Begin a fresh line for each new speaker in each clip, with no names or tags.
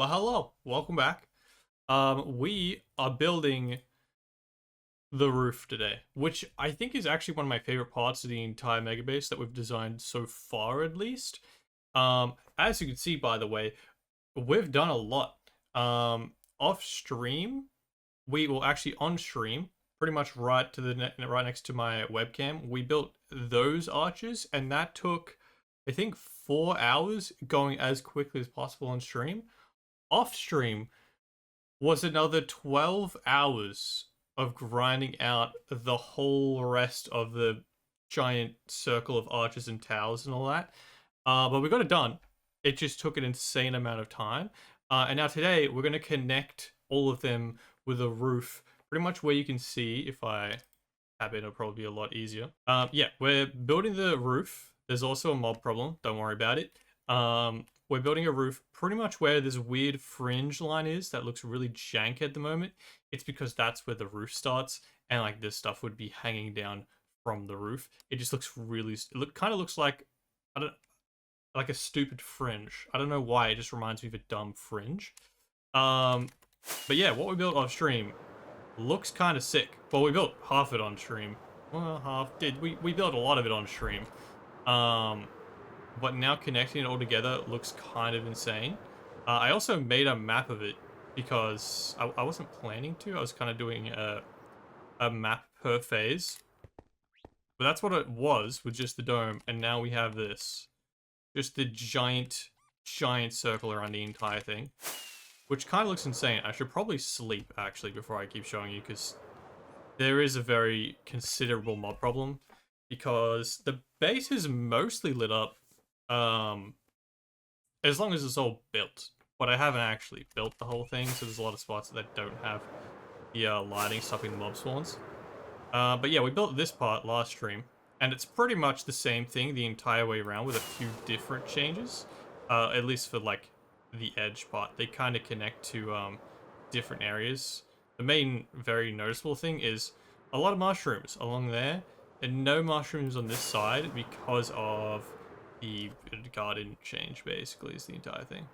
But hello, welcome back. We are building the roof today, which I think is actually one of my favorite parts of the entire mega base that we've designed so far, at least. As you can see, by the way, we've done a lot. Off stream, actually on stream, pretty much right next to my webcam, we built those arches, and that took, I think, 4 hours, going as quickly as possible on stream. Off stream was another 12 hours of grinding out the whole rest of the giant circle of arches and towers and all that. But we got it done. It just took an insane amount of time. And now today we're going to connect all of them with a roof, pretty much where you can see. If I tap it, it'll probably be a lot easier. Yeah, we're building the roof. There's also a mob problem. Don't worry about it. We're building a roof pretty much where this weird fringe line is that looks really jank at the moment. It's because that's where the roof starts, and like this stuff would be hanging down from the roof. It just looks really, kind of looks like, like a stupid fringe. I don't know why, it just reminds me of a dumb fringe. But yeah, what we built off stream looks kind of sick. Well, we built half it on stream. Well, we built a lot of it on stream. But now connecting it all together looks kind of insane. I also made a map of it because I wasn't planning to. I was kind of doing a map per phase. But that's what it was with just the dome. And now we have this. Just the giant circle around the entire thing. Which kind of looks insane. I should probably sleep, actually, before I keep showing you. Because there is a very considerable mob problem. Because the base is mostly lit up. As long as it's all built, but I haven't actually built the whole thing, so there's a lot of spots that don't have the lighting stopping the mob spawns. But yeah, we built this part last stream, and it's pretty much the same thing the entire way around with a few different changes. At least for like the edge part, they kind of connect to different areas. The main very noticeable thing is a lot of mushrooms along there, and no mushrooms on this side because of the garden change, basically, is the entire thing.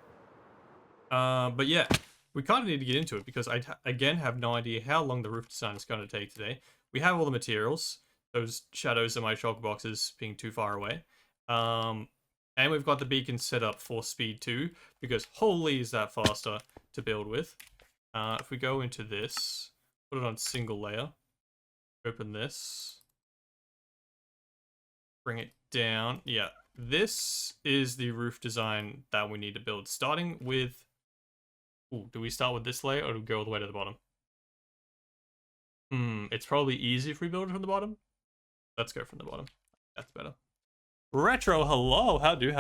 But yeah, we kind of need to get into it because I, again, have no idea how long the roof design is going to take today. We have all the materials. Those shadows in my shulker boxes being too far away. And we've got the beacon set up for speed 2 because holy is that faster to build with. If we go into this, put it on single layer, open this, bring it down. Yeah. This is the roof design that we need to build, starting with... Ooh, do we start with this layer, or do we go all the way to the bottom? It's probably easier if we build it from the bottom. Let's go from the bottom. That's better. Retro, hello, how do?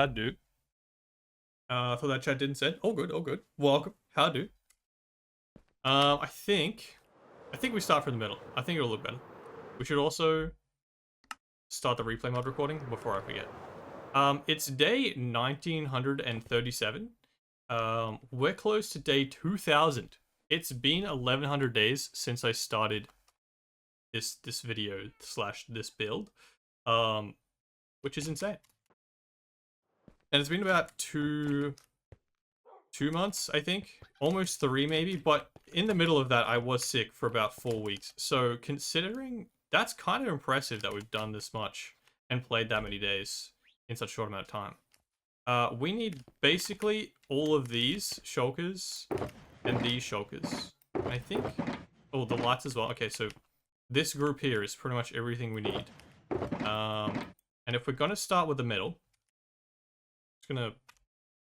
For that chat didn't say. Oh good, welcome, how do? I think we start from the middle. I think it'll look better. We should also start the replay mod recording before I forget. It's day 1937. We're close to day 2000. It's been 1100 days since I started this video / this build, which is insane. And it's been about two months, I think, almost 3 maybe. But in the middle of that, I was sick for about 4 weeks. So considering, that's kind of impressive that we've done this much and played that many days in such a short amount of time. We need basically all of these shulkers and these shulkers. I think... Oh, the lights as well. Okay, so this group here is pretty much everything we need. And if we're going to start with the middle... I'm just going to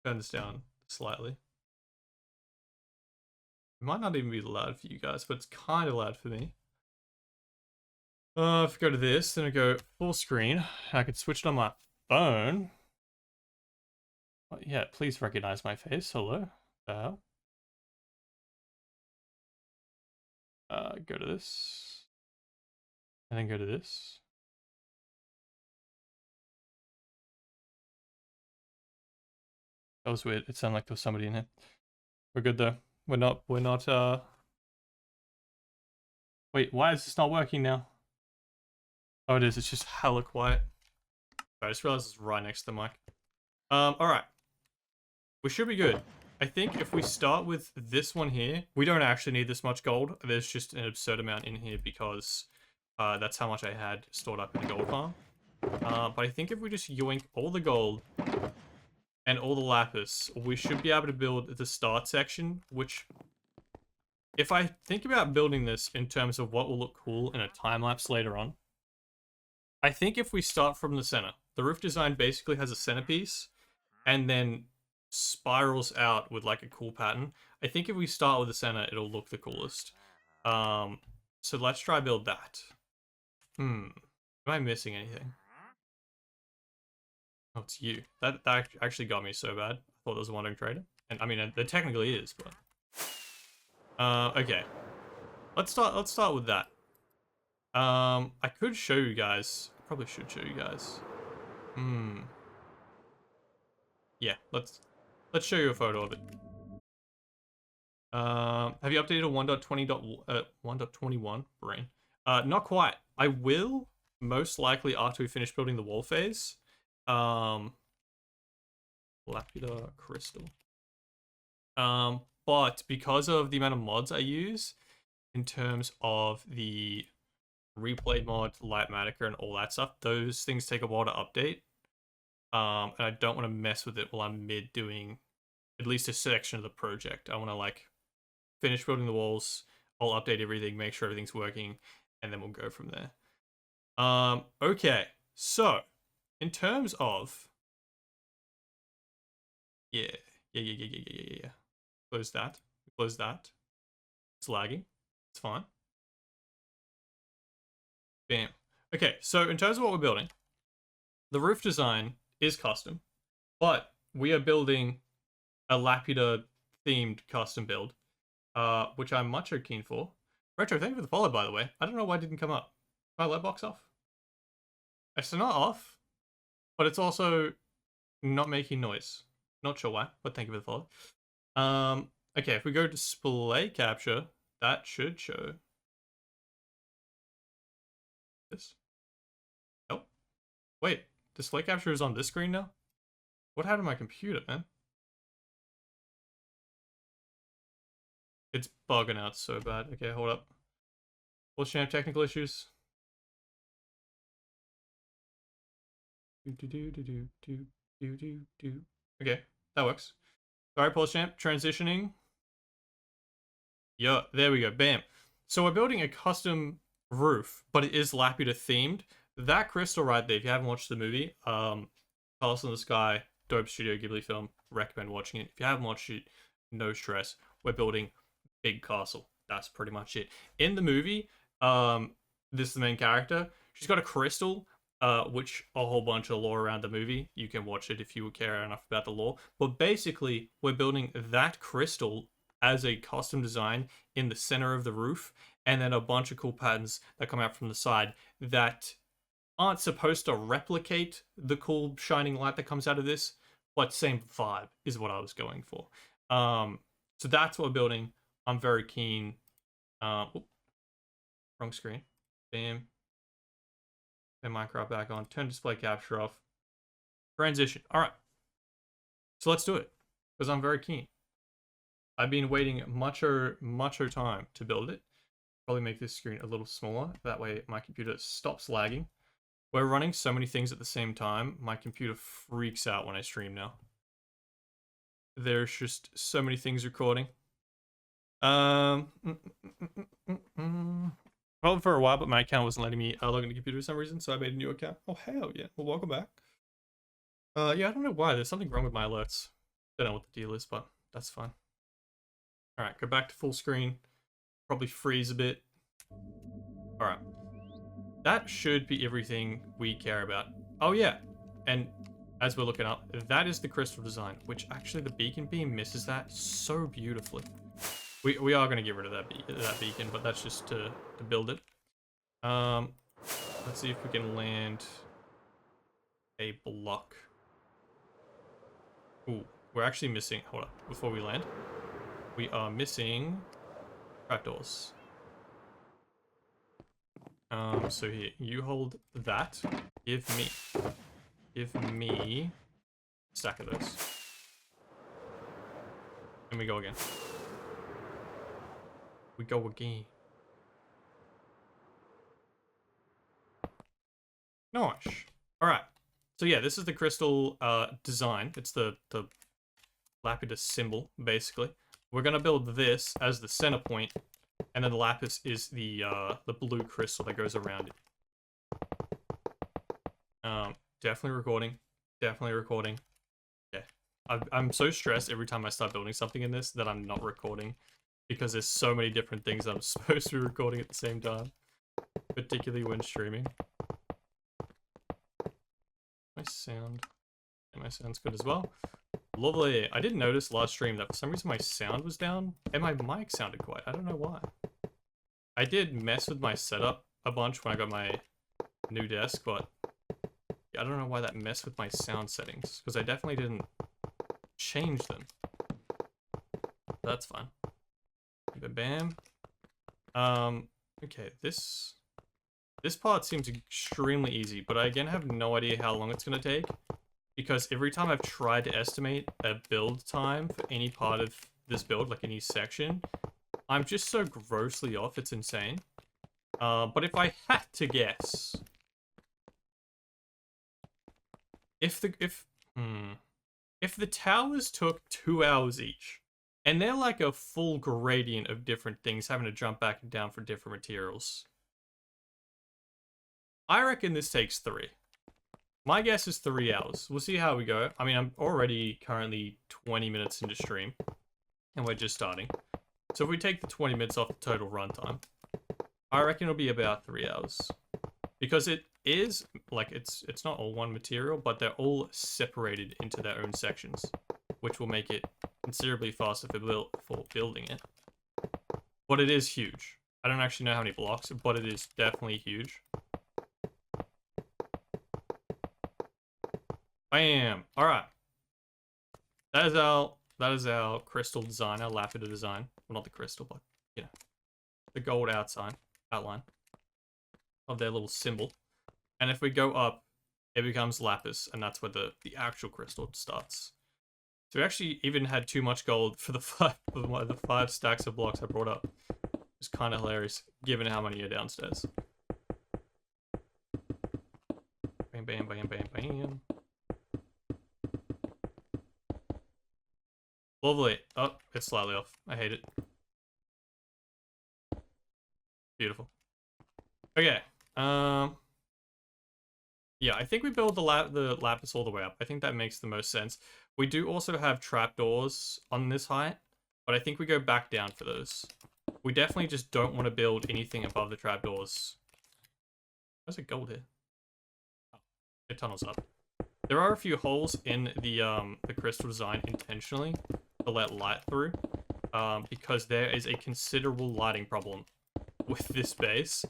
turn this down slightly. It might not even be loud for you guys, but it's kind of loud for me. If we go to this, then I go full screen. I could switch it on my phone. Oh, yeah, please recognize my face. Hello. Go to this. And then go to this. That was weird. It sounded like there was somebody in here. We're good though. We're not, Wait, why is this not working now? Oh, it is. It's just hella quiet. I just realized it's right next to the mic. Alright. We should be good. I think if we start with this one here, we don't actually need this much gold. There's just an absurd amount in here because that's how much I had stored up in the gold farm. But I think if we just yoink all the gold and all the lapis, we should be able to build the start section, which, if I think about building this in terms of what will look cool in a time-lapse later on, I think if we start from the center, the roof design basically has a centerpiece and then spirals out with like a cool pattern. I think if we start with the center, it'll look the coolest. So let's try build that. Am I missing anything? Oh, it's you. That actually got me so bad. I thought there was a wandering trader. And I mean, there technically is, but... okay. Let's start with that. I could show you guys. I probably should show you guys. Yeah, let's show you a photo of it. Have you updated 1.20.1.21? Brain. Not quite. I will most likely after we finish building the wall phase. Laputa crystal. But because of the amount of mods I use in terms of the replay mod, Lightmatica, and all that stuff, those things take a while to update. And I don't want to mess with it while I'm mid doing at least a section of the project. I want to like finish building the walls. I'll update everything, make sure everything's working, and then we'll go from there. Okay, so in terms of yeah. Close that. Close that. It's lagging. It's fine. Bam. Okay, so in terms of what we're building, the roof design is custom, but we are building a Laputa themed custom build, which I'm much keen for. Retro, thank you for the follow, by the way. I don't know why it didn't come up. My light box off? It's not off, but it's also not making noise. Not sure why, but thank you for the follow. Okay, if we go display capture, that should show this. Oh, wait, display capture is on this screen now? What happened to my computer, man? It's bugging out so bad. Okay, hold up. We'll have technical issues. Okay, that works. Alright, Pulse Champ, transitioning. Yeah, there we go, bam. So we're building a custom roof, but it is Laputa themed. That crystal right there, if you haven't watched the movie, Castle in the Sky, dope Studio Ghibli film, recommend watching it. If you haven't watched it, no stress. We're building big castle. That's pretty much it. In the movie, this is the main character. She's got a crystal, which a whole bunch of lore around the movie. You can watch it if you care enough about the lore. But basically, we're building that crystal as a custom design in the center of the roof, and then a bunch of cool patterns that come out from the side that aren't supposed to replicate the cool shining light that comes out of this, but same vibe is what I was going for. So that's what we're building. I'm very keen. Wrong screen. Bam. And Minecraft back on. Turn display capture off. Transition. All right. So let's do it, because I'm very keen. I've been waiting much time to build it. Probably make this screen a little smaller. That way my computer stops lagging. We're running so many things at the same time. My computer freaks out when I stream now. There's just so many things recording. Well, for a while, but my account wasn't letting me log into the computer for some reason, so I made a new account. Oh, hell yeah. Well, welcome back. Yeah, I don't know why. There's something wrong with my alerts. Don't know what the deal is, but that's fine. Alright, go back to full screen. Probably freeze a bit. Alright. That should be everything we care about. Oh, yeah. And as we're looking up, that is the crystal design, which actually the beacon beam misses that so beautifully. We are going to get rid of that beacon, but that's just to build it. Let's see if we can land a block. Ooh, we're actually missing... Hold up, before we land. We are missing trapdoors. So here, you hold that. Give me a stack of those. And we go again. We go again. Nice. Alright. So yeah, this is the crystal design. It's the Laputa symbol, basically. We're gonna build this as the center point, and then the lapis is the blue crystal that goes around it. Definitely recording. Definitely recording. Okay. I'm so stressed every time I start building something in this that I'm not recording, because there's so many different things I'm supposed to be recording at the same time, particularly when streaming. My sound. And my sound's good as well. Lovely. I didn't notice last stream that for some reason my sound was down and my mic sounded quiet. I don't know why. I did mess with my setup a bunch when I got my new desk, but I don't know why that messed with my sound settings, because I definitely didn't change them. That's fine. Bam, bam. Okay, this part seems extremely easy, but I again have no idea how long it's going to take, because every time I've tried to estimate a build time for any part of this build, like any section, I'm just so grossly off, it's insane. But if I had to guess, if the towers took 2 hours each, and they're like a full gradient of different things having to jump back and down for different materials, I reckon this takes 3. My guess is 3 hours. We'll see how we go. I mean, I'm already currently 20 minutes into stream, and we're just starting. So if we take the 20 minutes off the total runtime, I reckon it'll be about 3 hours. Because it is, like, it's not all one material, but they're all separated into their own sections, which will make it considerably faster for building it. But it is huge. I don't actually know how many blocks, but it is definitely huge. Bam! Alright. That is our crystal design, our Laputa design. Well, not the crystal, but, you know, the gold outline of their little symbol. And if we go up, it becomes lapis, and that's where the actual crystal starts. So we actually even had too much gold for the 5 stacks of blocks I brought up. It's kind of hilarious, given how many are downstairs. Bam, bam, bam, bam, bam. Lovely. Oh, it's slightly off. I hate it. Beautiful. Okay. Yeah, I think we build the lapis all the way up. I think that makes the most sense. We do also have trapdoors on this height, but I think we go back down for those. We definitely just don't want to build anything above the trapdoors. There's a gold here. Oh, it tunnels up. There are a few holes in the crystal design intentionally to let light through, because there is a considerable lighting problem with this base.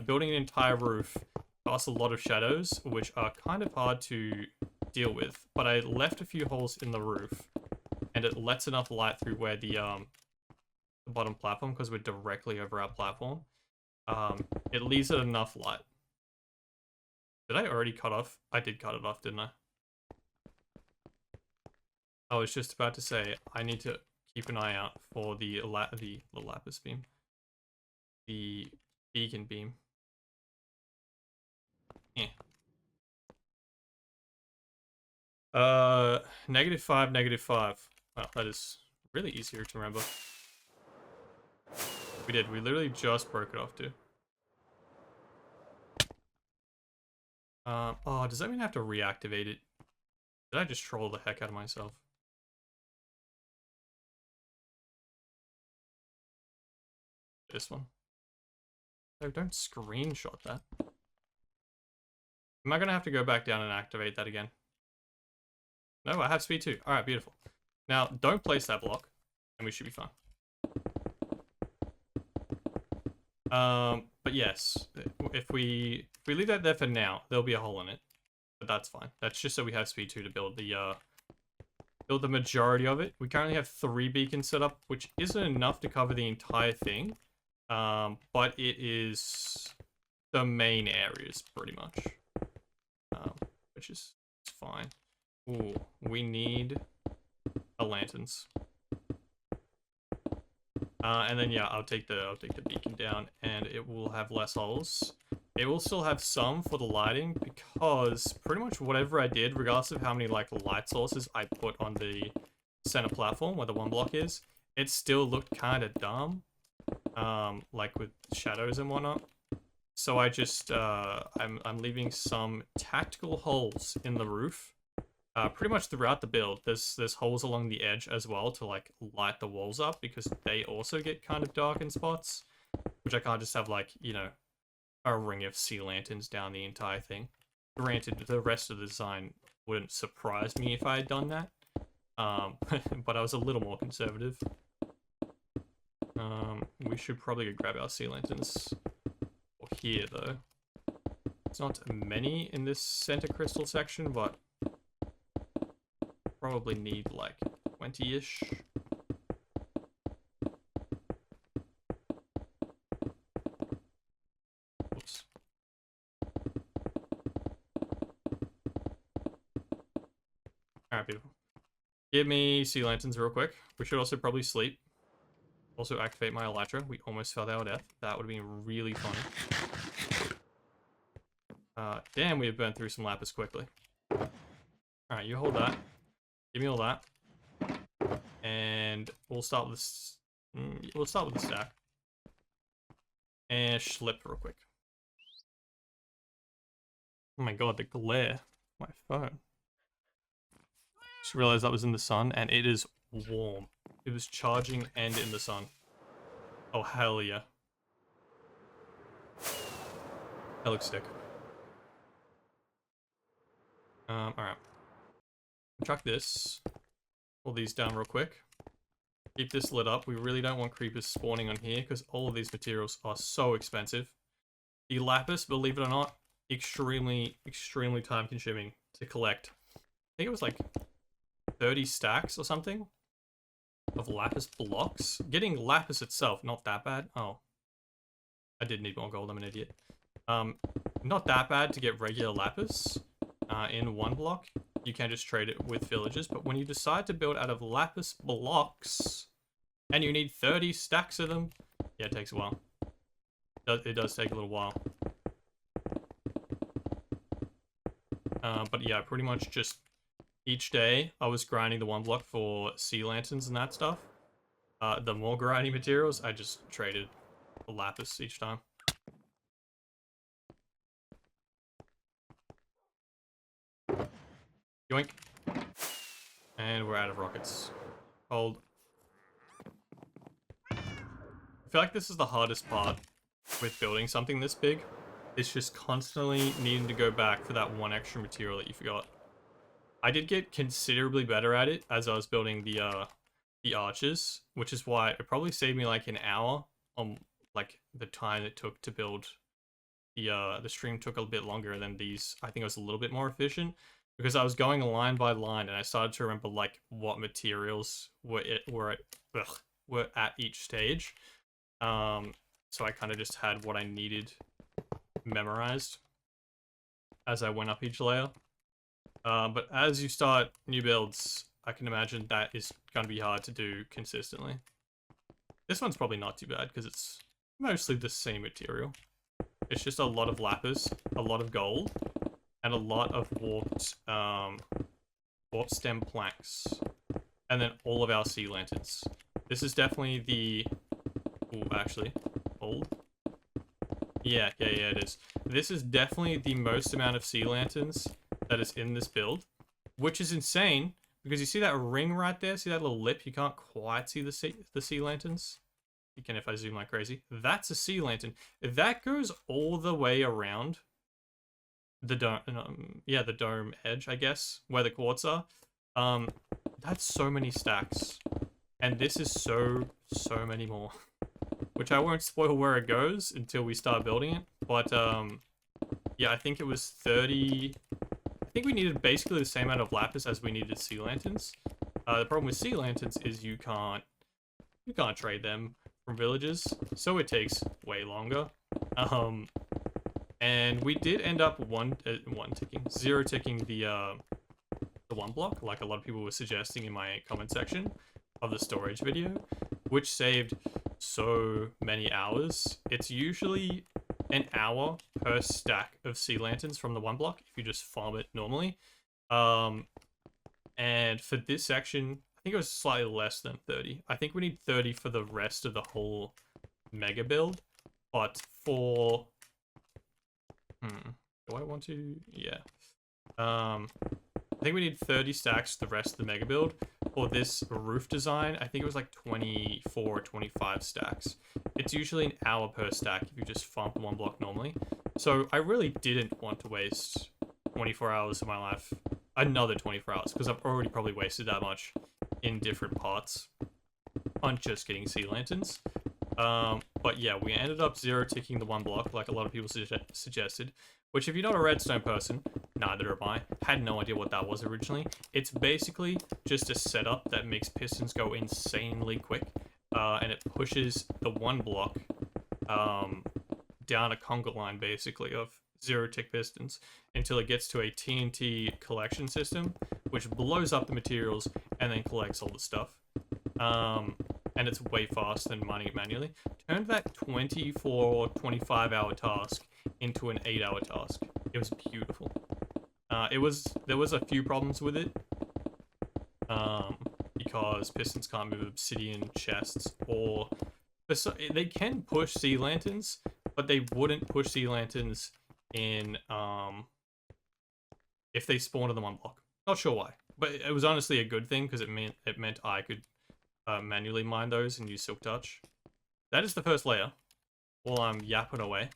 Building an entire roof casts a lot of shadows, which are kind of hard to deal with, but I left a few holes in the roof, and it lets enough light through where the bottom platform, because we're directly over our platform, it leaves it enough light. Did I already cut off? I did cut it off, didn't I? I was just about to say, I need to keep an eye out for the lapis beam. The beacon beam. Yeah. -5, -5. Wow, that is really easier to remember. We did. We literally just broke it off, too. Oh, does that mean I have to reactivate it? Did I just troll the heck out of myself? This one. No, don't screenshot that. Am I gonna have to go back down and activate that again? No, I have speed 2. Alright, beautiful. Now, don't place that block, and we should be fine. But yes, if we leave that there for now, there'll be a hole in it. But that's fine. That's just so we have speed 2 to build the majority of it. We currently have 3 beacons set up, which isn't enough to cover the entire thing. But it is the main areas, pretty much. Which is fine. Ooh, we need lanterns. And then yeah, I'll take the beacon down, and it will have less holes. It will still have some for the lighting, because pretty much whatever I did, regardless of how many like light sources I put on the center platform where the one block is, it still looked kind of dumb, like with shadows and whatnot. So I just I'm leaving some tactical holes in the roof. Pretty much throughout the build, there's holes along the edge as well to like light the walls up, because they also get kind of dark in spots, which I can't just have like, you know, a ring of sea lanterns down the entire thing. Granted, the rest of the design wouldn't surprise me if I had done that, but I was a little more conservative. We should probably go grab our sea lanterns here though. It's not many in this center crystal section, but probably need like 20-ish. Oops. Alright, beautiful. Give me sea lanterns real quick. We should also probably sleep. Also activate my Elytra. We almost fell to our death. That would have been really funny. Damn, we have burned through some lapis quickly. Alright, you hold that. Give me all that. And we'll start with this. We'll start with the stack. And slip real quick. Oh my god, the glare. My phone. Just realized that was in the sun, and it is warm. It was charging and in the sun. Oh, hell yeah. That looks sick. Alright. Chuck this. Pull these down real quick. Keep this lit up. We really don't want creepers spawning on here, because all of these materials are so expensive. The lapis, believe it or not, extremely time consuming to collect. I think it was like 30 stacks or something of lapis blocks. Getting lapis itself, not that bad. Oh. I did need more gold, I'm an idiot. Not that bad to get regular lapis in one block. You can just trade it with villagers, but when you decide to build out of lapis blocks, and you need 30 stacks of them, yeah, it takes a while. It does take a little while. But yeah, pretty much just each day I was grinding the one block for sea lanterns and that stuff. The more grinding materials, I just traded the lapis each time. Yoink. And we're out of rockets. Hold. I feel like this is the hardest part with building something this big. It's just constantly needing to go back for that one extra material that you forgot. I did get considerably better at it as I was building the arches, which is why it probably saved me like an hour on like the time it took to build. The stream took a bit longer than these. I think it was a little bit more efficient, because I was going line by line, and I started to remember like what materials were at each stage. So I kind of just had what I needed memorized as I went up each layer. But as you start new builds, I can imagine that is going to be hard to do consistently. This one's probably not too bad, because it's mostly the same material. It's just a lot of lapis, a lot of gold, and a lot of warped stem planks. And then all of our sea lanterns. This is definitely the... Ooh, actually, hold. Yeah, it is. This is definitely the most amount of sea lanterns that is in this build, which is insane, because you see that ring right there? See that little lip? You can't quite see the sea lanterns. You can if I zoom like crazy. That's a sea lantern. That goes all the way around the dome, yeah, the dome edge, I guess, where the quartz are. That's so many stacks, and this is so many more, which I won't spoil where it goes until we start building it. But yeah, I think it was 30. I think we needed basically the same amount of lapis as we needed sea lanterns. The problem with sea lanterns is you can't trade them from villages, so it takes way longer. And we did end up zero ticking the one block, like a lot of people were suggesting in my comment section of the storage video, which saved so many hours. It's usually an hour per stack of sea lanterns from the one block if you just farm it normally. And for this section, I think it was slightly less than 30. I think we need 30 for the rest of the whole mega build. But for... do I want to? Yeah. I think we need 30 stacks the rest of the mega build. For this roof design, I think it was like 24 or 25 stacks. It's usually an hour per stack if you just farm one block normally. So I really didn't want to waste 24 hours of my life, another 24 hours, because I've already probably wasted that much in different parts on just getting sea lanterns. But yeah, we ended up zero ticking the one block like a lot of people suggested, which if you're not a redstone person, neither am I, had no idea what that was originally. It's basically just a setup that makes pistons go insanely quick, and it pushes the one block down a conga line basically of zero tick pistons until it gets to a TNT collection system, which blows up the materials and then collects all the stuff. And it's way faster than mining it manually. Turned that 24 or 25 hour task into an 8-hour task. It was beautiful. There was a few problems with it, because pistons can't move obsidian chests, or they can push sea lanterns, but they wouldn't push sea lanterns in if they spawn in the one block. Not sure why, but it was honestly a good thing because it meant I could manually mine those and use silk touch. That is the first layer. While I'm yapping away,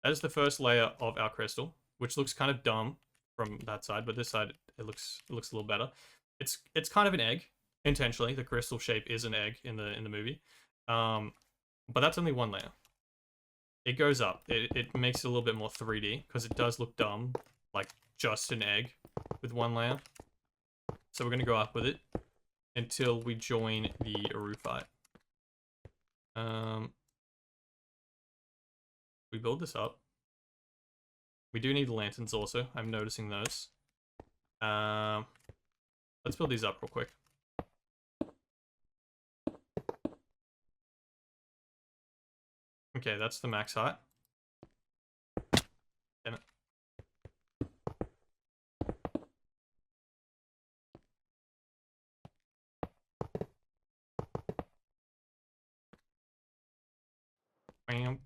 that is the first layer of our crystal, which looks kind of dumb from that side, but this side it looks a little better. It's kind of an egg intentionally. The crystal shape is an egg in the movie, but that's only one layer. It goes up. It makes it a little bit more 3D because it does look dumb, like just an egg with one layer. So we're gonna go up with it until we join the roof-ite. We build this up. We do need lanterns also. I'm noticing those. Let's build these up real quick. Okay, that's the max height. Damn it. Bam.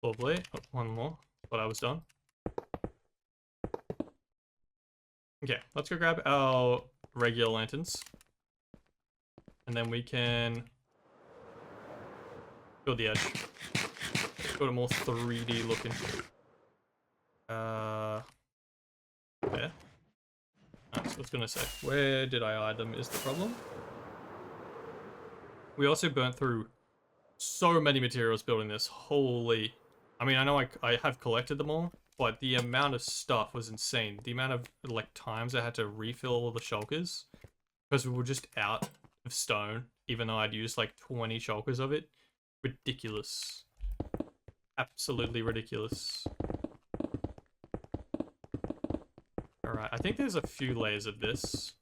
Lovely. Oh, one more. Thought I was done. Okay, let's go grab our regular lanterns. And then we can build the edge. Got a more 3D looking. There. That's what I was gonna say. Where did I hide them is the problem. We also burnt through so many materials building this. Holy. I mean, I know I have collected them all, but the amount of stuff was insane. The amount of, like, times I had to refill all the shulkers because we were just out of stone, even though I'd used, like, 20 shulkers of it. Ridiculous. Absolutely ridiculous. Alright, I think there's a few layers of this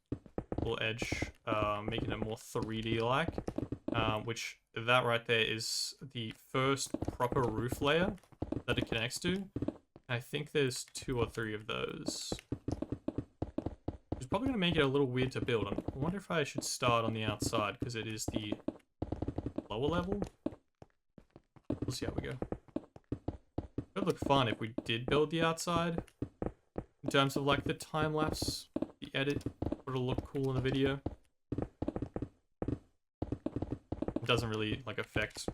little edge, making it more 3D-like. Which that right there is the first proper roof layer that it connects to. I think there's 2 or 3 of those. It's probably going to make it a little weird to build. I wonder if I should start on the outside because it is the lower level. We'll see how we go. It would look fun if we did build the outside. In terms of like the time lapse, the edit, it'll look cool in the video. It doesn't really like affect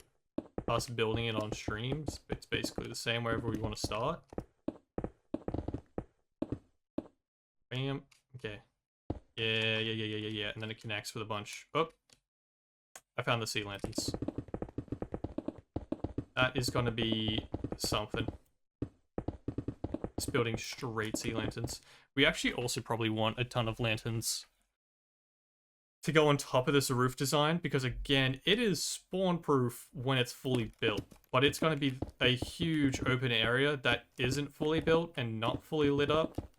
us building it on streams. It's basically the same wherever we want to start. Bam. Okay. Yeah. And then it connects with a bunch. Oh, I found the sea lanterns. That is going to be something. It's building straight sea lanterns. We actually also probably want a ton of lanterns to go on top of this roof design, because again, it is spawn proof when it's fully built, but it's going to be a huge open area that isn't fully built and not fully lit up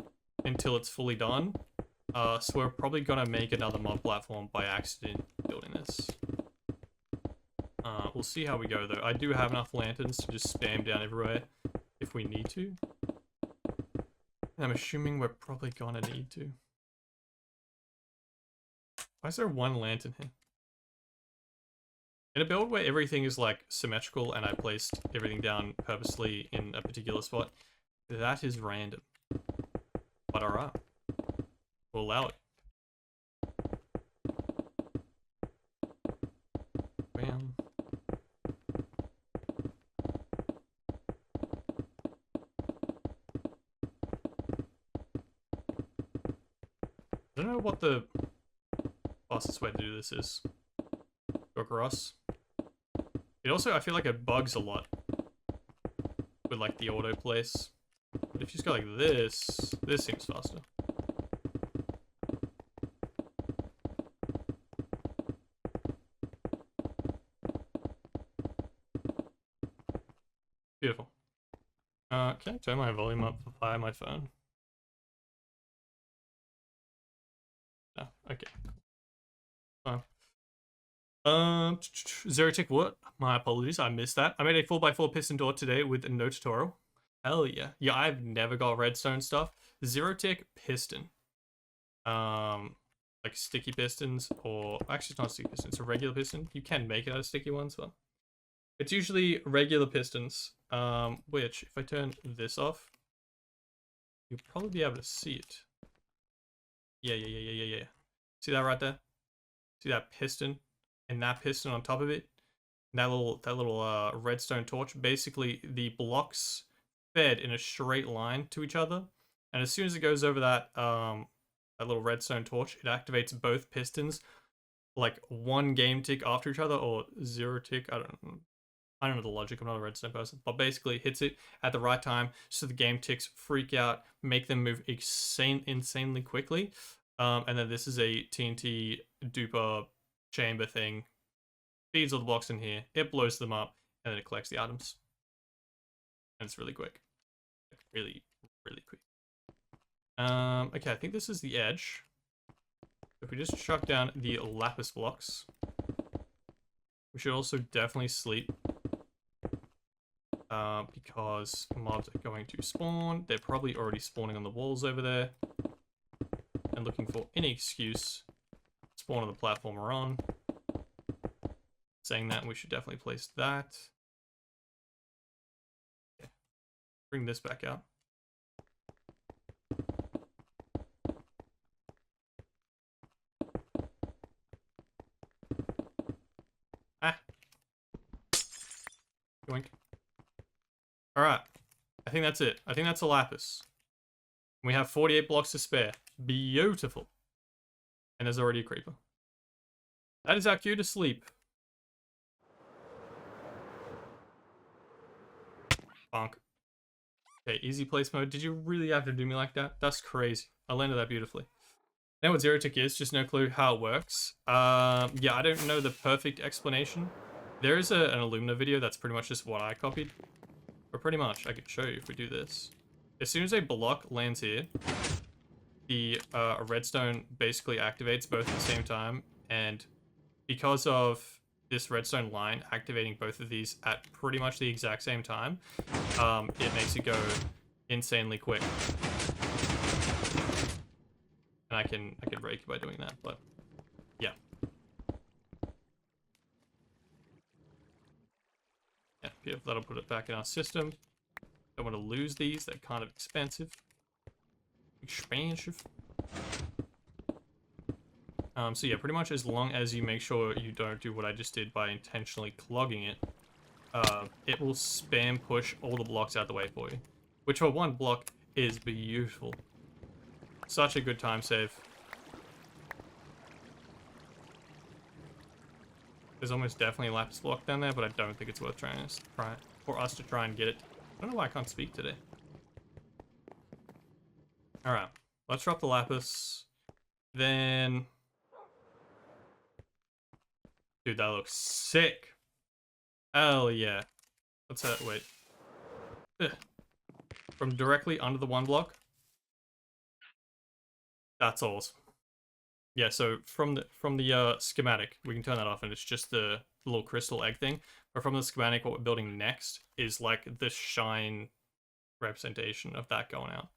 until it's fully done. So we're probably gonna make another mod platform by accident building this. We'll see how we go though. I do have enough lanterns to just spam down everywhere if we need to. And I'm assuming we're probably gonna need to. Why is there one lantern here? In a build where everything is like symmetrical and I placed everything down purposely in a particular spot, that is random. But alright. We'll allow it. Bam. I don't know what the fastest way to do this is. Go across. It also, I feel like it bugs a lot with like the auto place. But if you just go like this, this seems faster. Beautiful. Can I turn my volume up via my phone? No, okay. Zero tick what? My apologies, I missed that. I made a 4x4 piston door today with no tutorial. Hell yeah. Yeah, I've never got redstone stuff. Zero tick piston. Like sticky pistons, or actually it's not sticky piston, it's a regular piston. You can make it out of sticky ones, but it's usually regular pistons. Which if I turn this off, you'll probably be able to see it. Yeah. See that right there? See that piston? And that piston on top of it, and that little redstone torch. Basically, the blocks fed in a straight line to each other, and as soon as it goes over that that little redstone torch, it activates both pistons, like one game tick after each other, or zero tick. I don't know the logic. I'm not a redstone person, but basically, it hits it at the right time, so the game ticks freak out, make them move insanely quickly. And then this is a TNT duper chamber thing, feeds all the blocks in here, it blows them up, and then it collects the items. And it's really quick. Like really quick. Okay, I think this is the edge. If we just chuck down the lapis blocks, we should also definitely sleep. Because mobs are going to spawn. They're probably already spawning on the walls over there. And looking for any excuse spawn on the platform we're on. Saying that, we should definitely place that. Okay. Bring this back out. Ah. Yoink. Alright. I think that's it. I think that's a lapis. We have 48 blocks to spare. Beautiful. And there's already a creeper. That is our cue to sleep. Bonk. Okay, easy place mode. Did you really have to do me like that? That's crazy. I landed that beautifully. Now what zero tick is, just no clue how it works. Yeah, I don't know the perfect explanation. There is an Illumina video that's pretty much just what I copied. But pretty much, I could show you if we do this. As soon as a block lands here, the redstone basically activates both at the same time, and because of this redstone line activating both of these at pretty much the exact same time, it makes it go insanely quick. And I can break by doing that, but yeah. Yeah, beautiful. That'll put it back in our system. Don't want to lose these, they're kind of expensive. So yeah, pretty much as long as you make sure you don't do what I just did by intentionally clogging it, it will spam push all the blocks out the way for you. Which for one block is beautiful. Such a good time save. There's almost definitely a lapis block down there, but I don't think it's worth trying for us to try and get it. I don't know why I can't speak today. Alright, let's drop the lapis. Then... Dude, that looks sick. Hell yeah. Let's wait. Ugh. From directly under the one block. That's awesome. Yeah, so from the schematic, we can turn that off and it's just the little crystal egg thing. But from the schematic, what we're building next is like the shine representation of that going out,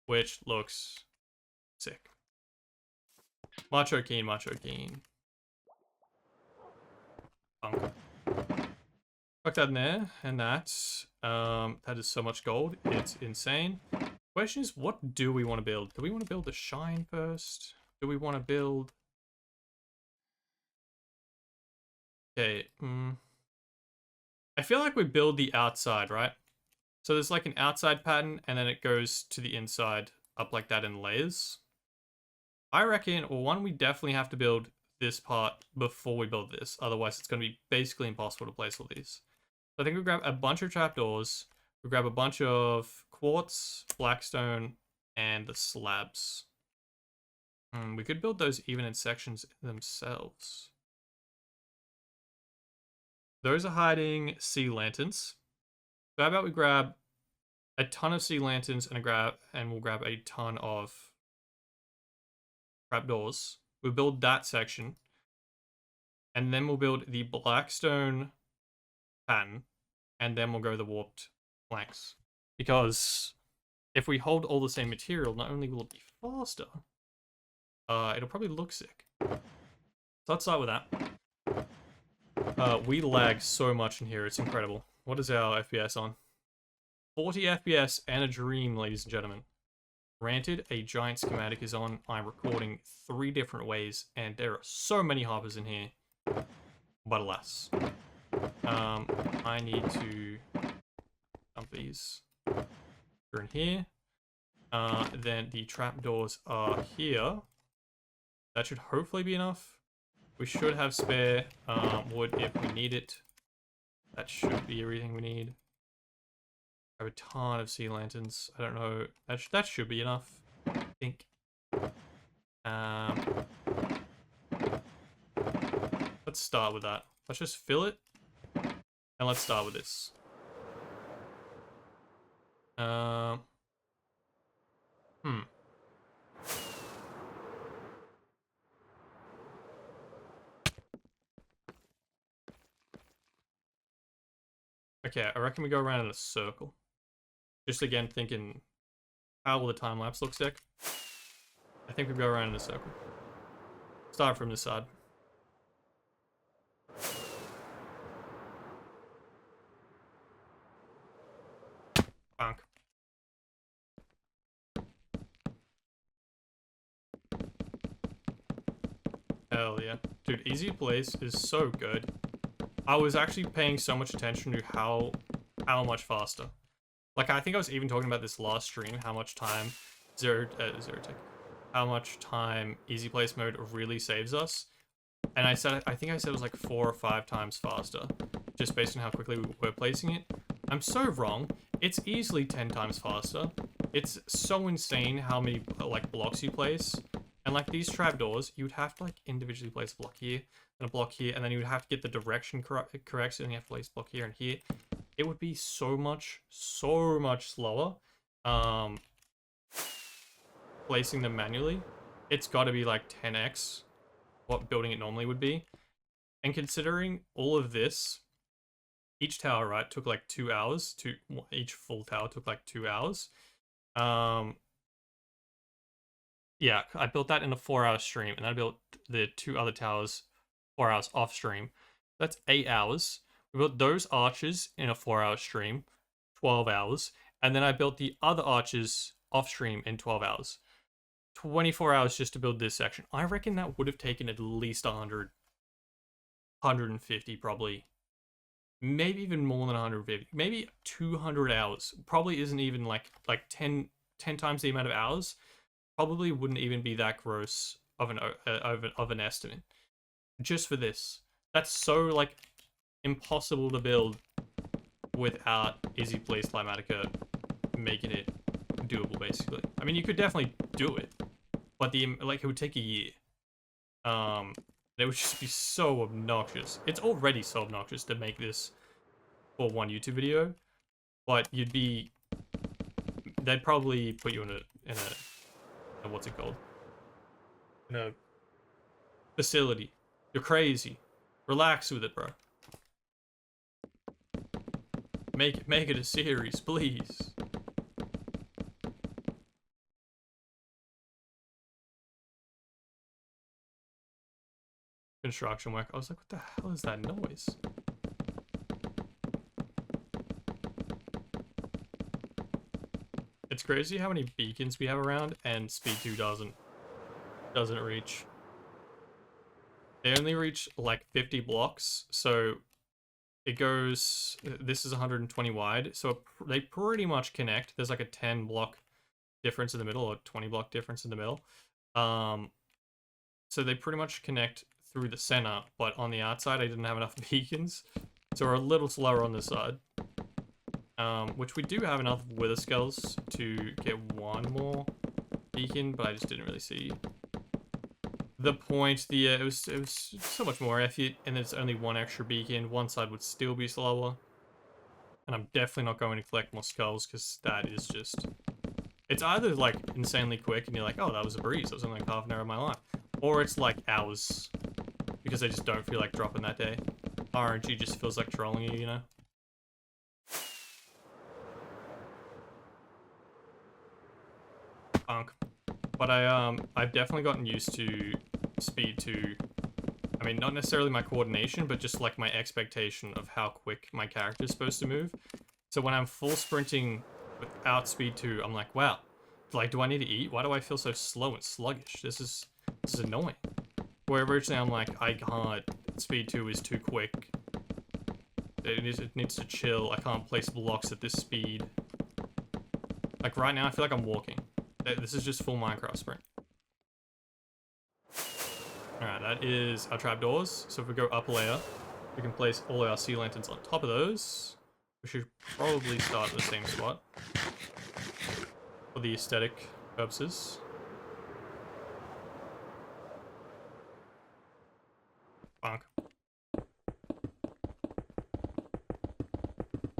which looks sick. Macho keen, macho keen. Punk. Fuck that in there, and that. That is so much gold. It's insane. Question is, what do we want to build? Do we want to build the shine first? Do we want to build... Okay, I feel like we build the outside, right? So there's like an outside pattern, and then it goes to the inside, up like that in layers. I reckon, well, one, we definitely have to build this part before we build this. Otherwise, it's going to be basically impossible to place all these. So I think we grab a bunch of trapdoors. We grab a bunch of quartz, blackstone, and the slabs. We could build those even in sections themselves. Those are hiding sea lanterns. So how about we grab a ton of sea lanterns and we'll grab a ton of trapdoors. We'll build that section. And then we'll build the blackstone pattern. And then we'll go the warped planks. Because if we hold all the same material, not only will it be faster, it'll probably look sick. So let's start with that. We lag so much in here, it's incredible. What is our FPS on? 40 FPS and a dream, ladies and gentlemen. Granted, a giant schematic is on. I'm recording 3 different ways, and there are so many hoppers in here. But alas. I need to dump these. They're in here. Then the trapdoors are here. That should hopefully be enough. We should have spare wood if we need it. That should be everything we need. I have a ton of sea lanterns. I don't know. That should be enough, I think. Let's start with that. Let's just fill it. And let's start with this. Okay, I reckon we go around in a circle. Just again thinking, how will the time lapse look sick? I think we go around in a circle. Start from this side. Bonk. Hell yeah. Dude, Easy Place is so good. I was actually paying so much attention to how much faster. Like, I think I was even talking about this last stream, how much time how much time Easy Place mode really saves us. And I think I said it was like 4 or 5 times faster, just based on how quickly we were placing it. I'm so wrong. It's easily 10 times faster. It's so insane how many like blocks you place. And like these trapdoors, you would have to like individually place a block here, and a block here, and then you would have to get the direction correct, so then you have to place a block here and here. It would be so much slower. Placing them manually. It's got to be like 10x what building it normally would be. And considering all of this, each tower, right, took like 2 hours. Each full tower took like 2 hours. Yeah, I built that in a 4-hour stream, and I built the 2 other towers 4 hours off stream. That's 8 hours. We built those arches in a 4-hour stream, 12 hours, and then I built the other arches off stream in 12 hours. 24 hours just to build this section. I reckon that would have taken at least 100, 150 probably. Maybe even more than 150. Maybe 200 hours. Probably isn't even like 10 times the amount of hours. Probably wouldn't even be that gross of an estimate. Just for this. That's so like impossible to build without Easy Place Climatica making it doable, basically. I mean, you could definitely do it, but it would take a year. It would just be so obnoxious. It's already so obnoxious to make this for one YouTube video, but they'd probably put you in a what's it called? in a facility. You're crazy. Relax with it, bro. Make it a series, please. Construction work. I was like, what the hell is that noise? It's crazy how many beacons we have around and speed 2 doesn't reach. They only reach like 50 blocks, so it goes, this is 120 wide, so they pretty much connect. There's like a 10 block difference in the middle, or 20 block difference in the middle. So they pretty much connect through the center, but on the outside I didn't have enough beacons, so we're a little slower on this side. Which we do have enough wither skulls to get one more beacon, but I just didn't really see the point. It was so much more effort, and there's only one extra beacon. One side would still be slower, and I'm definitely not going to collect more skulls because that is just, it's either like insanely quick and you're like, oh, that was a breeze, that was only like half an hour of my life, or it's like hours because I just don't feel like dropping that day. RNG just feels like trolling you, you know? Punk. But I've definitely gotten used to speed 2. I mean, not necessarily my coordination, but just like my expectation of how quick my character is supposed to move. So when I'm full sprinting without speed 2, I'm like, wow, like, do I need to eat? Why do I feel so slow and sluggish? This is annoying. Where originally I'm like, I can't, speed 2 is too quick. It needs to chill. I can't place blocks at this speed. Like right now, I feel like I'm walking. This is just full Minecraft sprint. Alright, that is our trapdoors. So if we go up a layer, we can place all our sea lanterns on top of those. We should probably start at the same spot for the aesthetic purposes. Bonk.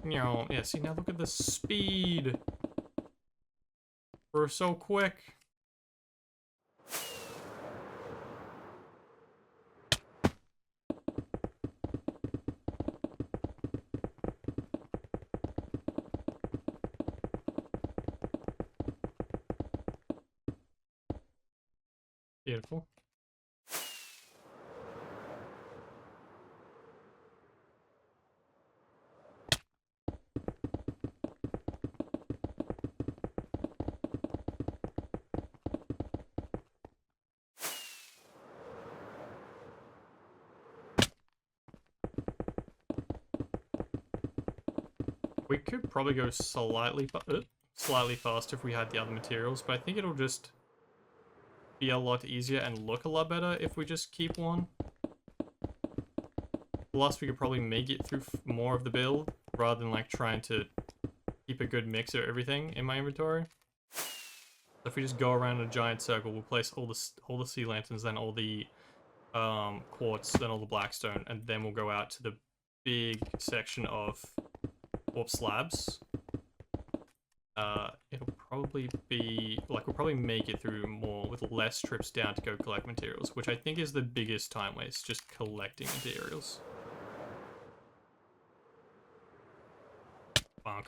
Yeah, see, now look at the speed. We're so quick. Beautiful. We could probably go slightly faster if we had the other materials, but I think it'll just be a lot easier and look a lot better if we just keep one. Plus, we could probably make it through more of the build rather than like trying to keep a good mix of everything in my inventory. So if we just go around in a giant circle, we'll place all the sea lanterns, then all the quartz, then all the blackstone, and then we'll go out to the big section of warp slabs. It'll probably be like, we'll probably make it through more with less trips down to go collect materials, which I think is the biggest time waste, just collecting materials. Bonk.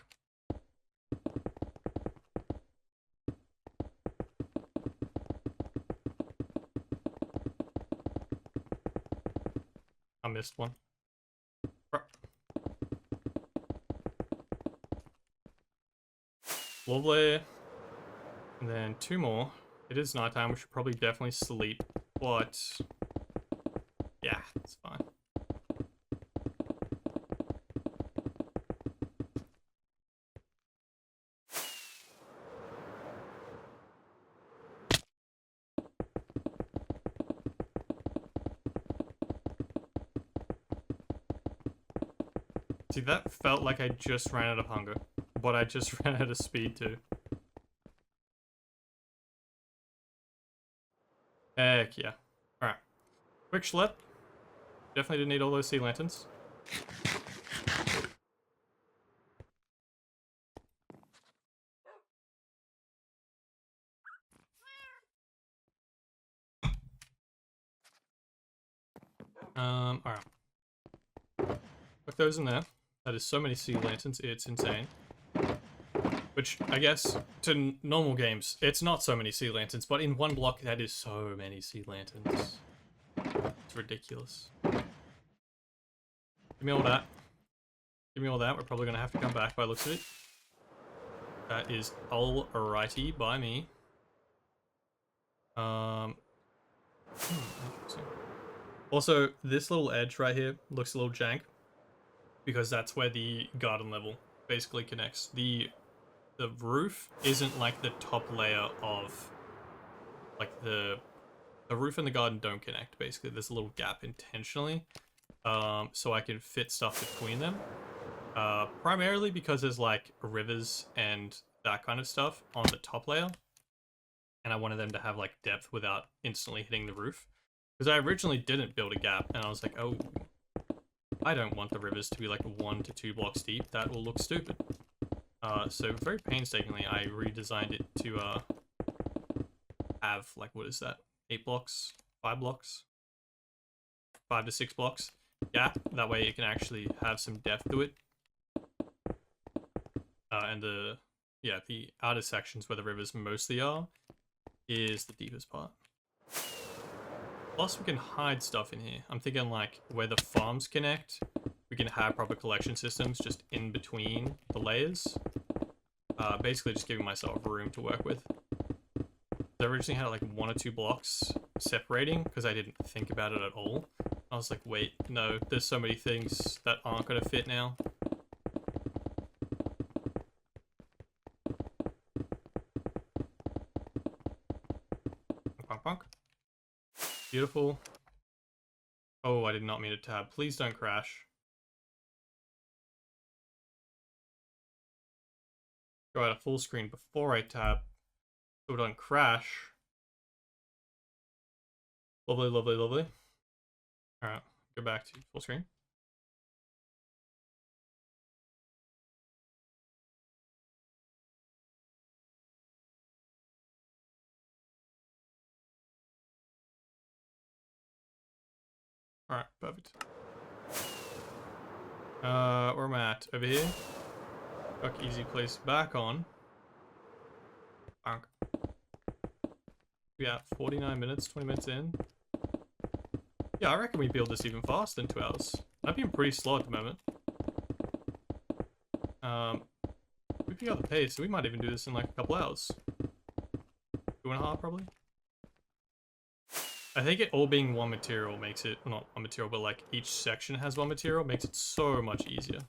I missed one. Lovely. And then 2 more. It is nighttime, we should probably definitely sleep, but yeah, it's fine. See, that felt like I just ran out of hunger, but I just ran out of speed too. Heck yeah. Alright. Quick schlep. Definitely didn't need all those sea lanterns. Alright. Put those in there. That is so many sea lanterns, it's insane. Which, I guess, to normal games, it's not so many sea lanterns, but in one block, that is so many sea lanterns. It's ridiculous. Give me all that. Give me all that. We're probably going to have to come back by the looks of it. That is alrighty by me. Interesting. Also, this little edge right here looks a little jank because that's where the garden level basically connects. The roof isn't like the top layer of like the roof and the garden don't connect. Basically, there's a little gap intentionally, so I can fit stuff between them. Primarily because there's like rivers and that kind of stuff on the top layer, and I wanted them to have like depth without instantly hitting the roof. Because I originally didn't build a gap, and I was like, oh, I don't want the rivers to be like 1 to 2 blocks deep. That will look stupid. So very painstakingly, I redesigned it to have like, what is that? 8 blocks, 5 blocks, 5 to 6 blocks gap. That way it can actually have some depth to it. And the outer sections where the rivers mostly are is the deepest part. Plus we can hide stuff in here. I'm thinking like where the farms connect, we can have proper collection systems just in between the layers. Basically just giving myself room to work with. I originally had like 1 or 2 blocks separating because I didn't think about it at all. I was like, wait, no, there's so many things that aren't going to fit now. Punk, punk. Beautiful. Oh, I did not mean to tab. Please don't crash. Go out of full screen before I tab. So it don't crash. Lovely, lovely, lovely. Alright, go back to full screen. Alright, perfect. Where am I at? Over here? Got easy place back on. Bonk. Yeah, 49 minutes, 20 minutes in. Yeah, I reckon we build this even faster than 2 hours. I've been pretty slow at the moment. We pick up the pace, so we might even do this in like a couple hours. 2.5 probably. I think it all being one material makes it, not one material, but like each section has one material makes it so much easier.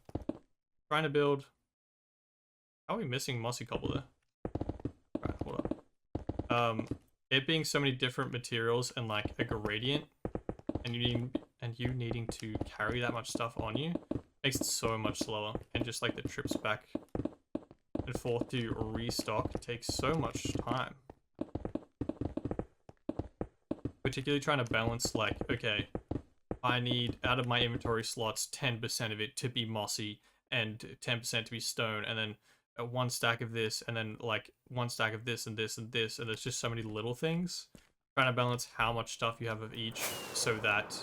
Trying to build. How are we missing mossy cobble there? Alright, hold up. It being so many different materials and like a gradient, and you needing to carry that much stuff on you makes it so much slower. And just like the trips back and forth to restock takes so much time. Particularly trying to balance like, okay, I need out of my inventory slots 10% of it to be mossy and 10% to be stone, and then 1 stack of this, and then like 1 stack of this and this and this, and there's just so many little things. Trying to balance how much stuff you have of each so that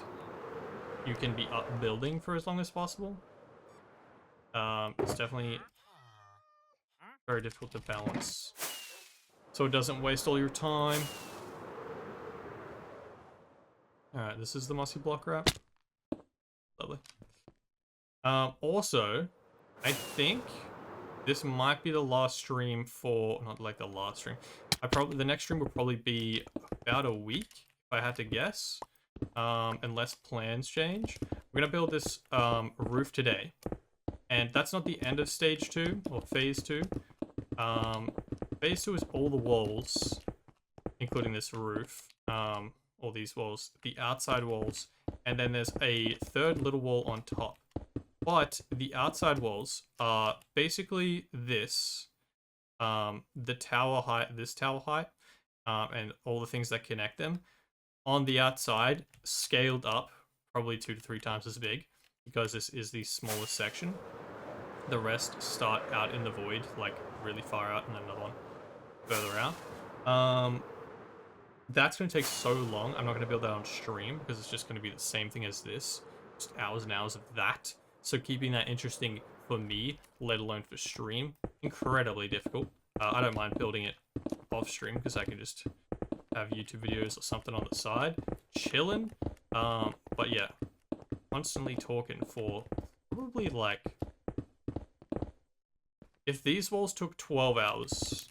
you can be up building for as long as possible. It's definitely very difficult to balance, so it doesn't waste all your time. Alright, this is the mossy block wrap. Lovely. Also, I think this might be the last stream for, not like the last stream. The next stream will probably be about a week, if I had to guess. Unless plans change. We're gonna build this roof today. And that's not the end of stage 2, or phase 2. Phase 2 is all the walls, including this roof. All these walls, the outside walls, and then there's a 3rd little wall on top. But the outside walls are basically this, the tower height, this tower height, and all the things that connect them. On the outside, scaled up, probably 2 to 3 times as big, because this is the smallest section. The rest start out in the void, like really far out, and then another one further out. That's going to take so long. I'm not going to build that on stream because it's just going to be the same thing as this. Just hours and hours of that. So keeping that interesting for me, let alone for stream, incredibly difficult. I don't mind building it off stream because I can just have YouTube videos or something on the side. Chilling. But yeah, constantly talking for probably like... If these walls took 12 hours,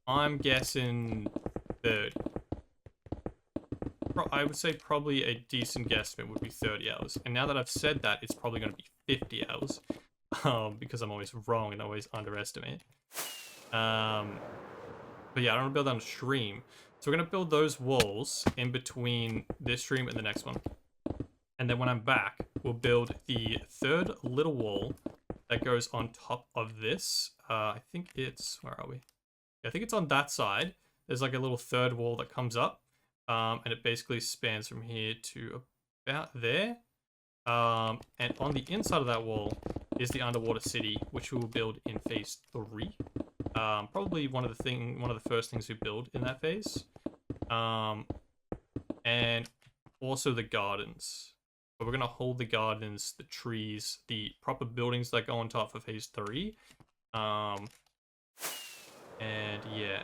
I'm guessing 30. I would say probably a decent guesstimate would be 30 hours. And now that I've said that, it's probably going to be 50 hours. Because I'm always wrong and always underestimate. But yeah, I don't want to build that on stream. So we're going to build those walls in between this stream and the next one. And then when I'm back, we'll build the third little wall that goes on top of this. I think it's... Where are we? I think it's on that side. There's like a little third wall that comes up. And it basically spans from here to about there. And on the inside of that wall is the underwater city, which we will build in phase 3. Probably one of the first things we build in that phase. And also the gardens. But we're gonna hold the gardens, the trees, the proper buildings that go on top for phase 3. And yeah.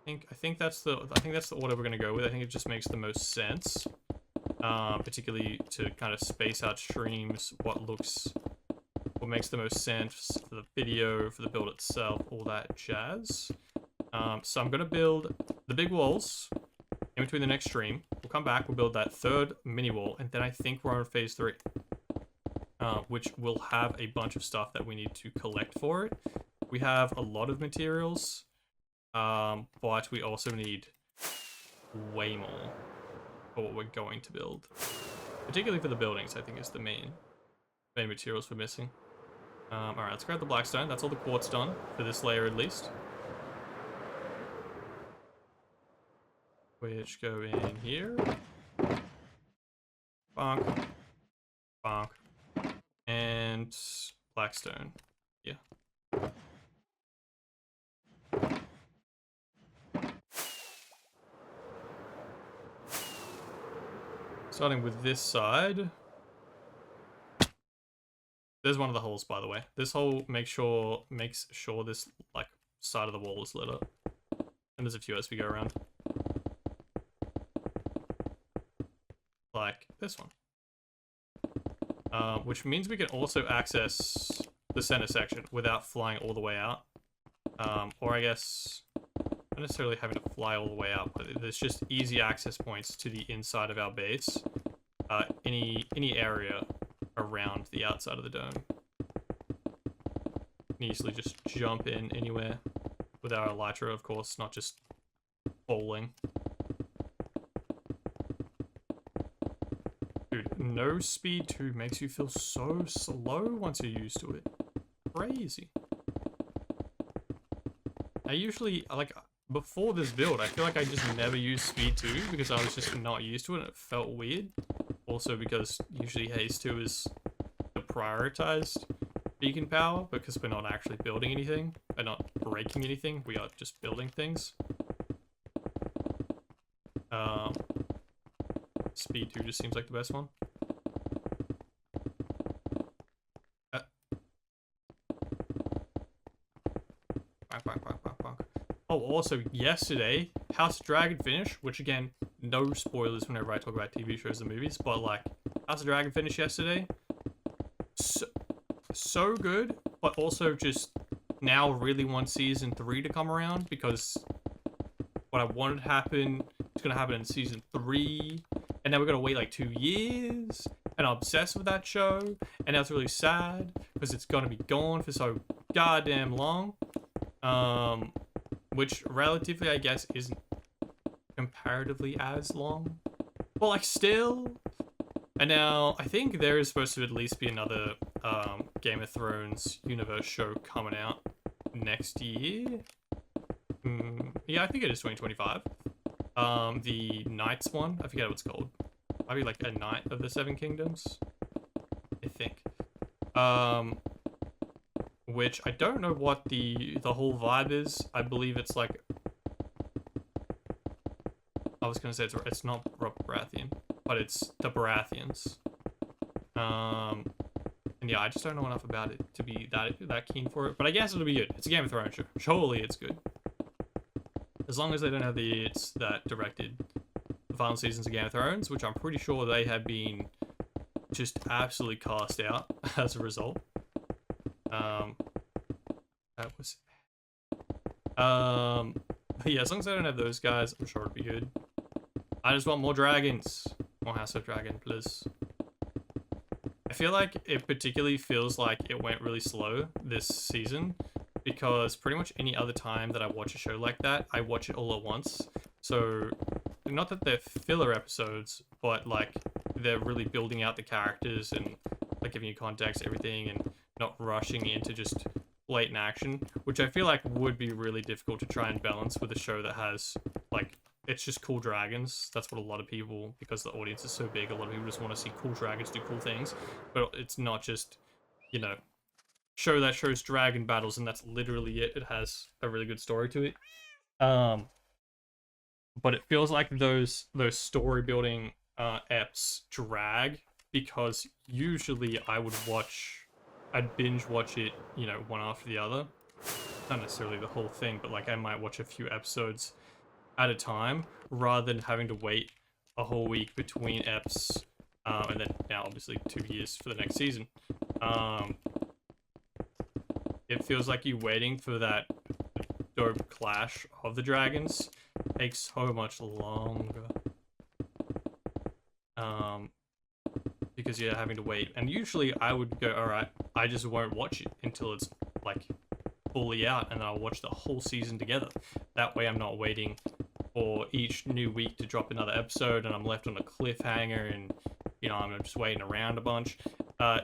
I think that's the order we're gonna go with. I think it just makes the most sense, particularly to kind of space out streams, what makes the most sense for the video, for the build itself, all that jazz. So I'm gonna build the big walls in between the next stream. We'll come back, we'll build that third mini wall, and then I think we're on phase 3, which will have a bunch of stuff that we need to collect for it. We have a lot of materials. But we also need way more for what we're going to build. Particularly for the buildings, I think is the main materials we're missing. Alright, let's grab the blackstone. That's all the quartz done, for this layer at least. Which go in here. Bonk. Bonk. And blackstone. Yeah. Starting with this side. There's one of the holes, by the way. This hole makes sure this like side of the wall is lit up. And there's a few as we go around. Like this one. Which means we can also access the center section without flying all the way out. Or I guess... not necessarily having to fly all the way out, but there's just easy access points to the inside of our base. Any area around the outside of the dome. You can easily just jump in anywhere with our elytra, of course, not just bowling. Dude, no speed 2 makes you feel so slow once you're used to it. Crazy. I usually, like, before this build, I feel like I just never used speed 2 because I was just not used to it and it felt weird. Also because usually haste 2 is the prioritized beacon power because we're not actually building anything. We're not breaking anything, we are just building things. Speed 2 just seems like the best one. Oh, also, yesterday, House of Dragon finished, which again, no spoilers whenever I talk about TV shows and movies, but like, House of Dragon finished yesterday. So good, but also just now really want season 3 to come around because what I wanted to happen is going to happen in season 3, and now we're going to wait like 2 years, and I'm obsessed with that show, and now it's really sad because it's going to be gone for so goddamn long. Which relatively, I guess, isn't comparatively as long. But like still. And now I think there is supposed to at least be another Game of Thrones universe show coming out next year. Yeah, I think it is 2025. The Knights one, I forget what it's called. Might be like a Knight of the Seven Kingdoms, I think. Which I don't know what the whole vibe is. I believe it's like a was gonna say it's not Baratheon, but it's the Baratheons. And yeah, I just don't know enough about it to be that keen for it. But I guess it'll be good. It's a Game of Thrones show. Surely it's good. As long as they don't have the idiots that directed the final seasons of Game of Thrones, which I'm pretty sure they have been just absolutely cast out as a result. That was... But yeah, as long as I don't have those guys, I'm sure it'll be good. I just want more dragons. More House of Dragon, please. I feel like it particularly feels like it went really slow this season because pretty much any other time that I watch a show like that, I watch it all at once. So, not that they're filler episodes, but like they're really building out the characters and like giving you context, everything, and not rushing into just blatant action, which I feel like would be really difficult to try and balance with a show that has like, it's just cool dragons. That's what a lot of people, because the audience is so big, a lot of people just want to see cool dragons do cool things. But it's not just, you know, show that shows dragon battles and that's literally it. It has a really good story to it. But it feels like those story building eps drag, because usually I'd binge watch it, you know, one after the other. Not necessarily the whole thing, but like I might watch a few episodes at a time rather than having to wait a whole week between eps, and then now obviously 2 years for the next season. It feels like you waiting for that dope clash of the dragons takes so much longer. Because you're having to wait, and usually I would go, alright, I just won't watch it until it's like fully out, and I'll watch the whole season together. That way I'm not waiting for each new week to drop another episode and I'm left on a cliffhanger and, you know, I'm just waiting around a bunch.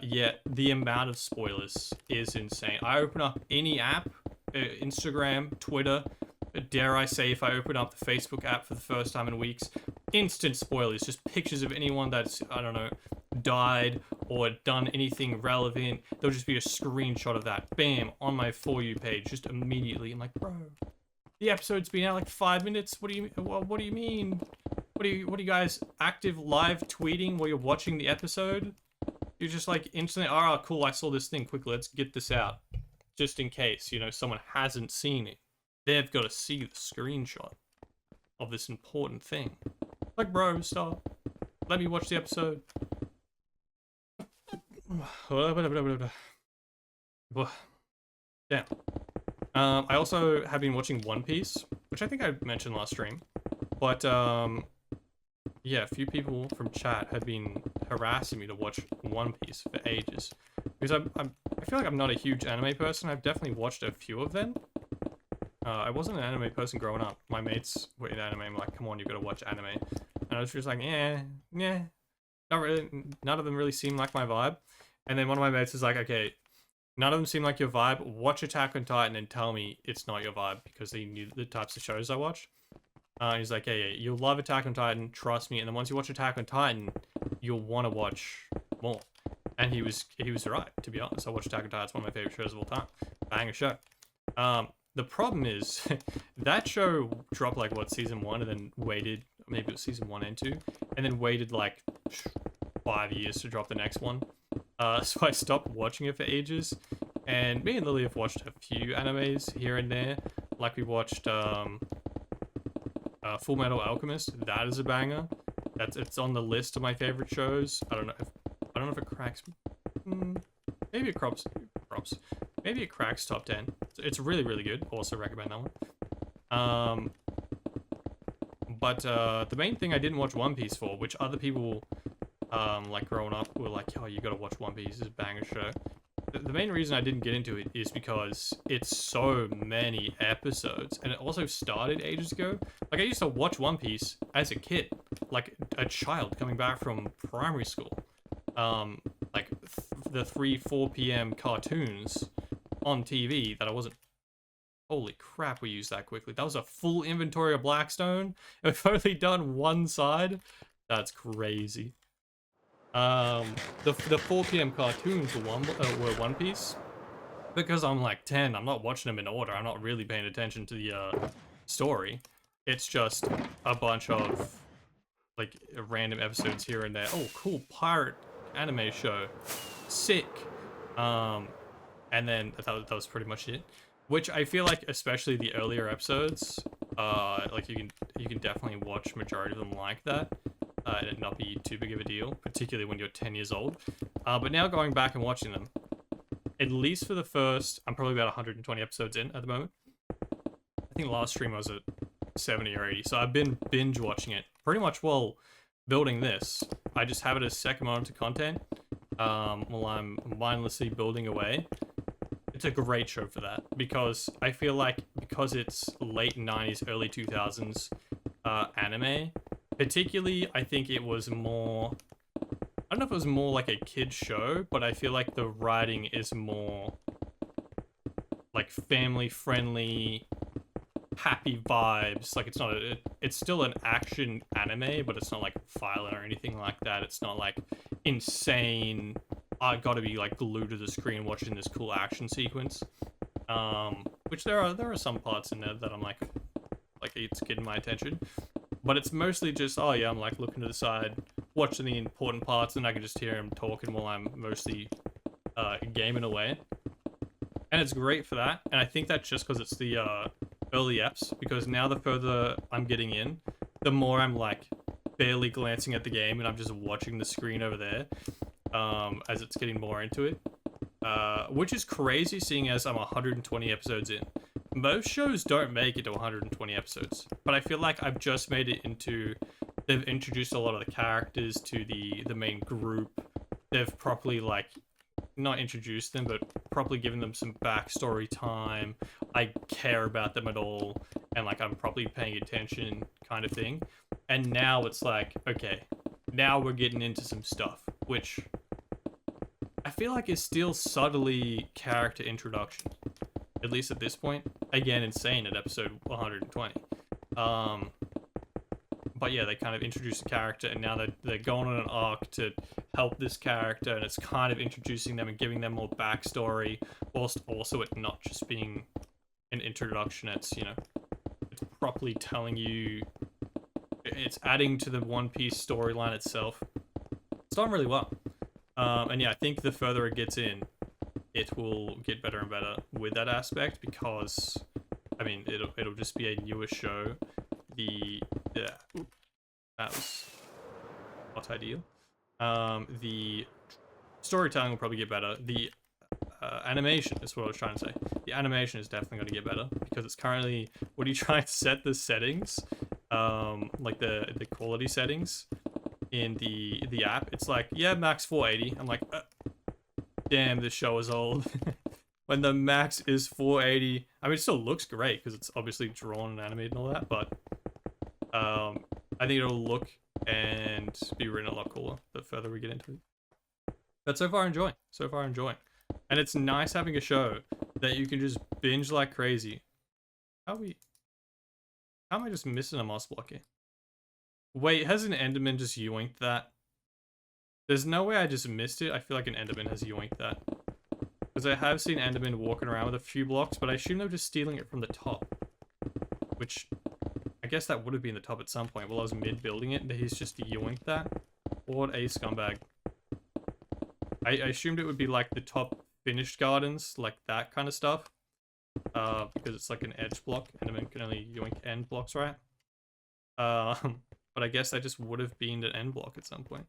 Yet the amount of spoilers is insane. I open up any app, Instagram, Twitter, dare I say if I open up the Facebook app for the first time in weeks, instant spoilers, just pictures of anyone that's, I don't know, died or done anything relevant. There'll just be a screenshot of that, bam, on my For You page, just immediately. I'm like, bro, the episode's been out like 5 minutes. What do you mean? What are you guys active live tweeting while you're watching the episode? You're just like instantly, oh, cool, I saw this thing, quickly, let's get this out. Just in case, you know, someone hasn't seen it. They've got to see the screenshot of this important thing. Like, bro, stop. Let me watch the episode. Yeah. I also have been watching One Piece, which I think I mentioned last stream. But, yeah, a few people from chat have been harassing me to watch One Piece for ages. Because I feel like I'm not a huge anime person. I've definitely watched a few of them. I wasn't an anime person growing up. My mates were in anime. I'm like, come on, you gotta watch anime. And I was just like, yeah, not really. None of them really seem like my vibe. And then one of my mates is like, okay, none of them seem like your vibe. Watch Attack on Titan and tell me it's not your vibe, because he knew the types of shows I watch. He's like, yeah, you'll love Attack on Titan, trust me. And then once you watch Attack on Titan, you'll want to watch more. And he was right, to be honest. I watched Attack on Titan. It's one of my favorite shows of all time. Banger show. The problem is, that show dropped like, what, season 1, and then waited, maybe it was season 1 and 2, and then waited like 5 years to drop the next one. So I stopped watching it for ages, and me and Lily have watched a few animes here and there. Like we watched Full Metal Alchemist. That is a banger. It's on the list of my favorite shows. I don't know if it cracks. Maybe it crops. Maybe it cracks top 10. It's really, really good. Also recommend that one. But the main thing I didn't watch One Piece for, which other people like growing up were like, oh, you gotta watch One Piece, it's a banger show. The main reason I didn't get into it is because it's so many episodes, and it also started ages ago. Like, I used to watch One Piece as a kid, like a child coming back from primary school. Like the 3-4 p.m. cartoons on TV that I wasn't. Holy crap, we used that quickly. That was a full inventory of Blackstone. We've only done one side. That's crazy. The 4 p.m. cartoons were One Piece. Because I'm like 10, I'm not watching them in order. I'm not really paying attention to the story. It's just a bunch of like random episodes here and there. Oh, cool pirate anime show, sick. And then that was pretty much it. Which I feel like, especially the earlier episodes, like you can definitely watch majority of them like that, and it not be too big of a deal, particularly when you're 10 years old. But now going back and watching them, at least for the first, I'm probably about 120 episodes in at the moment. I think last stream I was at 70 or 80, so I've been binge watching it pretty much while building this. I just have it as second monitor content while I'm mindlessly building away. It's a great show for that, because I feel like, because it's late 90s, early 2000s anime, particularly, I think it was more, I don't know if it was more like a kid's show, but I feel like the writing is more like family friendly, happy vibes. Like, it's not it's still an action anime, but it's not like violent or anything like that. It's not like insane, I gotta be like glued to the screen watching this cool action sequence. Which there are some parts in there that I'm like it's getting my attention, but it's mostly just, oh yeah, I'm like looking to the side, watching the important parts, and I can just hear him talking while I'm mostly gaming away. And it's great for that, and I think that's just because it's the early eps, because now the further I'm getting in, the more I'm like barely glancing at the game and I'm just watching the screen over there as it's getting more into it, which is crazy seeing as I'm 120 episodes in. Most shows don't make it to 120 episodes, but I feel like I've just made it into, they've introduced a lot of the characters to the main group. They've properly, like, not introduced them, but properly given them some backstory time. I care about them at all, and like I'm probably paying attention, kind of thing. And now it's like, okay, now we're getting into some stuff, which I feel like is still subtly character introduction, at least at this point. Again, insane at episode 120. But yeah, they kind of introduce a character, and now they're going on an arc to help this character, and it's kind of introducing them and giving them more backstory, whilst also it not just being an introduction. It's, you know, it's properly telling you, it's adding to the One Piece storyline itself. It's done really well. And yeah, I think the further it gets in, it will get better and better with that aspect, because, I mean, it'll just be a newer show. That was not ideal. The storytelling will probably get better. The animation is what I was trying to say. The animation is definitely going to get better, because it's currently, when you try to set the settings, like the quality settings in the app, it's like, yeah, max 480. I'm like, damn, this show is old. When the max is 480, I mean, it still looks great because it's obviously drawn and animated and all that, but I think it'll look and be written a lot cooler the further we get into it. But so far enjoying. And it's nice having a show that you can just binge like crazy. How am I just missing a moss block here? Wait, has an Enderman just yoinked that? There's no way I just missed it. I feel like an Enderman has yoinked that. Because I have seen Enderman walking around with a few blocks, but I assume they're just stealing it from the top. Which, I guess that would have been the top at some point while I was mid-building it, and he's just yoinked that. What a scumbag. I assumed it would be like the top finished gardens, like that kind of stuff. Because it's like an edge block, Enderman can only yoink end blocks, right? But I guess that just would have been an end block at some point.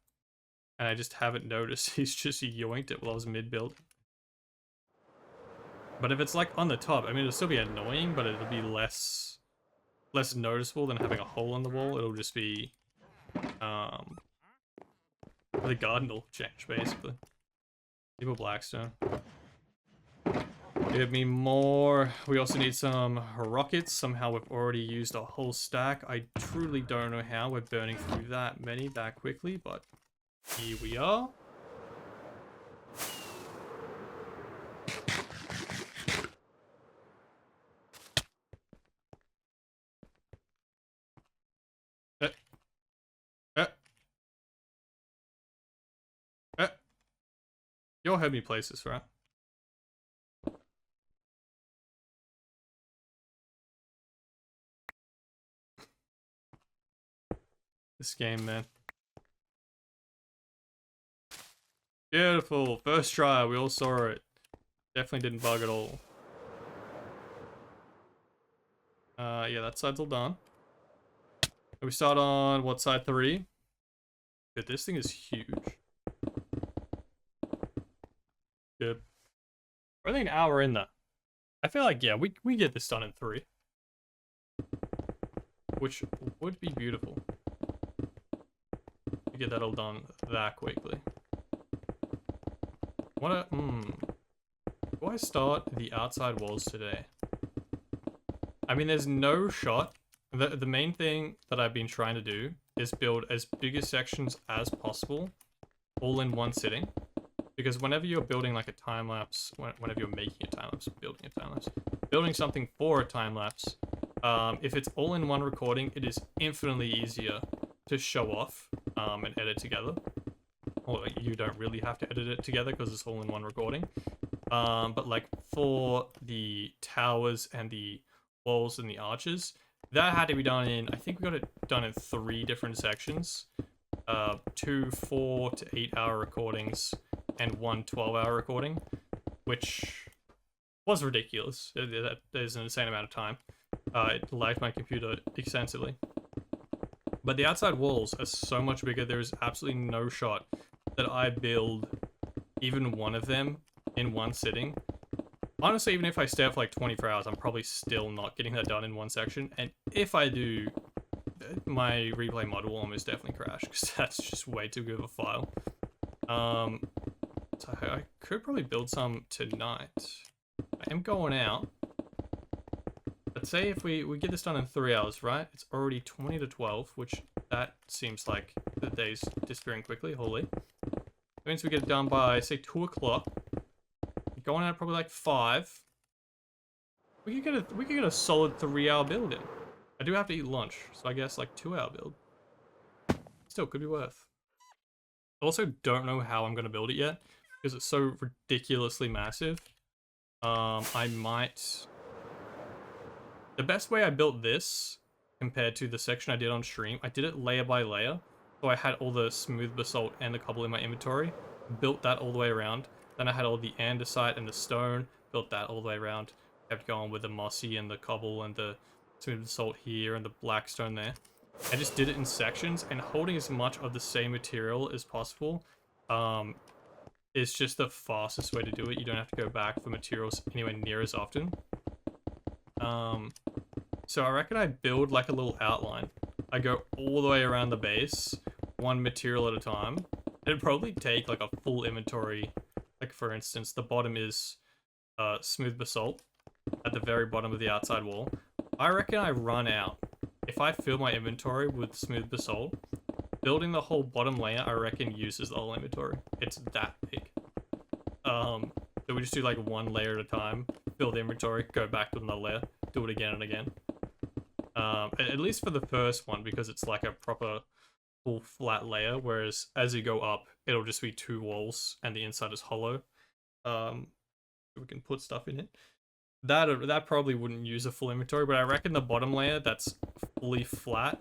And I just haven't noticed. He's just yoinked it while I was mid-build. But if it's like on the top, I mean, it'll still be annoying, but it'll be less noticeable than having a hole in the wall. It'll just be, the garden will change, basically. People Blackstone. Give me more. We also need some rockets. Somehow we've already used a whole stack. I truly don't know how we're burning through that many that quickly, but here we are. You'll help me place this, right? this game, man. Beautiful. First try. We all saw it. Definitely didn't bug at all. Yeah, that side's all done. We start on, what, side 3? Dude, this thing is huge. Good. We're only an hour in there. I feel like, yeah, we get this done in 3. Which would be beautiful. To get that all done that quickly. Do I start the outside walls today? I mean, there's no shot. The main thing that I've been trying to do is build as big a sections as possible, all in one sitting. Because whenever you're building like a time-lapse, whenever you're making a time-lapse, building something for a time-lapse, if it's all in one recording, it is infinitely easier to show off and edit together. Or like, you don't really have to edit it together because it's all in one recording. But like for the towers and the walls and the arches, that had to be done in, I think we got it done in 3 different sections. 2 4 to 8 hour recordings and 1 12-hour recording, which was ridiculous. That is an insane amount of time. It lagged my computer extensively. But the outside walls are so much bigger, there is absolutely no shot that I build even one of them in one sitting. Honestly, even if I stay up for like 24 hours, I'm probably still not getting that done in one section. And if I do, my replay mod will almost definitely crash, because that's just way too good of a file. So I could probably build some tonight. I am going out. Let's say if we get this done in 3 hours, right? It's already 20 to 12, which that seems like the day's disappearing quickly. Holy. That means we get it done by, say, 2 o'clock. Going out probably like 5. We could get a solid 3-hour build in. I do have to eat lunch, so I guess like 2-hour build. Still could be worth. I also don't know how I'm gonna build it yet because it's so ridiculously massive. I might. The best way I built this compared to the section I did on stream, I did it layer by layer. So I had all the smooth basalt and the cobble in my inventory, built that all the way around. Then I had all the andesite and the stone, built that all the way around. Kept going with the mossy and the cobble and the smooth basalt here and the black stone there. I just did it in sections, and holding as much of the same material as possible is just the fastest way to do it. You don't have to go back for materials anywhere near as often. So I reckon I build like a little outline. I go all the way around the base, one material at a time. It'd probably take like a full inventory. Like for instance, the bottom is smooth basalt at the very bottom of the outside wall. I reckon I run out. If I fill my inventory with smooth basalt, building the whole bottom layer, I reckon uses the whole inventory. It's that big. So we just do like one layer at a time, build the inventory, go back to another layer, do it again and again. At least for the first one, because it's like a proper full flat layer, whereas as you go up, it'll just be 2 walls and the inside is hollow. We can put stuff in it. That probably wouldn't use a full inventory, but I reckon the bottom layer that's fully flat,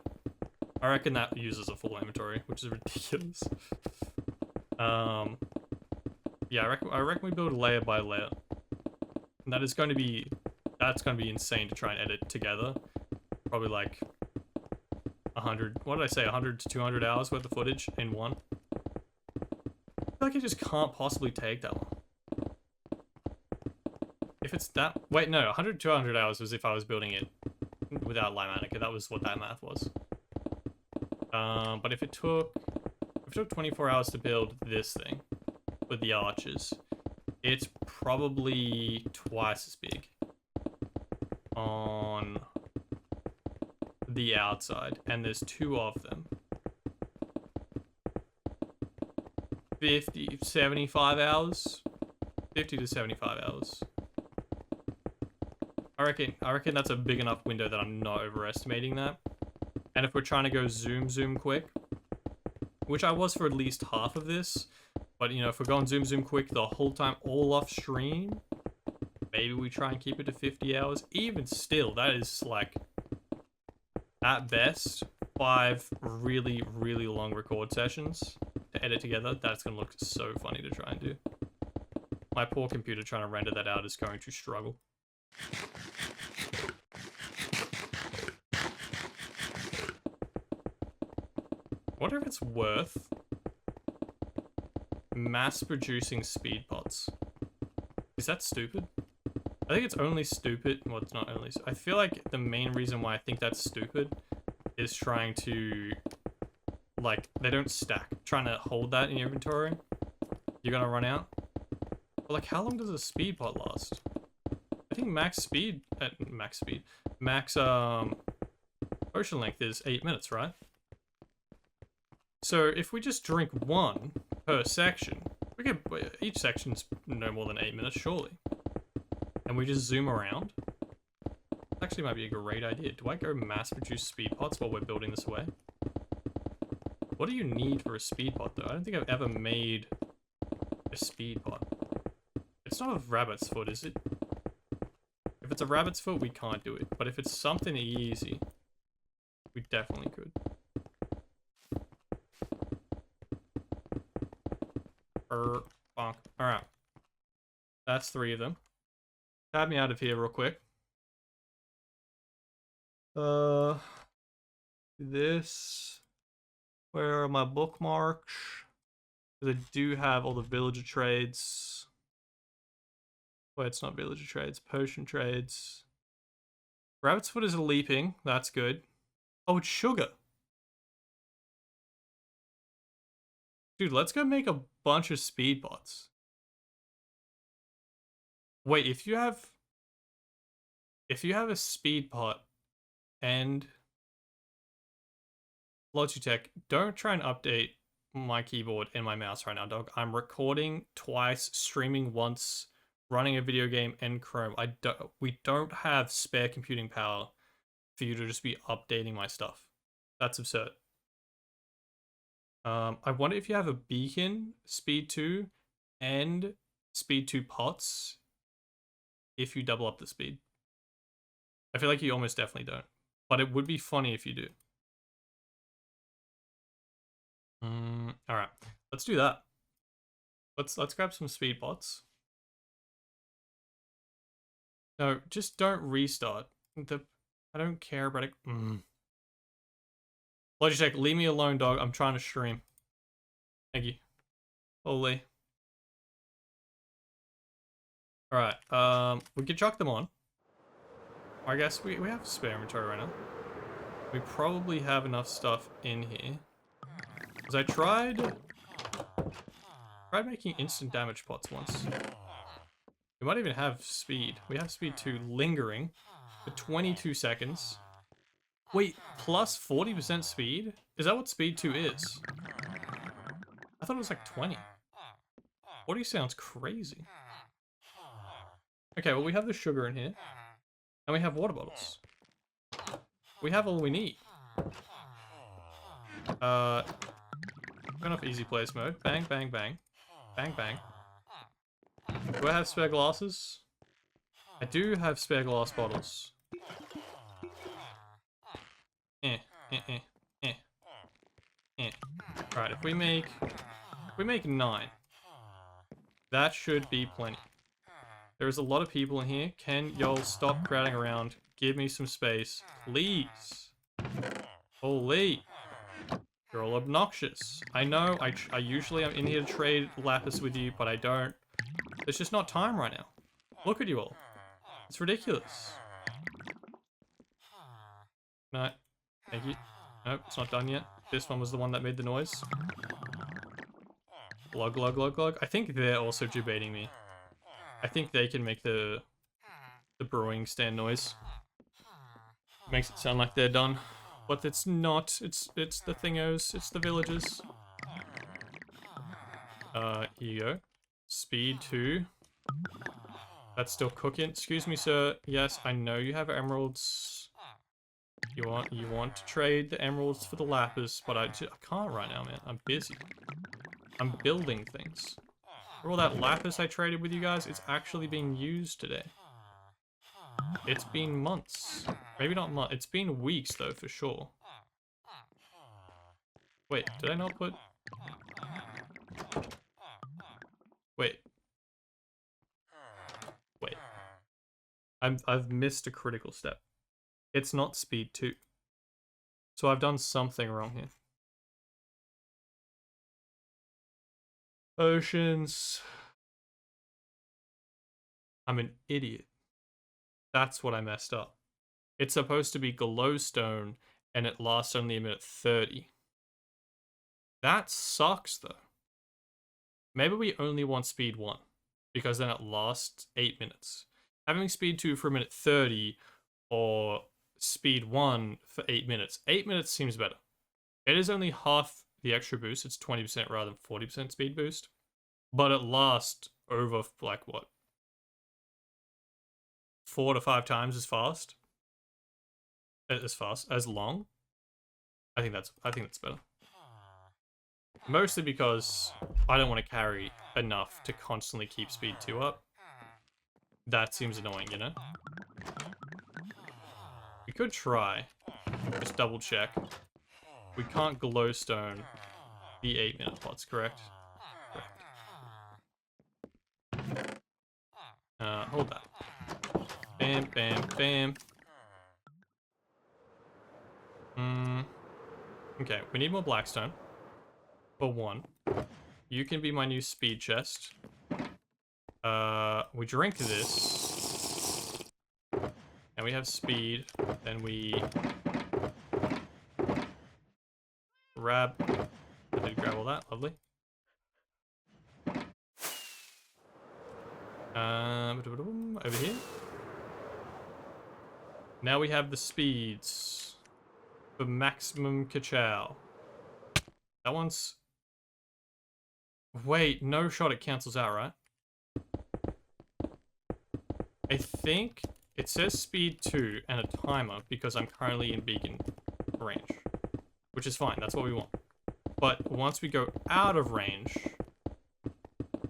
I reckon that uses a full inventory, which is ridiculous. Yeah, I reckon we build layer by layer. And that's going to be insane to try and edit together. Probably like 100, what did I say, 100 to 200 hours worth of footage in one. I feel like it just can't possibly take that long. If it's that, wait, no, 100 to 200 hours was if I was building it without IJAMinecraft. That was what that math was. But if it took 24 hours to build this thing with the arches, it's probably twice as big on the outside, and there's 2 of them. 75 hours? 50 to 75 hours. I reckon that's a big enough window that I'm not overestimating that. And if we're trying to go zoom quick, which I was for at least half of this, but you know, if we're going zoom quick the whole time all off stream, maybe we try and keep it to 50 hours. Even still, that is like, at best, 5 really, really long record sessions to edit together. That's going to look so funny to try and do. My poor computer trying to render that out is going to struggle. I wonder if it's worth mass producing speed pots. Is that stupid? I think it's only stupid. Well, it's not only. I feel like the main reason why I think that's stupid is trying to, like, they don't stack. Trying to hold that in your inventory. You're gonna run out. But like, how long does a speed pot last? I think max potion length is 8 minutes, right? So if we just drink 1 per section, we get each section's no more than 8 minutes, surely. And we just zoom around. Actually, might be a great idea. Do I go mass produce speed pots while we're building this away? What do you need for a speed pot, though? I don't think I've ever made a speed pot. It's not a rabbit's foot, is it? If it's a rabbit's foot, we can't do it. But if it's something easy, we definitely could. Bonk. Alright. That's 3 of them. Tab me out of here real quick. This. Where are my bookmarks? Because I do have all the villager trades. Wait, it's not villager trades. Potion trades. Rabbit's foot is a leaping. That's good. Oh, it's sugar. Dude, let's go make a bunch of speed bots. Wait, if you have a speed pot and Logitech, don't try and update my keyboard and my mouse right now, dog. I'm recording twice, streaming once, running a video game in Chrome. We don't have spare computing power for you to just be updating my stuff. That's absurd. I wonder if you have a beacon, speed 2, and speed 2 pots if you double up the speed. I feel like you almost definitely don't. But it would be funny if you do. Alright, let's do that. Let's grab some speed pots. No, just don't restart. I don't care about it. Logitech, leave me alone, dog. I'm trying to stream. Thank you. Holy. Alright, we could chuck them on. I guess we have spare inventory right now. We probably have enough stuff in here. Because I tried making instant damage pots once. We might even have speed. We have speed 2 lingering for 22 seconds. Wait, plus 40% speed? Is that what speed 2 is? I thought it was like 20. 40 sounds crazy. Okay, well we have the sugar in here. And we have water bottles. We have all we need. Turn off easy place mode. Bang, bang, bang. Bang, bang. Do I have spare glasses? I do have spare glass bottles. Right, if we make 9, that should be plenty. There's a lot of people in here. Can y'all stop crowding around? Give me some space, please. Holy. You're all obnoxious. I know, I usually am in here to trade lapis with you, but I don't. It's just not time right now. Look at you all. It's ridiculous. No. Thank you. Nope, it's not done yet. This one was the one that made the noise. Glug, glug, glug, glug. I think they're also debating me. I think they can make the brewing stand noise. Makes it sound like they're done. But it's not. It's the thingos. It's the villagers. Here you go. Speed 2. That's still cooking. Excuse me, sir. Yes, I know you have emeralds. You want to trade the emeralds for the lapis, but I can't right now, man. I'm busy. I'm building things. For all that lapis I traded with you guys, it's actually being used today. It's been months. Maybe not months. It's been weeks, though, for sure. Wait, did I not put... Wait. Wait. I've missed a critical step. It's not speed 2. So I've done something wrong here. Oceans. I'm an idiot. That's what I messed up. It's supposed to be glowstone, and it lasts only a minute 30. That sucks, though. Maybe we only want speed 1, because then it lasts 8 minutes. Having speed 2 for a minute 30, or speed 1 for 8 minutes. 8 minutes seems better. It is only half the extra boost. It's 20% rather than 40% speed boost. But it lasts over, like, what? 4 to 5 times as fast? As long? I think that's better. Mostly because I don't want to carry enough to constantly keep speed 2 up. That seems annoying, you know? We could try. Just double check. We can't glowstone the 8-minute pots, correct? Correct. Hold that. Bam, bam, bam. Okay, we need more blackstone. For 1. You can be my new speed chest. We drink this. And we have speed. Then we... grab... I did grab all that, lovely. Over here. Now we have the speeds. For maximum ka-chow. That one's... Wait, no shot, it cancels out, right? I think it says speed 2 and a timer because I'm currently in beacon range. Which is fine, that's what we want. But once we go out of range,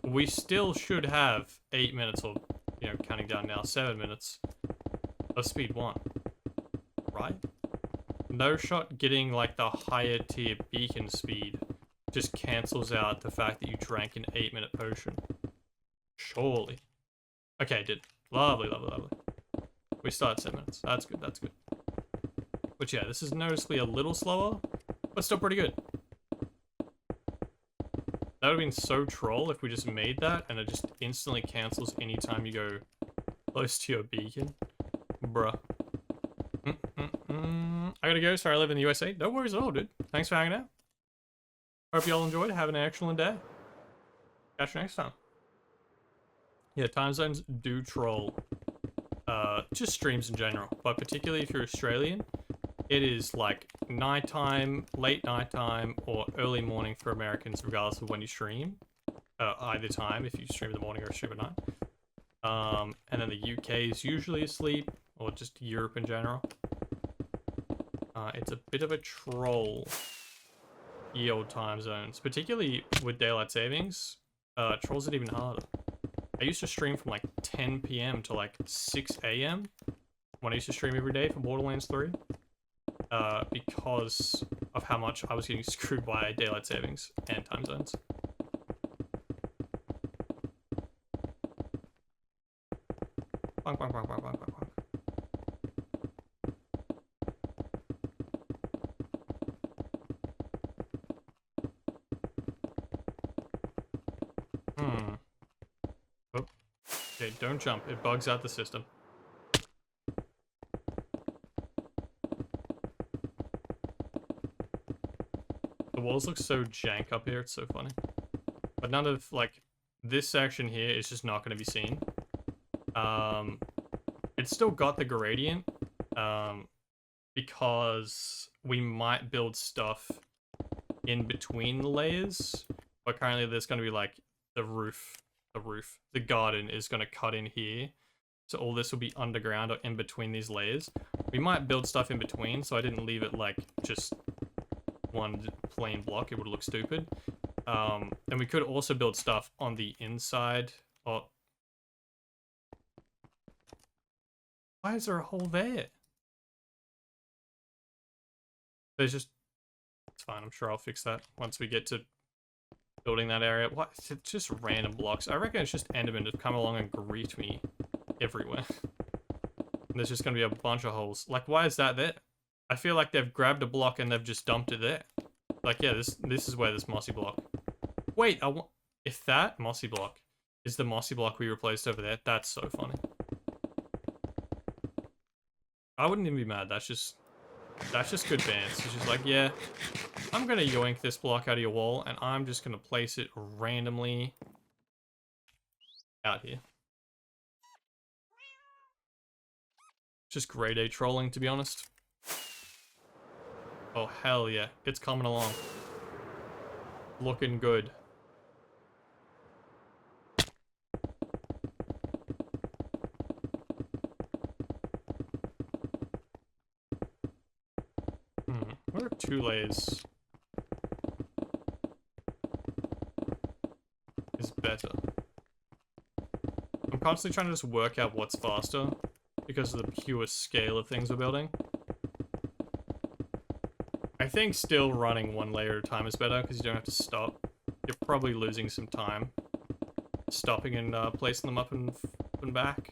we still should have 8 minutes or, you know, counting down now, 7 minutes of speed 1. Right? No shot getting, like, the higher tier beacon speed just cancels out the fact that you drank an 8-minute potion. Surely. Okay, it did. Lovely, lovely, lovely. We start 7 minutes. That's good, that's good. But yeah, this is noticeably a little slower, but still pretty good. That would have been so troll if we just made that and it just instantly cancels anytime you go close to your beacon. Bruh. I gotta go, sorry I live in the USA. No worries at all, dude. Thanks for hanging out. Hope y'all enjoyed. Have an excellent day. Catch you next time. Yeah, time zones do troll. Just streams in general. But particularly if you're Australian, it is like nighttime, late nighttime, or early morning for Americans, regardless of when you stream. Either time, if you stream in the morning or stream at night. And then the UK is usually asleep, or just Europe in general. It's a bit of a troll. Ye old time zones, particularly with daylight savings, trolls it even harder. I used to stream from like 10 PM to like 6 AM when I used to stream every day for Borderlands 3, because of how much I was getting screwed by daylight savings and time zones. Bonk, bonk, bonk, bonk, bonk, bonk, bonk. Oh. Okay, don't jump. It bugs out the system. The walls look so jank up here, it's so funny. But none of, like, this section here is just not going to be seen. It's still got the gradient, because we might build stuff in between the layers, but currently there's going to be, like, the garden is going to cut in here, so all this will be underground or in between these layers. We might build stuff in between, so I didn't leave it like just one plain block. It would look stupid. And we could also build stuff on the inside. Oh, why is there a hole there? There's just, it's fine. I'm sure I'll fix that once we get to building that area. What? It's just random blocks. I reckon it's just Endermen to come along and greet me everywhere. And there's just gonna be a bunch of holes. Like, why is that there? I feel like they've grabbed a block and they've just dumped it there. Like, yeah, this is where this mossy block. Wait, if that mossy block is the mossy block we replaced over there, that's so funny. I wouldn't even be mad. That's just good bands. It's just like, yeah, I'm gonna yoink this block out of your wall and I'm just gonna place it randomly out here. Just grade A trolling, to be honest. Oh, hell yeah. It's coming along. Looking good. What are 2 layers? Is better. I'm constantly trying to just work out what's faster because of the pure scale of things we're building. I think still running 1 layer at a time is better because you don't have to stop. You're probably losing some time stopping and placing them up and back.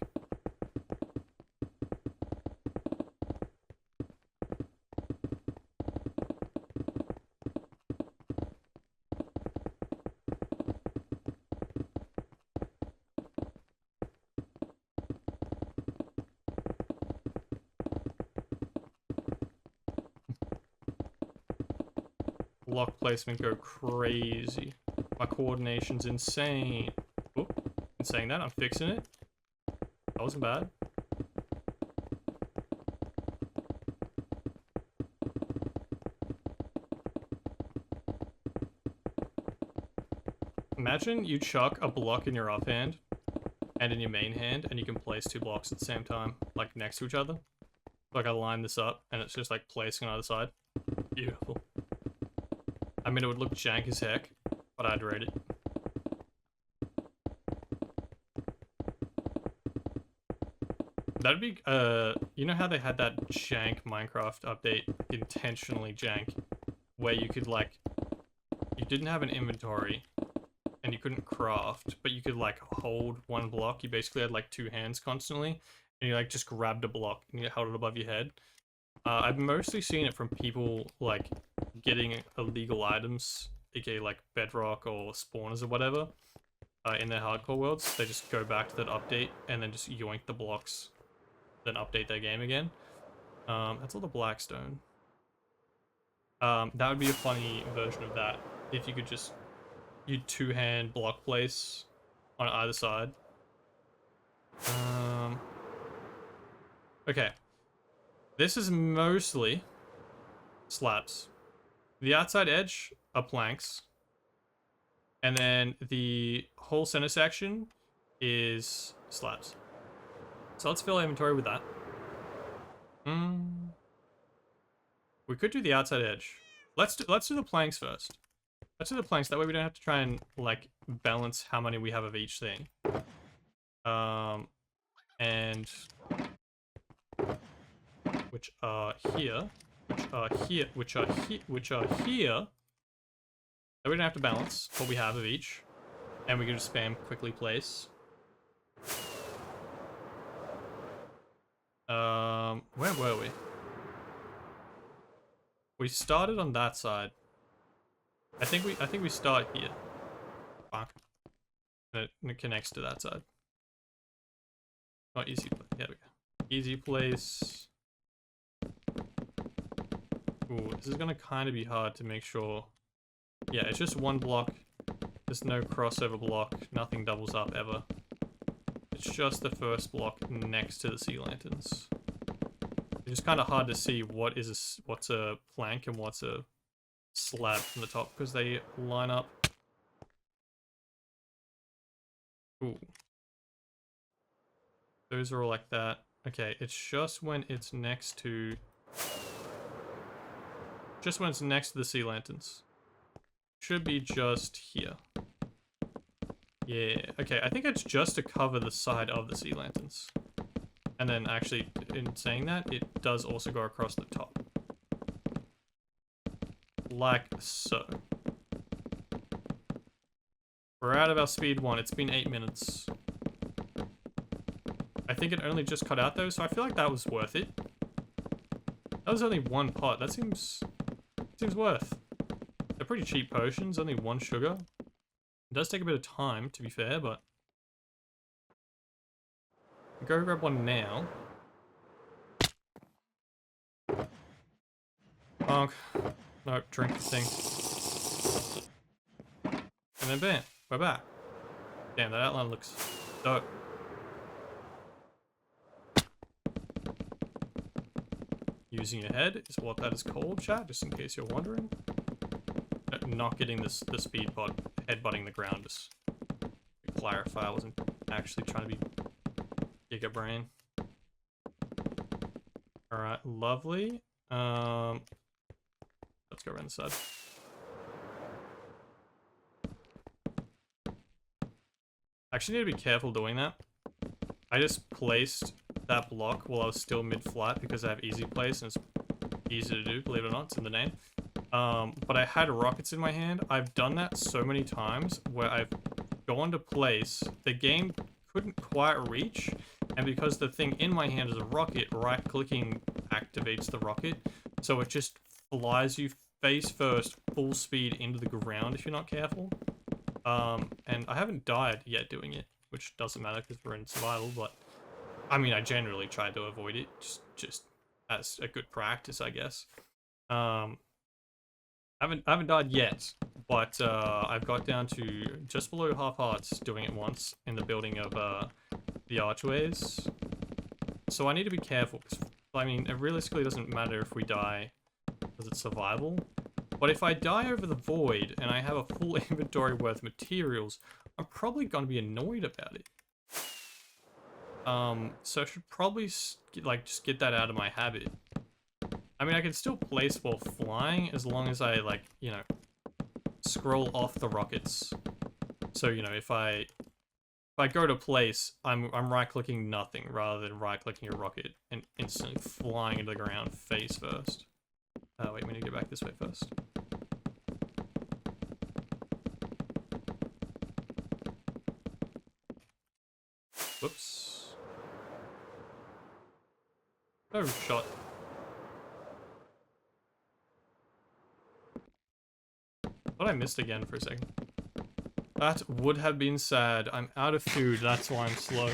Block placement go crazy. My coordination's insane. Oh, in saying that, I'm fixing it. That wasn't bad. Imagine you chuck a block in your offhand and in your main hand, and you can place 2 blocks at the same time, like next to each other. Like I line this up, and it's just like placing on either side. Beautiful. I mean, it would look jank as heck, but I'd rate it. That'd be, you know how they had that jank Minecraft update, intentionally jank, where you could, like, you didn't have an inventory, and you couldn't craft, but you could, like, hold 1 block. You basically had, like, 2 hands constantly, and you, like, just grabbed a block, and you held it above your head. I've mostly seen it from people, like, getting illegal items, aka like bedrock or spawners or whatever, in their hardcore worlds. They just go back to that update and then just yoink the blocks, then update their game again. That's all the blackstone. That would be a funny version of that, if you could just, you'd 2-hand block place on either side. Okay. This is mostly slabs. The outside edge are planks. And then the whole center section is slabs. So let's fill our inventory with that. We could do the outside edge. Let's do the planks first. Let's do the planks, that way we don't have to try and, like, balance how many we have of each thing. And which are here, which are here. So we don't have to balance what we have of each, and we can just spam quickly place. Where were we? We started on that side. I think we start here. Fuck. And it connects to that side. Not easy. Here we go. Easy place. Ooh, this is gonna kind of be hard to make sure. Yeah, it's just 1 block. There's no crossover block. Nothing doubles up ever. It's just the first block next to the sea lanterns. It's just kind of hard to see what's a plank and what's a slab from the top because they line up. Ooh. Those are all like that. Okay, it's just when it's next to... Just when it's next to the sea lanterns. Should be just here. Yeah, okay, I think it's just to cover the side of the sea lanterns. And then actually, in saying that, it does also go across the top. like so. We're out of our speed 1. It's been 8 minutes. I think it only just cut out though, so I feel like that was worth it. That was only 1 pot. That seems worth. They're pretty cheap potions, only 1 sugar. It does take a bit of time, to be fair, but go grab one now. Bonk. Nope, drink the thing. And then bam, we're back. Damn, that outline looks dope. Using your head is what that is called, chat, just in case you're wondering. Not getting the speed pod, headbutting the ground, just to clarify, I wasn't actually trying to be Giga Brain. Alright, lovely. Let's go around the side. I actually need to be careful doing that. I just placed that block while I was still mid-flat because I have easy place and it's easy to do, believe it or not, it's in the name. But I had rockets in my hand. I've done that so many times where I've gone to place, the game couldn't quite reach, and because the thing in my hand is a rocket, right-clicking activates the rocket, so it just flies you face first, full speed into the ground if you're not careful. And I haven't died yet doing it, which doesn't matter because we're in survival, but I mean, I generally try to avoid it, just as a good practice, I guess. I haven't died yet, but I've got down to just below half hearts doing it once in the building of the archways. So I need to be careful, because, I mean, it realistically doesn't matter if we die because it's survival. But if I die over the void and I have a full inventory worth materials, I'm probably going to be annoyed about it. So I should probably like just get that out of my habit. I mean, I can still place while flying as long as I, like, you know, scroll off the rockets. So, you know, if I go to place, I'm right-clicking nothing rather than right-clicking a rocket and instantly flying into the ground face first. Wait, we need to get back this way first. Whoops. Oh, shot. Thought I missed again for a second. That would have been sad. I'm out of food, that's why I'm slow.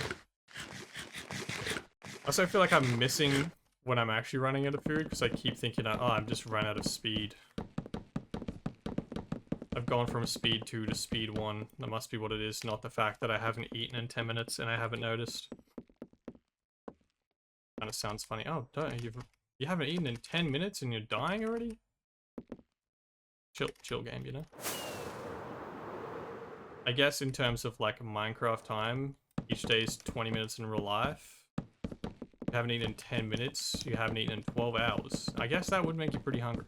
Also, I feel like I'm missing when I'm actually running out of food, because I keep thinking, oh, I'm just run out of speed. I've gone from speed 2 to speed 1. That must be what it is, not the fact that I haven't eaten in 10 minutes and I haven't noticed. Kinda sounds funny. Oh, you haven't eaten in 10 minutes and you're dying already? Chill game, you know? I guess in terms of like Minecraft time, each day is 20 minutes in real life. You haven't eaten in 10 minutes, you haven't eaten in 12 hours. I guess that would make you pretty hungry.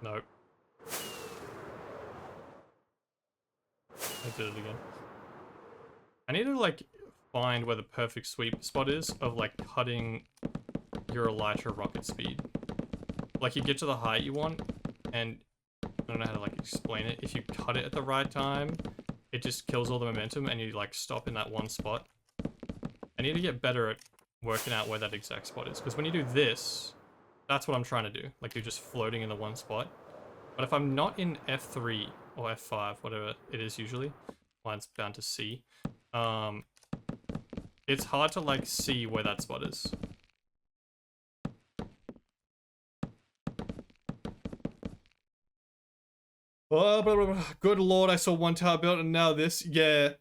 Nope. I did it again. I need to, like, find where the perfect sweep spot is of, like, cutting your elytra rocket speed. Like, you get to the height you want, and I don't know how to, like, explain it. If you cut it at the right time, it just kills all the momentum, and you, like, stop in that one spot. I need to get better at working out where that exact spot is, because when you do this, that's what I'm trying to do. Like, you're just floating in the one spot. But if I'm not in F3 or F5, whatever it is usually, mine's bound to C, it's hard to, like, see where that spot is. Oh, good lord, I saw one tower built and now this. Yeah,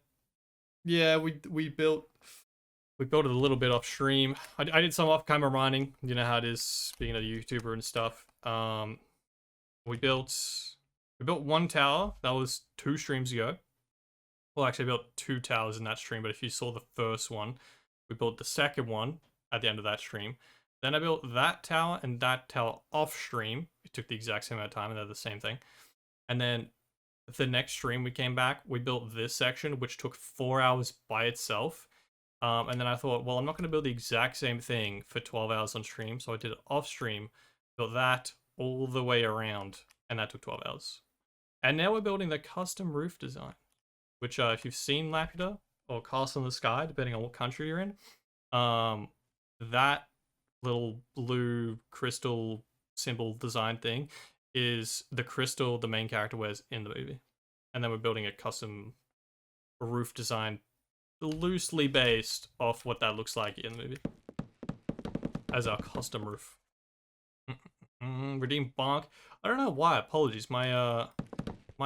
we built it a little bit off stream. I did some off camera mining, you know how it is being a YouTuber and stuff. We built one tower. That was 2 streams ago. Well, actually I built 2 towers in that stream, but if you saw the first one, we built the second one at the end of that stream. Then I built that tower and that tower off stream. It took the exact same amount of time and they're the same thing. And then the next stream we came back, we built this section, which took 4 hours by itself. And then I thought, well, I'm not going to build the exact same thing for 12 hours on stream, so I did it off stream, built that all the way around, and that took 12 hours. And now we're building the custom roof design, which if you've seen Laputa or Castle in the Sky, depending on what country you're in, that little blue crystal symbol design thing is the crystal the main character wears in the movie. And then we're building a custom roof design loosely based off what that looks like in the movie as our custom roof. Redeem bonk. I don't know why. Apologies. My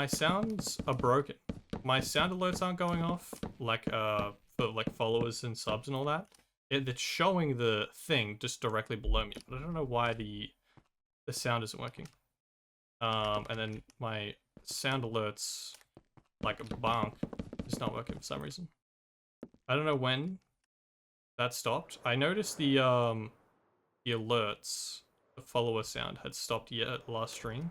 sounds are broken. My sound alerts aren't going off like for like followers and subs and all that. It's showing the thing just directly below me, but I don't know why the sound isn't working. And then my sound alerts like a bonk is not working for some reason. I don't know when that stopped. I noticed the alerts, the follower sound had stopped yet last stream,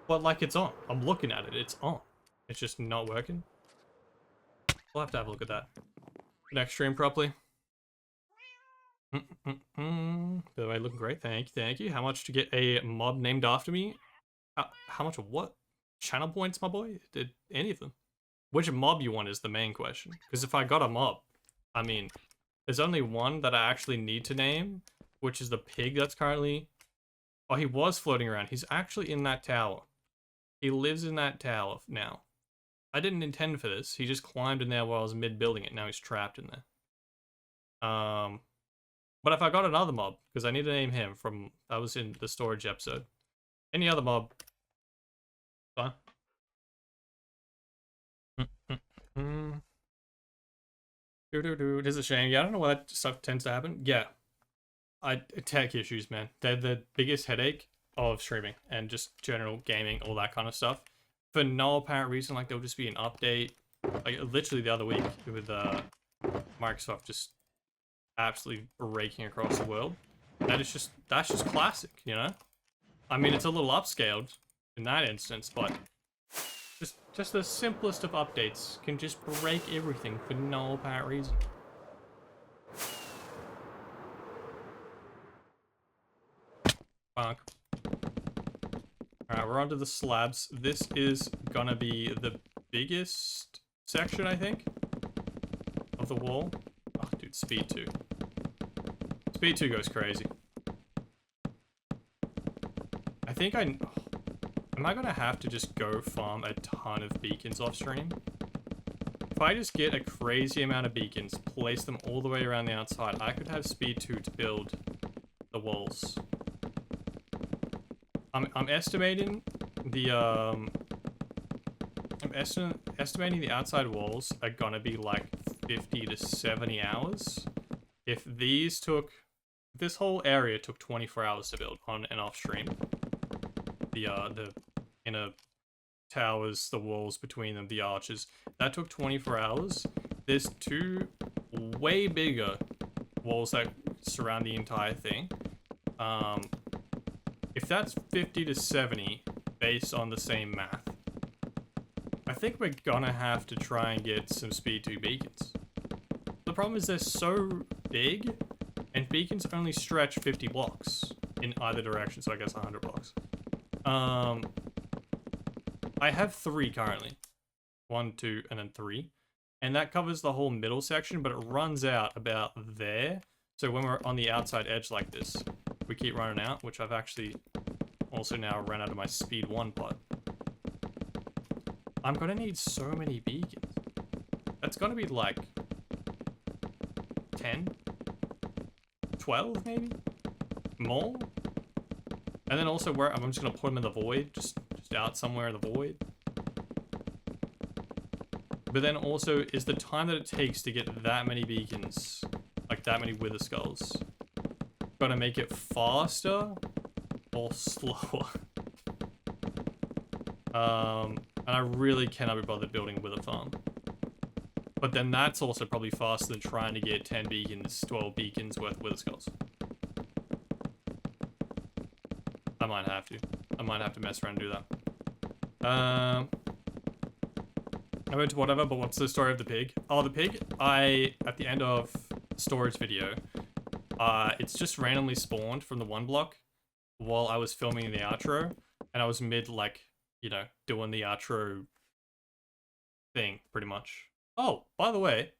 but like it's on. I'm looking at it. It's on. It's just not working. We'll have to have a look at that next stream properly. By the way, looking great. Thank you, thank you. How much to get a mob named after me? How much of what? Channel points, my boy? Did any of them? Which mob you want is the main question. Because if I got a mob, I mean, there's only one that I actually need to name, which is the pig that's currently... Oh, he was floating around. He's actually in that tower. He lives in that tower now. I didn't intend for this. He just climbed in there while I was mid-building it. Now he's trapped in there. But if I got another mob, because I need to name him from... That was in the storage episode. Any other mob. Fine. It is a shame. Yeah, I don't know why that stuff tends to happen. Yeah. Tech issues, man. They're the biggest headache of streaming and just general gaming, all that kind of stuff. For no apparent reason, like there'll just be an update. Like literally the other week with Microsoft just absolutely breaking across the world. That's just classic, you know? I mean, it's a little upscaled in that instance, but just the simplest of updates can just break everything for no apparent reason. Bonk. Alright, we're onto the slabs. This is gonna be the biggest section, I think, of the wall. Oh, dude, speed 2. Speed 2 goes crazy. I think am I gonna have to just go farm a ton of beacons off stream? If I just get a crazy amount of beacons, place them all the way around the outside, I could have speed 2 to build the walls. I'm estimating the estimating the outside walls are gonna be like 50 to 70 hours. If this whole area took 24 hours to build on and off stream, the inner towers, the walls between them, the arches, that took 24 hours. There's 2 way bigger walls that surround the entire thing. If that's 50 to 70 based on the same math, I think we're gonna have to try and get some speed 2 beacons. The problem is they're so big, and beacons only stretch 50 blocks in either direction, so I guess 100 blocks. I have 3 currently. 1, 2, and then 3. And that covers the whole middle section, but it runs out about there. So when we're on the outside edge like this, we keep running out, which I've actually also now run out of my speed 1 pot. I'm gonna need so many beacons. That's gonna be like 10? 12 maybe? More? And then also where I'm just gonna put them in the void, just out somewhere in the void. But then also, is the time that it takes to get that many beacons, like that many wither skulls, gonna make it faster or slower? And I really cannot be bothered building a wither farm. But then that's also probably faster than trying to get 10 beacons, 12 beacons worth of wither skulls. I might have to mess around and do that. I went to whatever, but what's the story of the pig? Oh, the pig, at the end of storage video, it's just randomly spawned from the one block while I was filming the outro, and I was mid, like, you know, doing the outro thing, pretty much. Oh, by the way,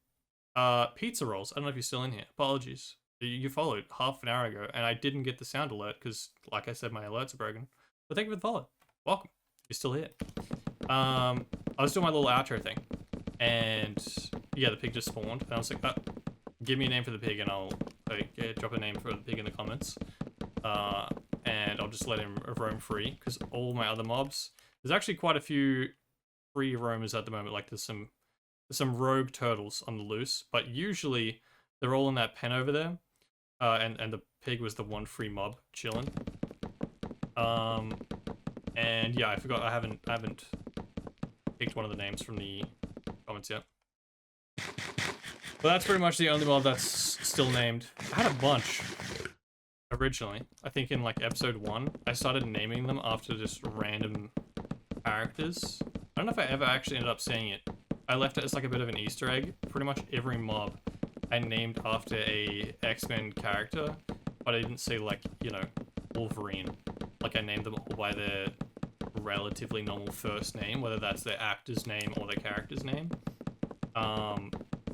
pizza rolls. I don't know if you're still in here. Apologies. You followed half an hour ago, and I didn't get the sound alert because, like I said, my alerts are broken. But thank you for the follow. Welcome. You're still here. I was doing my little outro thing, and yeah, the pig just spawned. And I was like, give me a name for the pig, and I'll drop a name for the pig in the comments. And I'll just let him roam free, because all my other mobs, there's actually quite a few free roamers at the moment. Like there's some rogue turtles on the loose, but usually they're all in that pen over there. And the pig was the one free mob chilling. And yeah, I forgot, I haven't picked one of the names from the comments yet. But that's pretty much the only mob that's still named. I had a bunch originally. I think in like episode 1, I started naming them after just random characters. I don't know if I ever actually ended up saying it. I left it as like a bit of an Easter egg. Pretty much every mob I named after a X-Men character, but I didn't say, like, you know, Wolverine. Like, I named them all by their relatively normal first name, whether that's their actor's name or their character's name,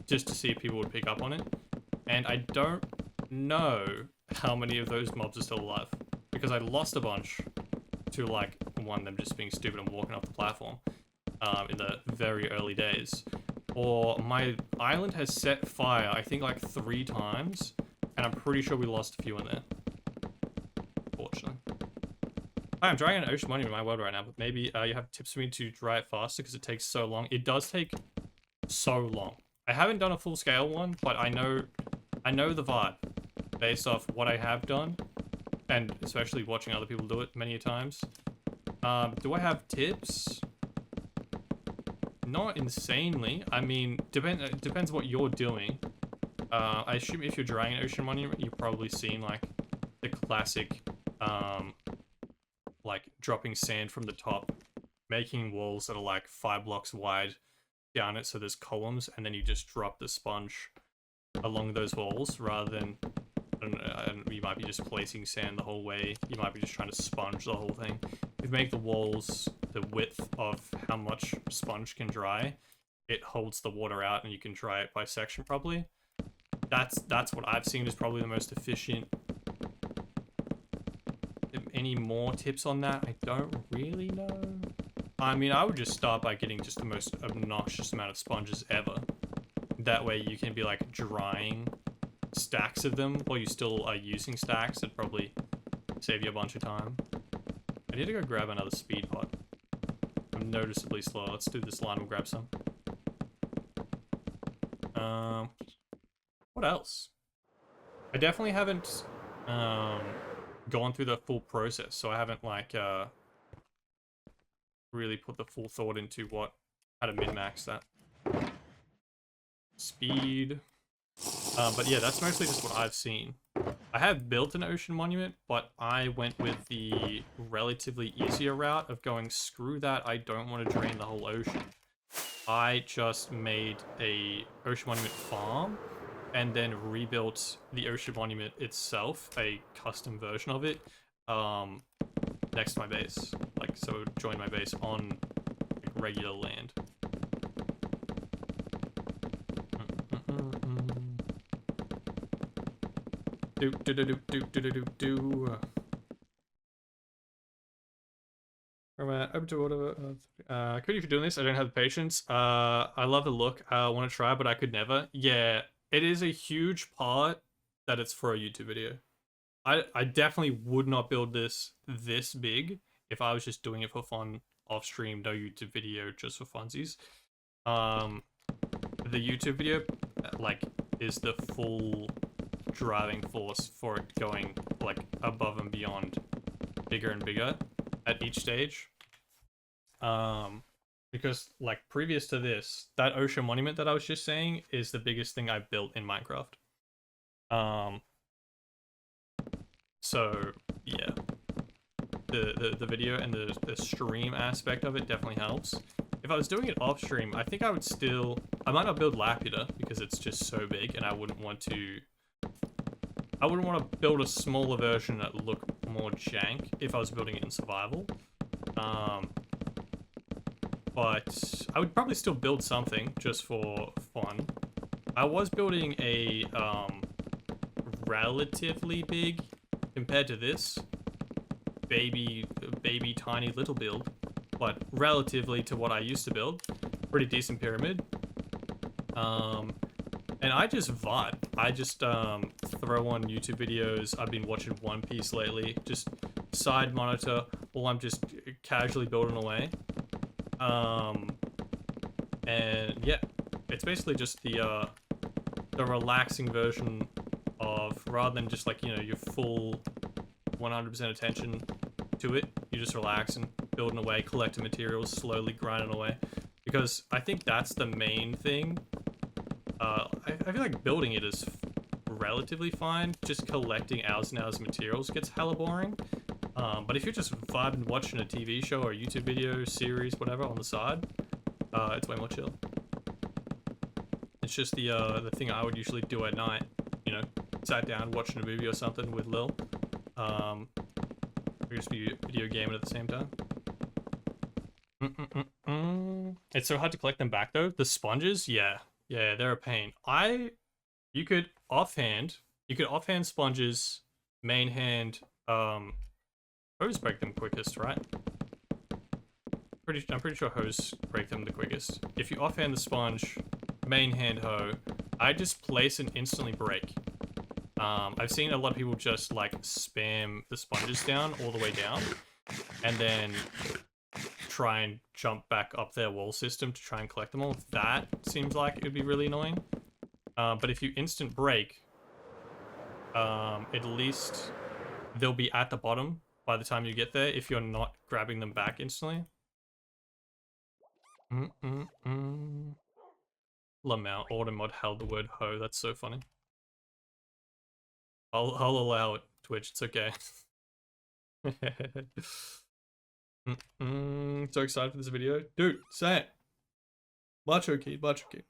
just to see if people would pick up on it. And I don't know how many of those mobs are still alive, because I lost a bunch to, like, one, them just being stupid and walking off the platform in the very early days. Or my island has set fire, I think, like 3 times, and I'm pretty sure we lost a few in there. Fortunately. I'm drying an ocean monument in my world right now, but maybe you have tips for me to dry it faster because it takes so long. It does take so long. I haven't done a full-scale one, but I know the vibe based off what I have done, and especially watching other people do it many times. Do I have tips? Not insanely. I mean, depends what you're doing. I assume if you're drying an ocean monument, you've probably seen like the classic, like dropping sand from the top, making walls that are like 5 blocks wide down it, so there's columns, and then you just drop the sponge along those walls rather than, I don't know, you might be just placing sand the whole way. You might be just trying to sponge the whole thing. If you make the walls the width of how much sponge can dry, it holds the water out and you can dry it by section properly. That's what I've seen is probably the most efficient. Any more tips on that? I don't really know. I mean, I would just start by getting just the most obnoxious amount of sponges ever. That way you can be like drying stacks of them while you still are using stacks. It'd probably save you a bunch of time. I need to go grab another speed pot. I'm noticeably slow. Let's do this line. We'll grab some. What else? I definitely haven't gone through the full process, so I haven't like really put the full thought into how to min-max that speed. But yeah, that's mostly just what I've seen. I have built an ocean monument, but I went with the relatively easier route of going, screw that, I don't want to drain the whole ocean. I just made a ocean monument farm, and then rebuilt the ocean monument itself, a custom version of it, next to my base. Like, so it would join my base on like, regular land. Open to whatever. Kody, if you're doing this, I don't have the patience. I love the look. I want to try, but I could never. Yeah, it is a huge part that it's for a YouTube video. I definitely would not build this big if I was just doing it for fun, off stream, no YouTube video, just for funsies. The YouTube video, like, is the full driving force for it going like above and beyond, bigger and bigger at each stage. Because like previous to this, that ocean monument that I was just saying is the biggest thing I've built in Minecraft. So yeah, the video and the stream aspect of it definitely helps. if I was doing it off stream, I think I would still, I might not build Laputa because it's just so big and I wouldn't want to build a smaller version that would look more jank if I was building it in survival. But I would probably still build something just for fun. I was building a relatively big, compared to this, baby tiny little build, but relatively to what I used to build, pretty decent pyramid. And I just vibe. I just throw on YouTube videos. I've been watching One Piece lately, just side monitor while I'm just casually building away. And yeah, it's basically just the relaxing version of, rather than just like, you know, your full 100% attention to it, you just relaxing, building away, collecting materials, slowly grinding away. Because I think that's the main thing. I feel like building it is relatively fine. Just collecting hours and hours of materials gets hella boring. But if you're just vibing watching a TV show or a YouTube video, series, whatever on the side, it's way more chill. It's just the thing I would usually do at night, you know, sat down watching a movie or something with Lil. Or just be video gaming at the same time. It's so hard to collect them back though. The sponges, yeah, they're a pain. You could offhand sponges, main hand, hose break them quickest, right? I'm pretty sure hose break them the quickest. If you offhand the sponge, main hand hoe, I just place and instantly break. I've seen a lot of people just like spam the sponges down all the way down, and then try and jump back up their wall system to try and collect them all. That seems like it would be really annoying. But if you instant break, at least they'll be at the bottom by the time you get there if you're not grabbing them back instantly. Lamau Automod held the word hoe. That's so funny. I'll allow it, Twitch. It's okay. So excited for this video. Dude, say it. McHugh, McHugh.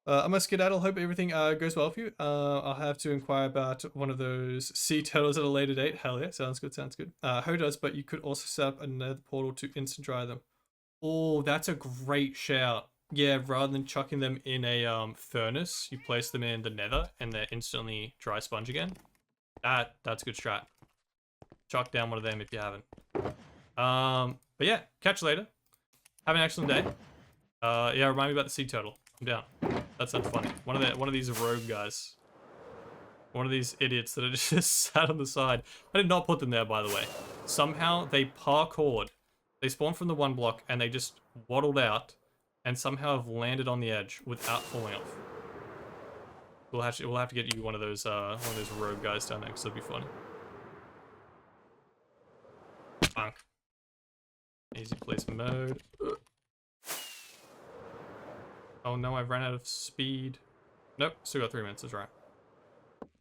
I'm a skedaddle. Hope everything goes well for you. I'll have to inquire about one of those sea turtles at a later date. Hell yeah, sounds good, sounds good. Ho does, but you could also set up another portal to instant dry them. Oh, that's a great shout. Yeah, rather than chucking them in a furnace, you place them in the nether and they're instantly dry sponge again. That's a good strat. Chuck down one of them if you haven't. But yeah, catch you later. Have an excellent day. Yeah, remind me about the sea turtle. I'm down. That sounds funny. One of these rogue guys. One of these idiots that are just sat on the side. I did not put them there, by the way. Somehow they parkoured. They spawned from the one block and they just waddled out and somehow have landed on the edge without falling off. We'll have to get you one of those rogue guys down there because it'll be funny. Bonk. Easy placement mode. Oh no, I've ran out of speed. Nope, still got 3 minutes, that's right.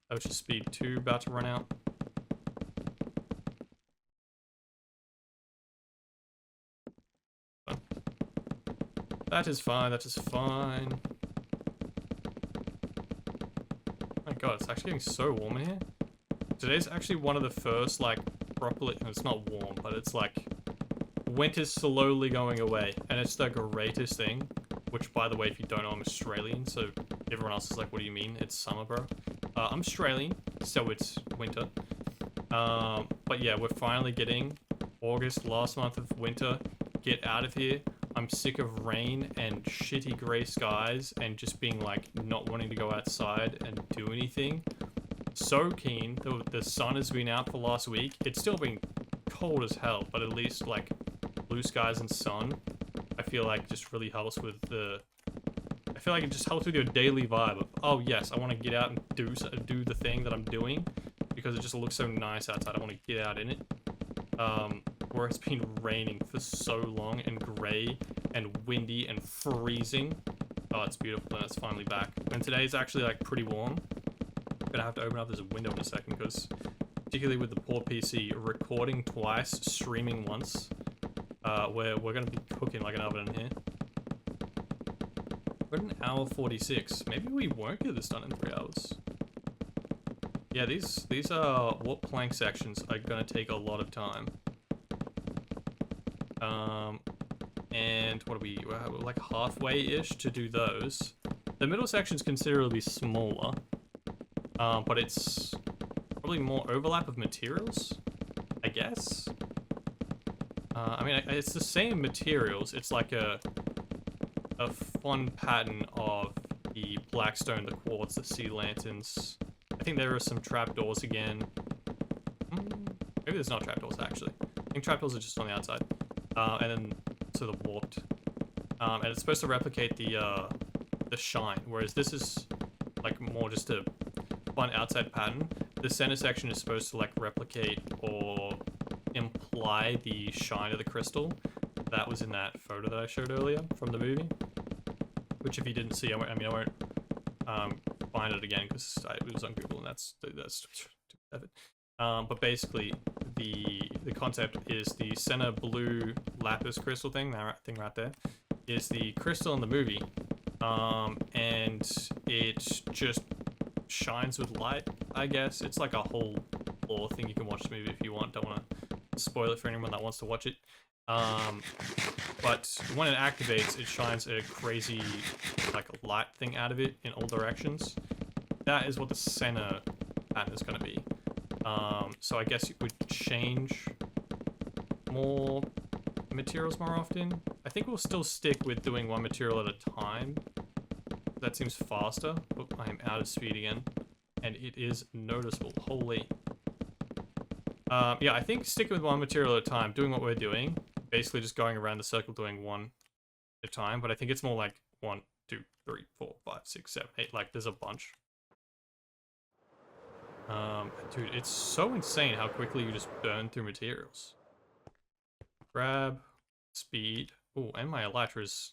That was just speed 2 about to run out. That is fine, that is fine. Oh my god, it's actually getting so warm in here. Today's actually one of the first, like, properly, it's not warm, but it's like, winter's slowly going away, and it's the greatest thing. Which, by the way, if you don't know, I'm Australian, so everyone else is like, what do you mean? It's summer, bro. I'm Australian, so it's winter. But yeah, we're finally getting August, last month of winter. Get out of here. I'm sick of rain and shitty grey skies and just being like, not wanting to go outside and do anything. So keen. The sun has been out for last week. It's still been cold as hell, but at least like blue skies and sun. I feel like just really helps with the... I feel like it just helps with your daily vibe of, oh yes, I want to get out and do the thing that I'm doing because it just looks so nice outside. I want to get out in it. Where it's been raining for so long and grey and windy and freezing. Oh, it's beautiful and it's finally back. And today is actually like pretty warm. I'm gonna have to open up this window in a second because particularly with the poor PC, recording twice, streaming once, we're gonna be cooking like an oven in here. We're at an hour 46. Maybe we won't get this done in 3 hours. Yeah, these warp plank sections are gonna take a lot of time. And what are we're like halfway-ish to do those. The middle section's considerably smaller, but it's probably more overlap of materials, I guess. I mean, it's the same materials. It's like a fun pattern of the blackstone, the quartz, the sea lanterns. I think there are some trapdoors again. Maybe there's not trapdoors actually. I think trapdoors are just on the outside. And then so the warped. And it's supposed to replicate the shine, whereas this is like more just a fun outside pattern. The center section is supposed to like replicate or imply the shine of the crystal that was in that photo that I showed earlier from the movie. Which, if you didn't see, I won't find it again because it was on Google, and that's it. But basically, the concept is the center blue lapis crystal thing, that thing right there, is the crystal in the movie, and it just shines with light. I guess it's like a whole lore thing. You can watch the movie if you want. Don't want to spoil it for anyone that wants to watch it. But when it activates, it shines a crazy, like, light thing out of it in all directions. That is what the center pattern is going to be. So I guess you would change more materials more often. I think we'll still stick with doing one material at a time. That seems faster. Oh, I am out of speed again. And it is noticeable. Holy. Yeah, I think sticking with one material at a time, doing what we're doing. Basically just going around the circle doing one at a time, but I think it's more like 1, 2, 3, 4, 5, 6, 7, 8. Like there's a bunch. Dude, it's so insane how quickly you just burn through materials. Grab, speed. Oh, and my elytra's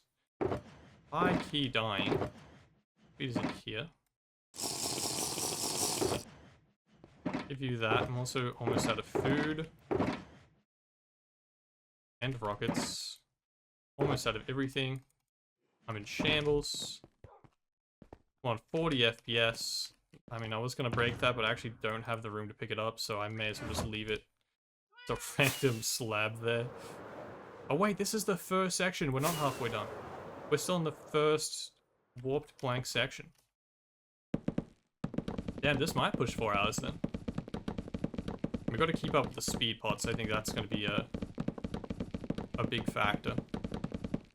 high key dying. Speed is in here. Give you that. I'm also almost out of food. And rockets. Almost out of everything. I'm in shambles. I'm on 40 FPS. I mean, I was going to break that, but I actually don't have the room to pick it up, so I may as well just leave it. It's a random slab there. Oh wait, this is the first section. We're not halfway done. We're still in the first warped plank section. Damn, this might push 4 hours then. We've got to keep up with the speed pots. I think that's going to be a big factor.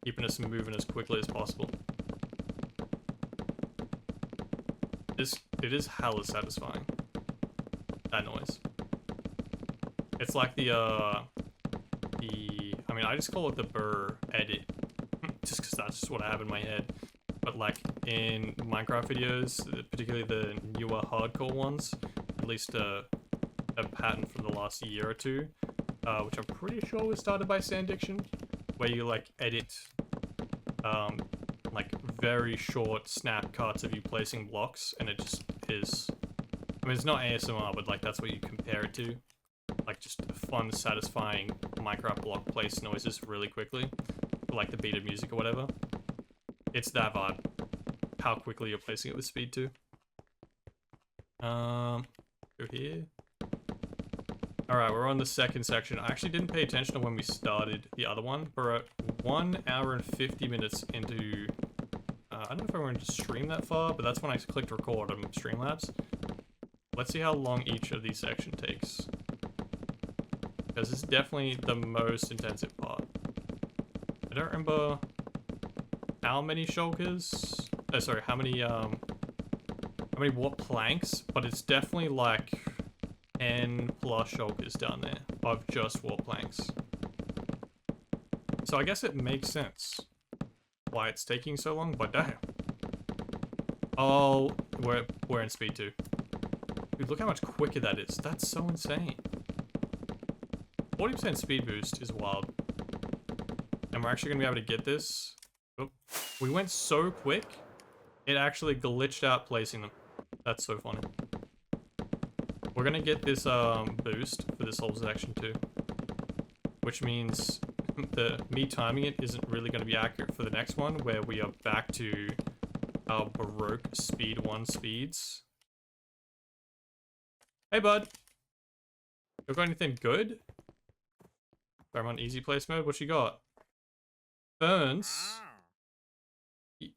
Keeping us moving as quickly as possible. It is hella satisfying. That noise. It's like I mean, I just call it the burr edit. Just because that's just what I have in my head. But like in Minecraft videos, particularly the newer hardcore ones, at least a pattern from the last year or two, which I'm pretty sure was started by Sandiction, where you like edit like very short snap cuts of you placing blocks, and it just is, I mean, it's not ASMR, but like that's what you compare it to, like just fun, satisfying Minecraft block place noises really quickly, like the beat of music or whatever. It's that vibe, how quickly you're placing it with speed too. Go here. Alright, we're on the second section. I actually didn't pay attention to when we started the other one. We're at 1 hour and 50 minutes into... I don't know if I want to stream that far, but that's when I clicked record on Streamlabs. Let's see how long each of these sections takes. Because it's definitely the most intensive part. I don't remember how many shulkers... Oh, sorry, how many warp planks, but it's definitely like 10 plus shulkers down there of just warp planks. So I guess it makes sense why it's taking so long, but damn. Oh, we're in speed 2. Dude, look how much quicker that is. That's so insane. 40% speed boost is wild. And we're actually gonna be able to get this. Oh, we went so quick, it actually glitched out placing them. That's so funny. We're gonna get this boost for this whole section too, which means me timing it isn't really going to be accurate for the next one, where we are back to our Baroque speed 1 speeds. Hey, bud. You got anything good? I'm on easy place mode. What you got? Ferns.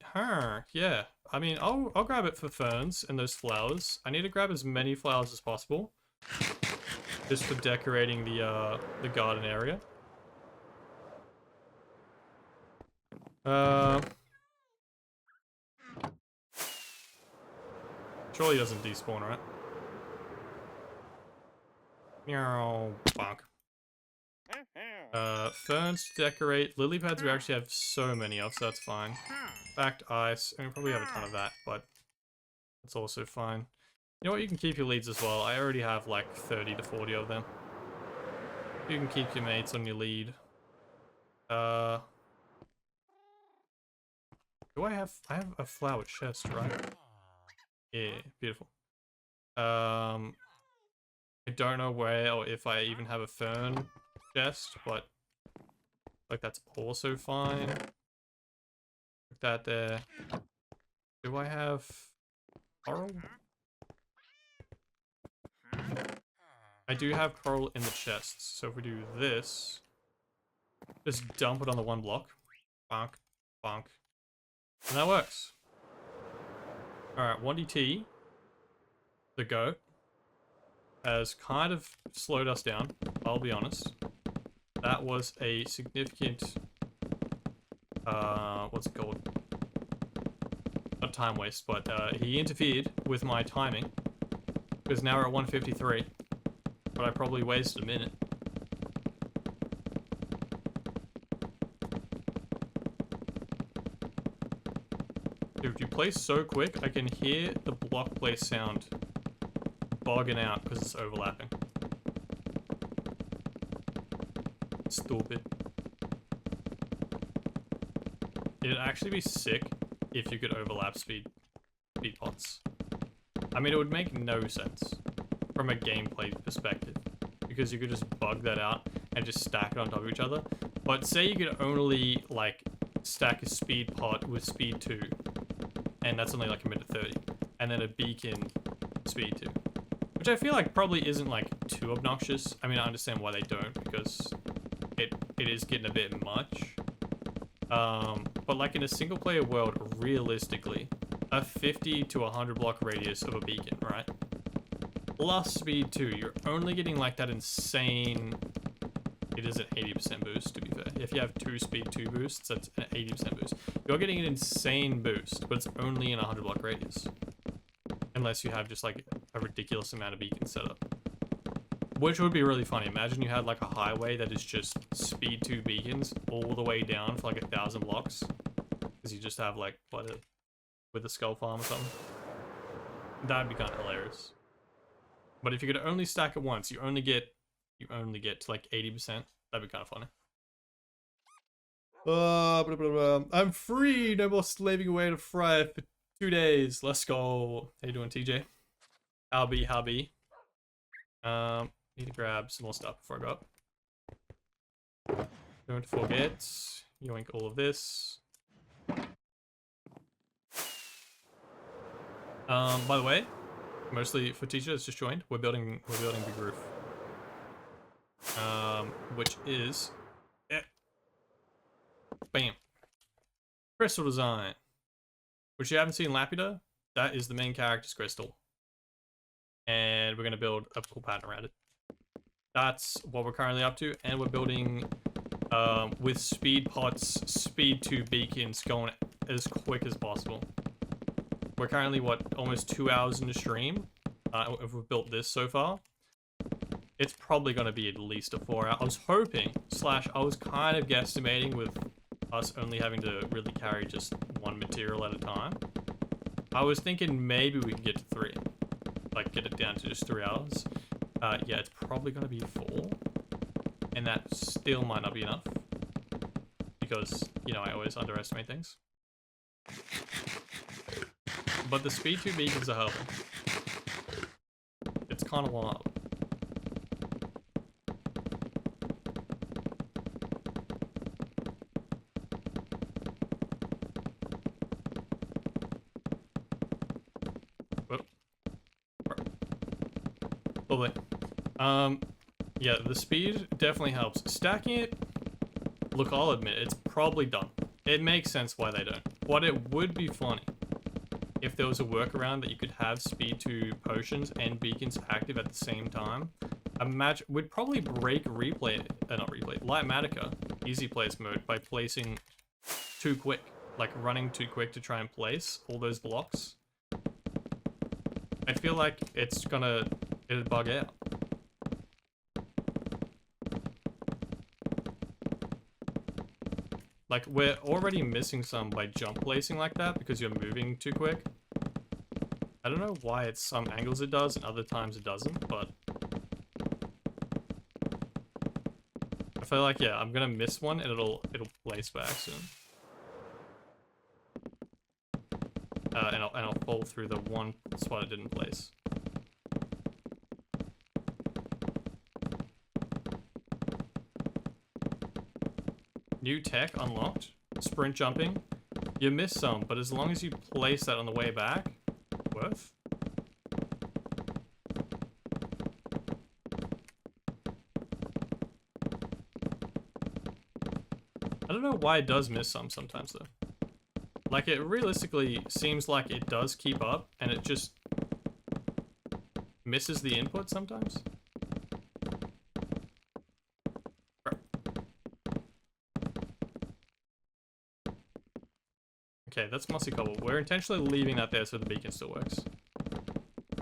Huh, yeah. I mean, I'll grab it for ferns and those flowers. I need to grab as many flowers as possible, just for decorating the garden area. Surely doesn't despawn, right? Meow, bonk. Ferns to decorate. Lily pads we actually have so many of, so that's fine. Backed ice, and we probably have a ton of that, but that's also fine. You know what, you can keep your leads as well. I already have like 30 to 40 of them. You can keep your mates on your lead. Do I have a flower chest, right? Yeah, beautiful. I don't know where or if I even have a fern chest, but like that's also fine. Put that there. Do I have coral? I do have coral in the chests, so if we do this, just dump it on the 1 block. Bonk, bonk. And that works. Alright, 1DT, the goat, has kind of slowed us down, I'll be honest. That was a significant, what's it called? Not time waste, but he interfered with my timing, because now we're at 153, but I probably wasted a minute. Dude, you play so quick, I can hear the block place sound bogging out because it's overlapping. Stupid. It'd actually be sick if you could overlap speed pots. I mean, it would make no sense from a gameplay perspective, because you could just bug that out and just stack it on top of each other. But say you could only like stack a speed pot with speed 2, and that's only like a minute 30, and then a beacon speed 2, which I feel like probably isn't like too obnoxious. I mean, I understand why they don't, because it is getting a bit much. But like in a single player world, realistically, a 50 to 100 block radius of a beacon, right? Plus speed 2, you're only getting like that insane. It is an 80% boost, to be fair. If you have 2 speed 2 boosts, that's an 80% boost. You're getting an insane boost, but it's only in a 100 block radius. Unless you have just like a ridiculous amount of beacons set up. Which would be really funny. Imagine you had like a highway that is just speed 2 beacons all the way down for like 1,000 blocks. Because you just have like, what, with a skull farm or something. That'd be kind of hilarious. But if you could only stack it once, you only get to like 80%. That'd be kind of funny. Blah, blah, blah. I'm free. No more slaving away to fry for 2 days. Let's go. How you doing, TJ? Howby. Need to grab some more stuff before I go up. Don't forget. Yoink all of this. By the way, mostly for teacher that's just joined, we're building big roof. Which is bam. Crystal design. Which you haven't seen Laputa, that is the main character's crystal. And we're gonna build a cool pattern around it. That's what we're currently up to, and we're building with speed pots, speed 2 beacons going as quick as possible. We're currently, what, almost 2 hours into stream, if we've built this so far. It's probably going to be at least a 4 hour. I was hoping, I was kind of guesstimating with us only having to really carry just 1 material at a time. I was thinking maybe we could get to 3. Like, get it down to just 3 hours. Yeah, it's probably going to be 4. And that still might not be enough. Because, you know, I always underestimate things. But the speed 2 beacons are helping. It's kind of wild. Lovely. Yeah, the speed definitely helps. Stacking it, look, I'll admit, it's probably dumb. It makes sense why they don't. But it would be funny if there was a workaround that you could have speed to potions and beacons active at the same time. Imagine, we'd probably break Lighmatica, easy place mode, by placing too quick. Like running too quick to try and place all those blocks. I feel like it'll bug out. Like, we're already missing some by jump placing like that because you're moving too quick. I don't know why at some angles it does and other times it doesn't, but I feel like, yeah, I'm gonna miss one and it'll place back soon. And I'll fall through the one spot it didn't place. New tech unlocked. Sprint jumping. You miss some, but as long as you place that on the way back, worth. I don't know why it does miss some sometimes though. Like, it realistically seems like it does keep up, and it just misses the input sometimes. Okay, that's mossy cobble. We're intentionally leaving that there so the beacon still works.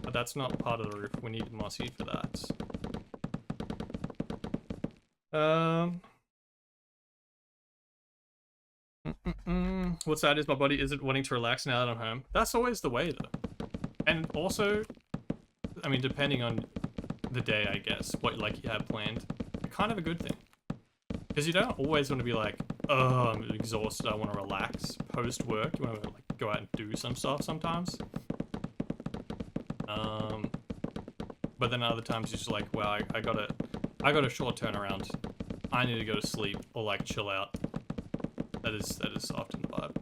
But that's not part of the roof. We need mossy for that. What's sad is my body isn't wanting to relax now that I'm home. That's always the way, though. And also, I mean, depending on the day, I guess, what like you have planned, kind of a good thing. Because you don't always want to be like, oh, I'm exhausted, I want to relax post-work. You want to like go out and do some stuff sometimes. But then other times you're just like, well, I got a short turnaround. I need to go to sleep or like chill out. That is often the vibe.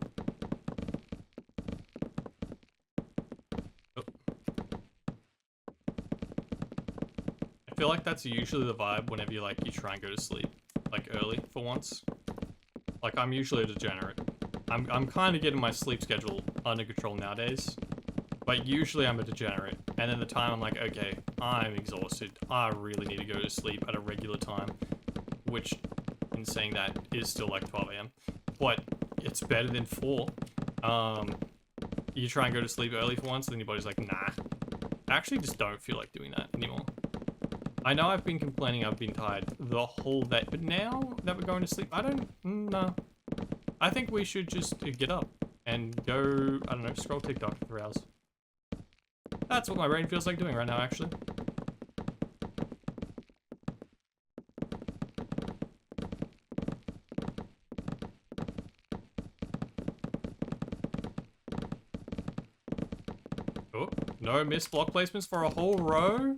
Oh. I feel like that's usually the vibe whenever you try and go to sleep, like early for once. Like, I'm usually a degenerate. I'm kind of getting my sleep schedule under control nowadays, but usually I'm a degenerate. And then the time I'm like, okay, I'm exhausted. I really need to go to sleep at a regular time, which, in saying that, is still like 12 AM. But it's better than 4. You try and go to sleep early for once, then your body's like, nah. I actually just don't feel like doing that anymore. I know I've been complaining I've been tired the whole day, but now that we're going to sleep, I don't, no. I think we should just get up and go, I don't know, scroll TikTok for 3 hours. That's what my brain feels like doing right now, actually. Oh, no missed block placements for a whole row?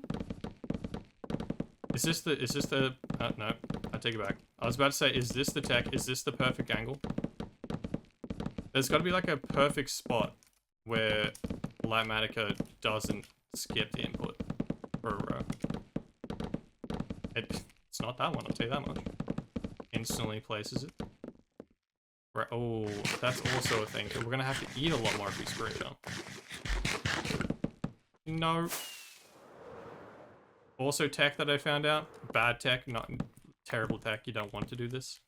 Is this the, no, I take it back. I was about to say, is this the tech? Is this the perfect angle? There's got to be like a perfect spot where Lighmatica doesn't skip the input for a row. It's not that one, I'll tell you that much. Instantly places it. Right, oh, that's also a thing. We're going to have to eat a lot more if we sprint jump. No. Also tech that I found out. Bad tech, not terrible tech. You don't want to do this.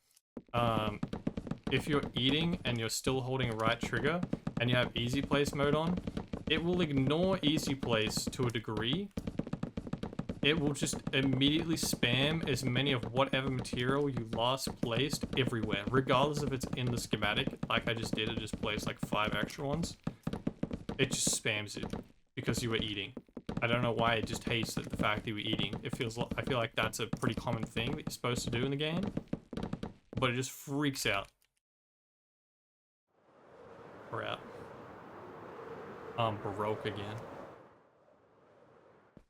If you're eating and you're still holding a right trigger and you have easy place mode on, it will ignore easy place to a degree. It will just immediately spam as many of whatever material you last placed everywhere, regardless if it's in the schematic, like I just did. It just placed like 5 extra ones. It just spams it because you were eating. I don't know why it just hates the fact that you were eating. I feel like that's a pretty common thing that you're supposed to do in the game, but it just freaks out. We're out. Baroque again.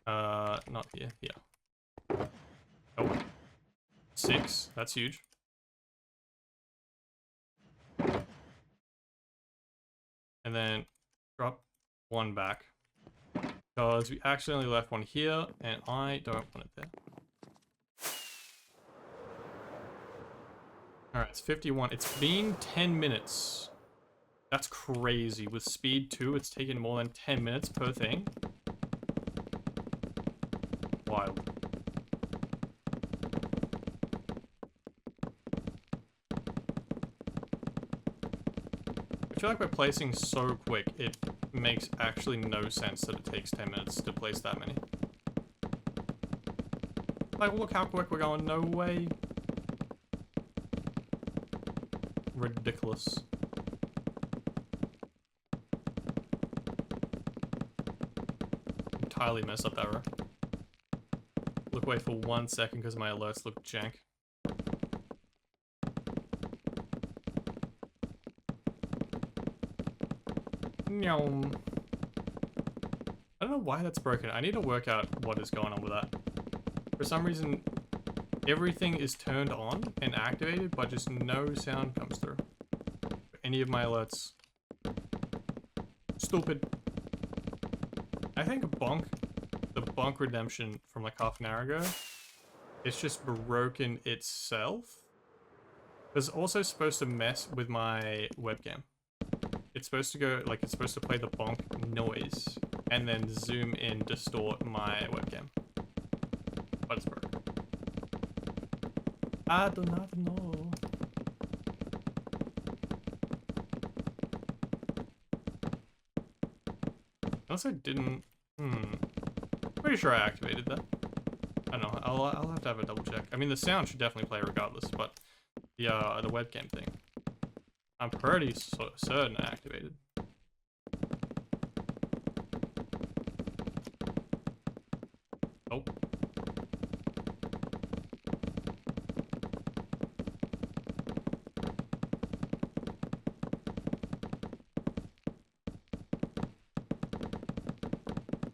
Not here. Yeah. Oh. 6. That's huge. And then drop 1 back. Because we accidentally left one here, and I don't want it there. Alright, it's 51. It's been 10 minutes. That's crazy. With speed 2, it's taken more than 10 minutes per thing. Wild. I feel like we're placing so quick, it makes actually no sense that it takes 10 minutes to place that many. Like, look how quick we're going. No way. Ridiculous. Entirely messed up that row. Look away for 1 second because my alerts look jank. Nyom. I don't know why that's broken. I need to work out what is going on with that. For some reason, everything is turned on and activated, but just no sound comes through. Any of my alerts. Stupid. I think the bonk redemption from like half an hour ago, it's just broken itself. It's also supposed to mess with my webcam. It's supposed to go, like, it's supposed to play the bonk noise and then zoom in, distort my webcam. But it's broken. I do not know. Unless I didn't. Pretty sure I activated that. I don't know. I'll have to have a double check. I mean, the sound should definitely play regardless, but the webcam thing, I'm pretty certain I activated. Oh.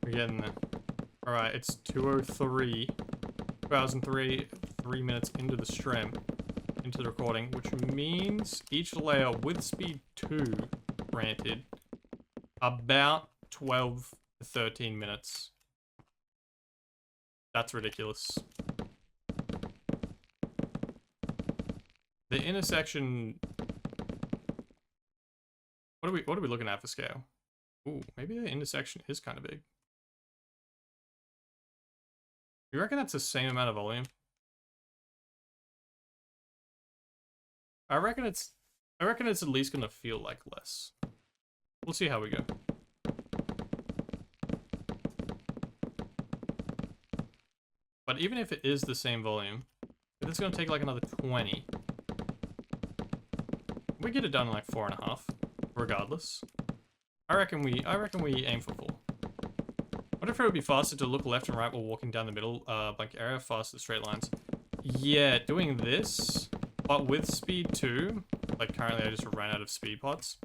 We're getting there. Alright, it's 2:03. 2003, 3 minutes into the stream. Into the recording, which means each layer with speed 2, granted, about 12 to 13 minutes. That's ridiculous. The intersection. What are we looking at for scale? Ooh, maybe the intersection is kind of big. You reckon that's the same amount of volume? I reckon it's at least gonna feel like less. We'll see how we go. But even if it is the same volume, if it's gonna take like another 20. We get it done in like 4.5, regardless. I reckon we aim for 4. What if it would be faster to look left and right while walking down the middle blank area, faster straight lines? Yeah, doing this, but with speed 2, like currently I just ran out of speed pots.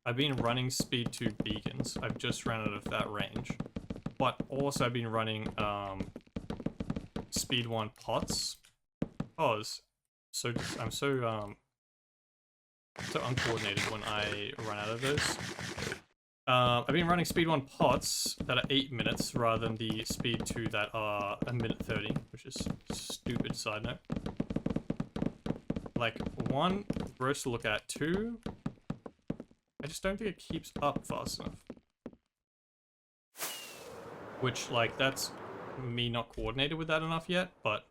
I've been running speed 2 beacons. I've just ran out of that range. But also I've been running speed 1 pots. Because I'm so uncoordinated when I run out of those. I've been running speed 1 pots that are 8 minutes rather than the speed 2 that are 1:30, which is stupid side note. Like, 1, gross to look at. 2, I just don't think it keeps up fast enough. Which, like, that's me not coordinated with that enough yet, but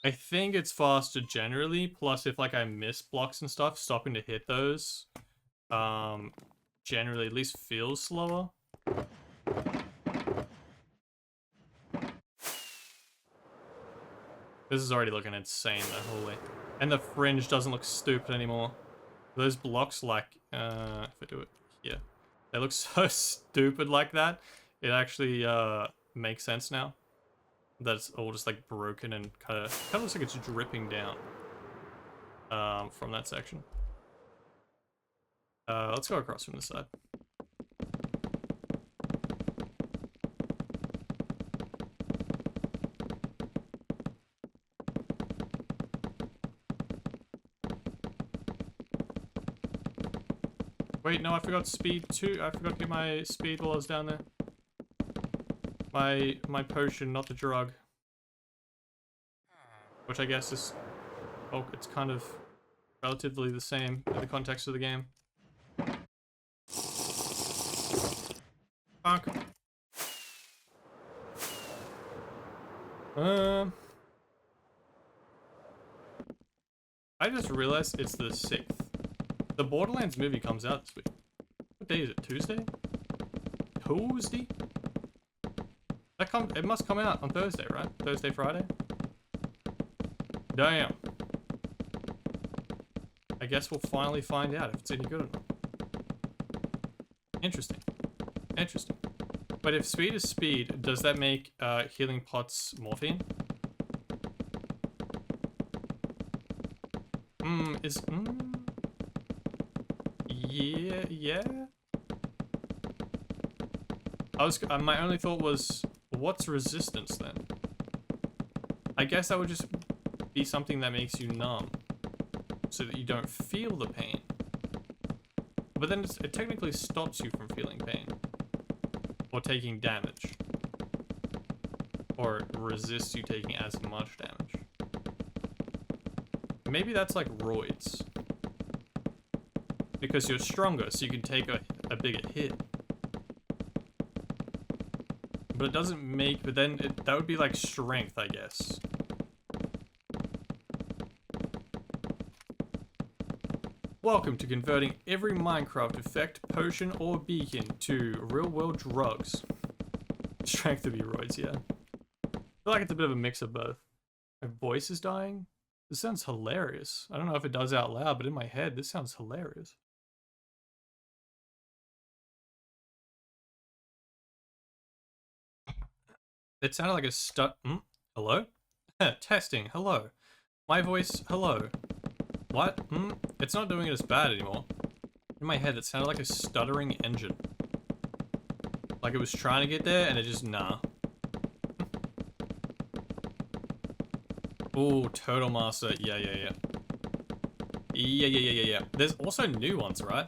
I think it's faster generally, plus if, like, I miss blocks and stuff, stopping to hit those, generally at least feels slower. This is already looking insane though, holy. And the fringe doesn't look stupid anymore. Those blocks, like, if I do it here, they look so stupid like that. It actually makes sense now. That it's all just like broken and kind of looks like it's dripping down from that section. Let's go across from this side. Wait, no, I forgot speed 2. I forgot to get my speed while I was down there. My potion, not the drug. Which I guess is... Oh, it's kind of relatively the same in the context of the game. Fuck. I just realized it's the 6th. The Borderlands movie comes out this week. What day is it? Tuesday? Tuesday? It must come out on Thursday, right? Thursday, Friday? Damn. I guess we'll finally find out if it's any good or not. Interesting. Interesting. But if speed is speed, does that make healing pots morphine? Yeah. I was my only thought was, what's resistance then? I guess that would just be something that makes you numb, so that you don't feel the pain. But then it technically stops you from feeling pain, or taking damage, or resists you taking as much damage. Maybe that's like roids, because you're stronger, so you can take a bigger hit. But it doesn't make, but then that would be like strength, I guess. Welcome to converting every Minecraft effect, potion, or beacon to real-world drugs. Strength of roids, yeah. I feel like it's a bit of a mix of both. My voice is dying? This sounds hilarious. I don't know if it does out loud, but in my head, this sounds hilarious. It sounded like a hello? Testing, hello. My voice, hello. What? It's not doing it as bad anymore. In my head, it sounded like a stuttering engine. Like it was trying to get there, and it just, nah. Ooh, Turtle Master, yeah. Yeah. There's also new ones, right?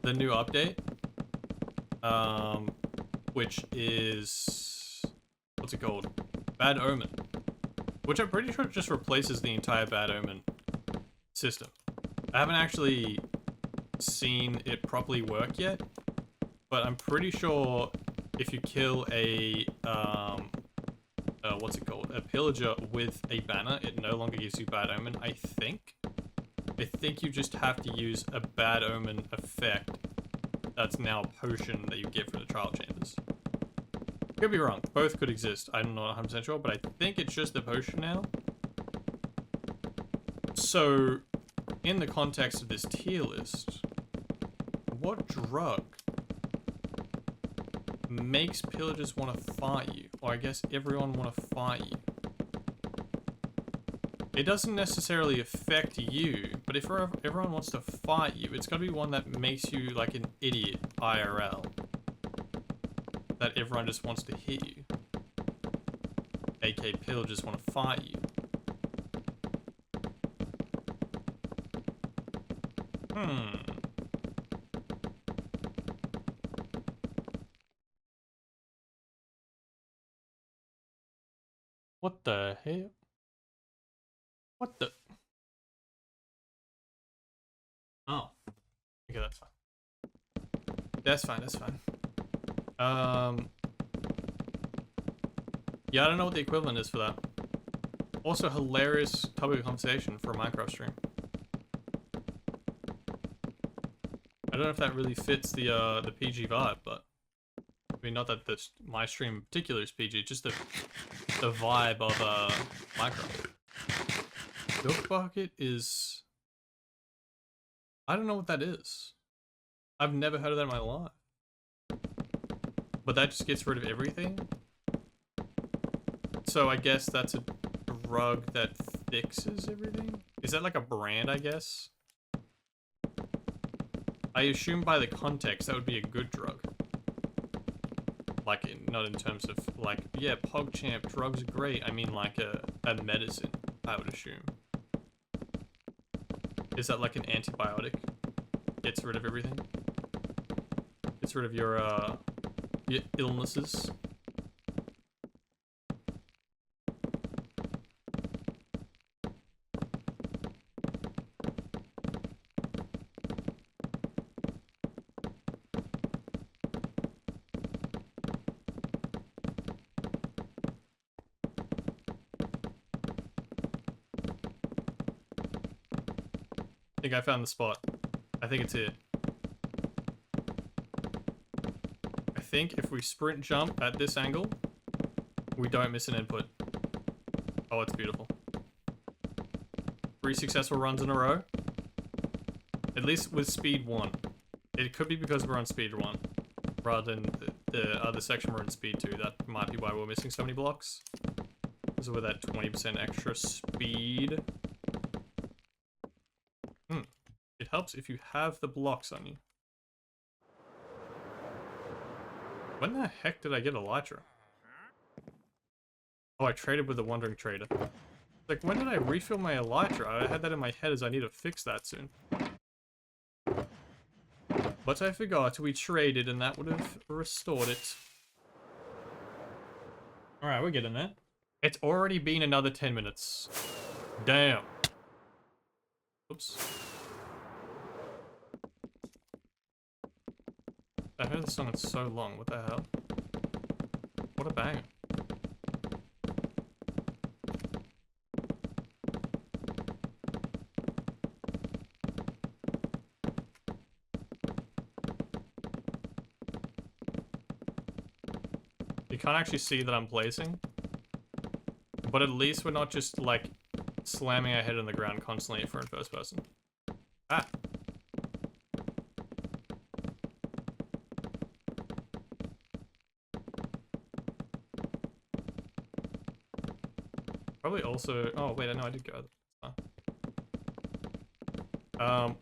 The new update. Which is... What's it called? Bad Omen. Which I'm pretty sure just replaces the entire Bad Omen system. I haven't actually seen it properly work yet, but I'm pretty sure if you kill a what's it called, a pillager with a banner, it no longer gives you Bad Omen. I think you just have to use a Bad Omen effect that's now a potion that you get from the trial chambers. Could be wrong, both could exist, I'm not 100% sure, but I think it's just the potion now. So, in the context of this tier list, what drug makes pillagers want to fight you? Or I guess everyone want to fight you? It doesn't necessarily affect you, but if everyone wants to fight you, it's got to be one that makes you like an idiot IRL. That everyone just wants to hit you. AK pillagers want to fight you. What the hell? What the? Oh. Okay, that's fine. That's fine. Yeah, I don't know what the equivalent is for that. Also, hilarious topic of conversation for a Minecraft stream. I don't know if that really fits the PG vibe, but I mean, not that my stream in particular is PG, just the vibe of Minecraft. Milk bucket is... I don't know what that is. I've never heard of that in my life. But that just gets rid of everything? So I guess that's a drug that fixes everything? Is that like a brand, I guess? I assume by the context that would be a good drug. Like, not in terms of, like, yeah, PogChamp, drugs are great. I mean, like a medicine, I would assume. Is that like an antibiotic? Gets rid of everything? Gets rid of your illnesses? think I found the spot. I think it's here. I think if we sprint jump at this angle, we don't miss an input. Oh, it's beautiful. 3 successful runs in a row. At least with speed 1. It could be because we're on speed 1. Rather than the other section we're in speed 2. That might be why we're missing so many blocks. Because with that 20% extra speed. It helps if you have the blocks on you. When the heck did I get Elytra? Oh, I traded with the Wandering Trader. Like, when did I refill my Elytra? I had that in my head as I need to fix that soon. But I forgot we traded and that would have restored it. Alright, we're getting there. It's already been another 10 minutes. Damn. Oops. I heard this song is so long, what the hell? What a banger. You can't actually see that I'm placing, but at least we're not just like slamming our head on the ground constantly if we're in first person. Ah! Probably also, oh wait, I know I did go.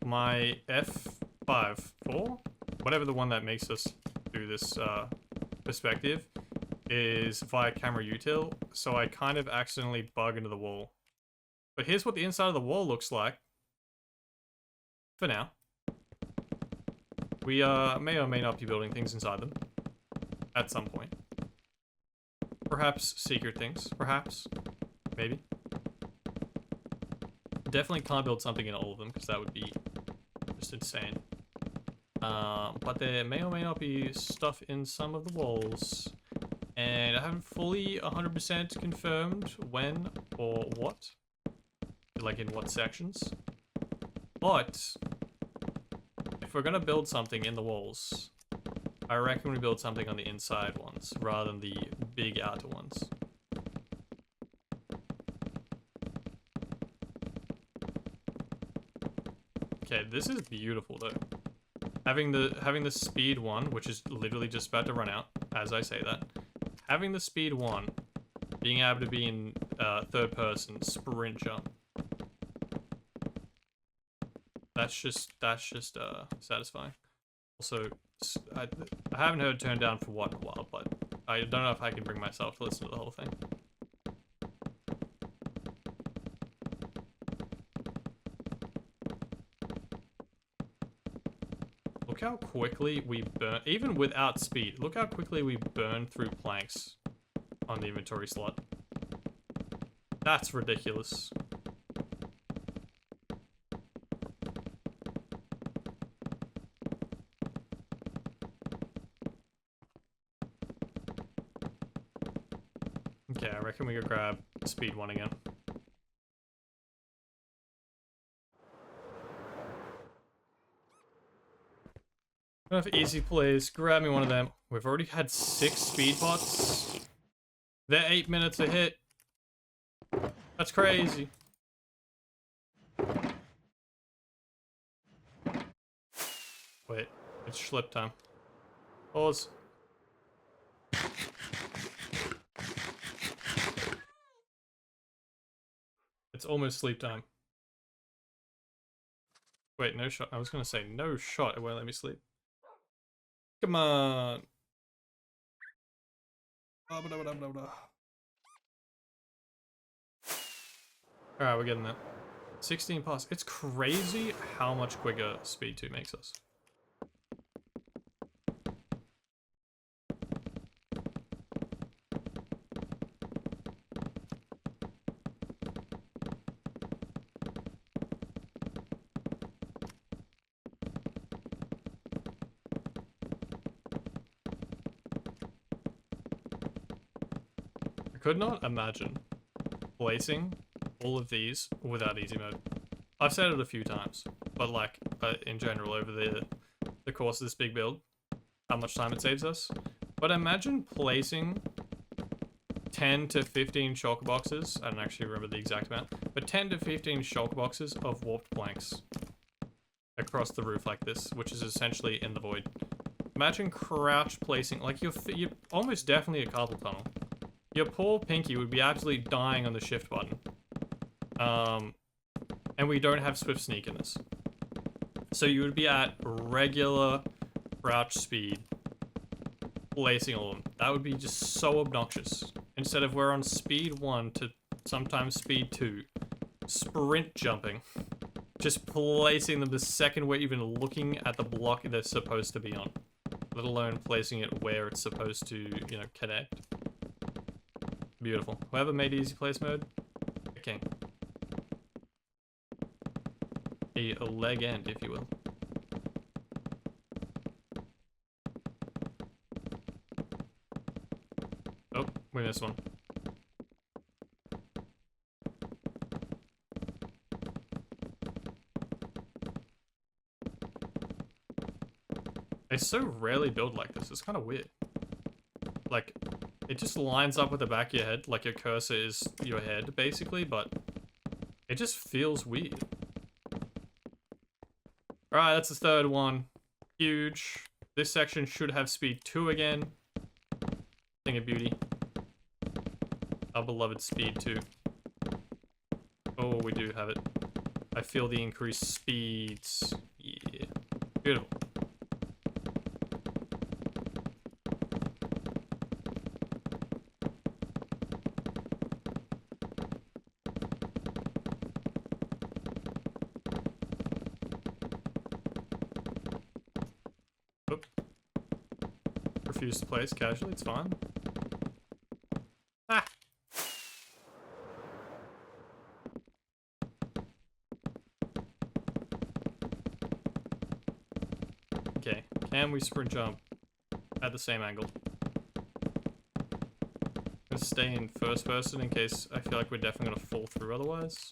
My F5, 4, whatever the one that makes us do this perspective, is via camera util, so I kind of accidentally bug into the wall. But here's what the inside of the wall looks like. For now. We may or may not be building things inside them. At some point. Perhaps secret things. Perhaps. Maybe. Definitely can't build something in all of them, because that would be just insane. But there may or may not be stuff in some of the walls. And I haven't fully 100% confirmed when or what. Like in what sections. But if we're gonna build something in the walls, I reckon we build something on the inside ones rather than the big outer ones. Okay, this is beautiful though. Having the speed 1, which is literally just about to run out, as I say that. Having the speed 1, being able to be in third person sprint jump. That's just satisfying. Also, I haven't heard Turn Down for what in a while, but I don't know if I can bring myself to listen to the whole thing. Look how quickly we burn, even without speed, look how quickly we burn through planks on the inventory slot. That's ridiculous. Okay, I reckon we could grab speed 1 again. Enough easy plays, grab me one of them. We've already had 6 speed pots. They're 8 minutes a hit. That's crazy. Wait, it's schlip time. Pause. It's almost sleep time. Wait, no shot. I was gonna say no shot. It won't let me sleep. Come on. Alright, we're getting that. 16 plus. It's crazy how much quicker speed 2 makes us. Could not imagine placing all of these without easy mode. I've said it a few times, but like in general over the course of this big build, how much time it saves us. But imagine placing 10 to 15 shulker boxes. I don't actually remember the exact amount, but 10 to 15 shulker boxes of warped planks across the roof like this, which is essentially in the void. Imagine crouch placing, like you're almost definitely a carpal tunnel. Your poor Pinky would be absolutely dying on the shift button. And we don't have swift sneak in this. So you would be at regular crouch speed, placing all of them. That would be just so obnoxious. Instead of we're on speed 1 to sometimes speed 2, sprint jumping, just placing them the second we're even looking at the block they're supposed to be on, let alone placing it where it's supposed to, you know, connect. Beautiful. Whoever made easy place mode, okay. A leg end, if you will. Oh, we missed one. They so rarely build like this. It's kind of weird. Like, it just lines up with the back of your head, like your cursor is your head, basically, but it just feels weird. Alright, that's the third one. Huge. This section should have speed 2 again. Thing of beauty. Our beloved speed 2. Oh, we do have it. I feel the increased speeds. Yeah. Beautiful. Oop. Refuse to place casually, it's fine. Ah! Okay, can we sprint jump at the same angle? Let's stay in first person in case I feel like we're definitely gonna fall through otherwise.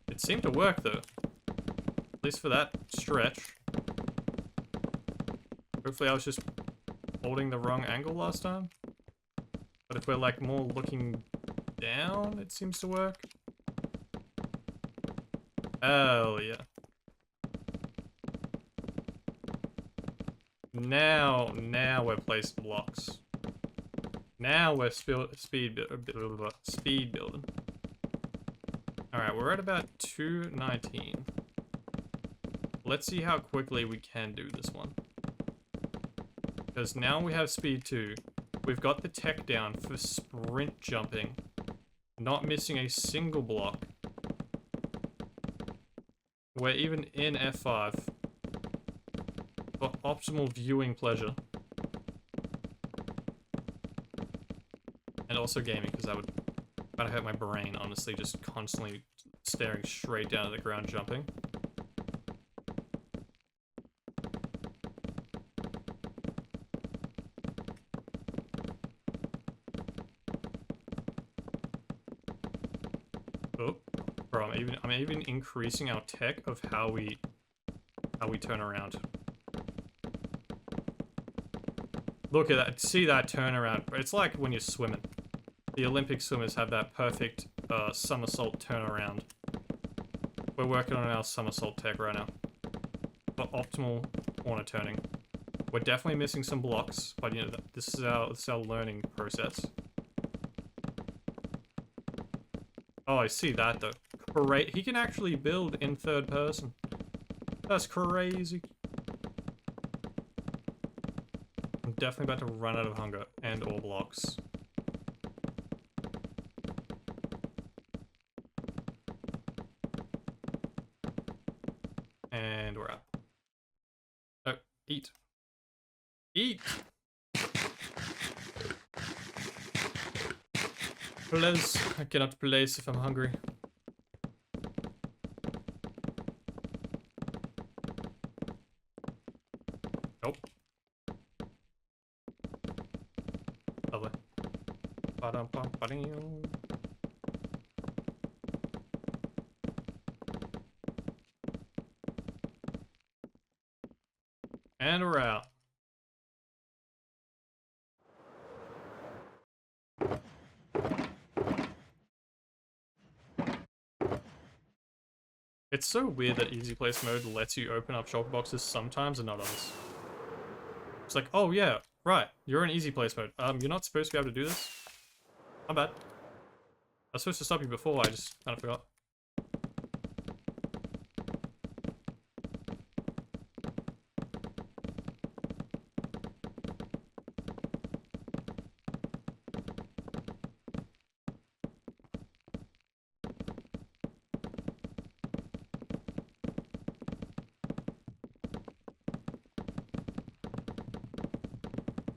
It seemed to work though. At least for that stretch. Hopefully I was just holding the wrong angle last time. But if we're like more looking down, it seems to work. Oh yeah. Now we're placing blocks. Now we're speed building. Alright, we're at about 219. Let's see how quickly we can do this one. Because now we have speed 2. We've got the tech down for sprint jumping. Not missing a single block. We're even in F5. For optimal viewing pleasure. And also gaming, because that would kind of hurt my brain, honestly, just constantly staring straight down at the ground jumping. Oh, bro, I'm even increasing our tech of how we turn around. Look at that, see that turnaround. It's like when you're swimming. The Olympic swimmers have that perfect somersault turnaround. We're working on our somersault tech right now. For optimal corner turning. We're definitely missing some blocks, but you know, this is our learning process. Oh, I see that though. Great, he can actually build in third person. That's crazy. I'm definitely about to run out of hunger and or blocks. And we're out. Oh, eat. Eat! Please, I cannot place if I'm hungry. Nope. Lovely. Ba-dum-bum-ba-ding. And we're out. It's so weird that easy place mode lets you open up shulker boxes sometimes and not others. It's like, oh yeah, right, you're in easy place mode. You're not supposed to be able to do this? My bad. I was supposed to stop you before, I just kind of forgot.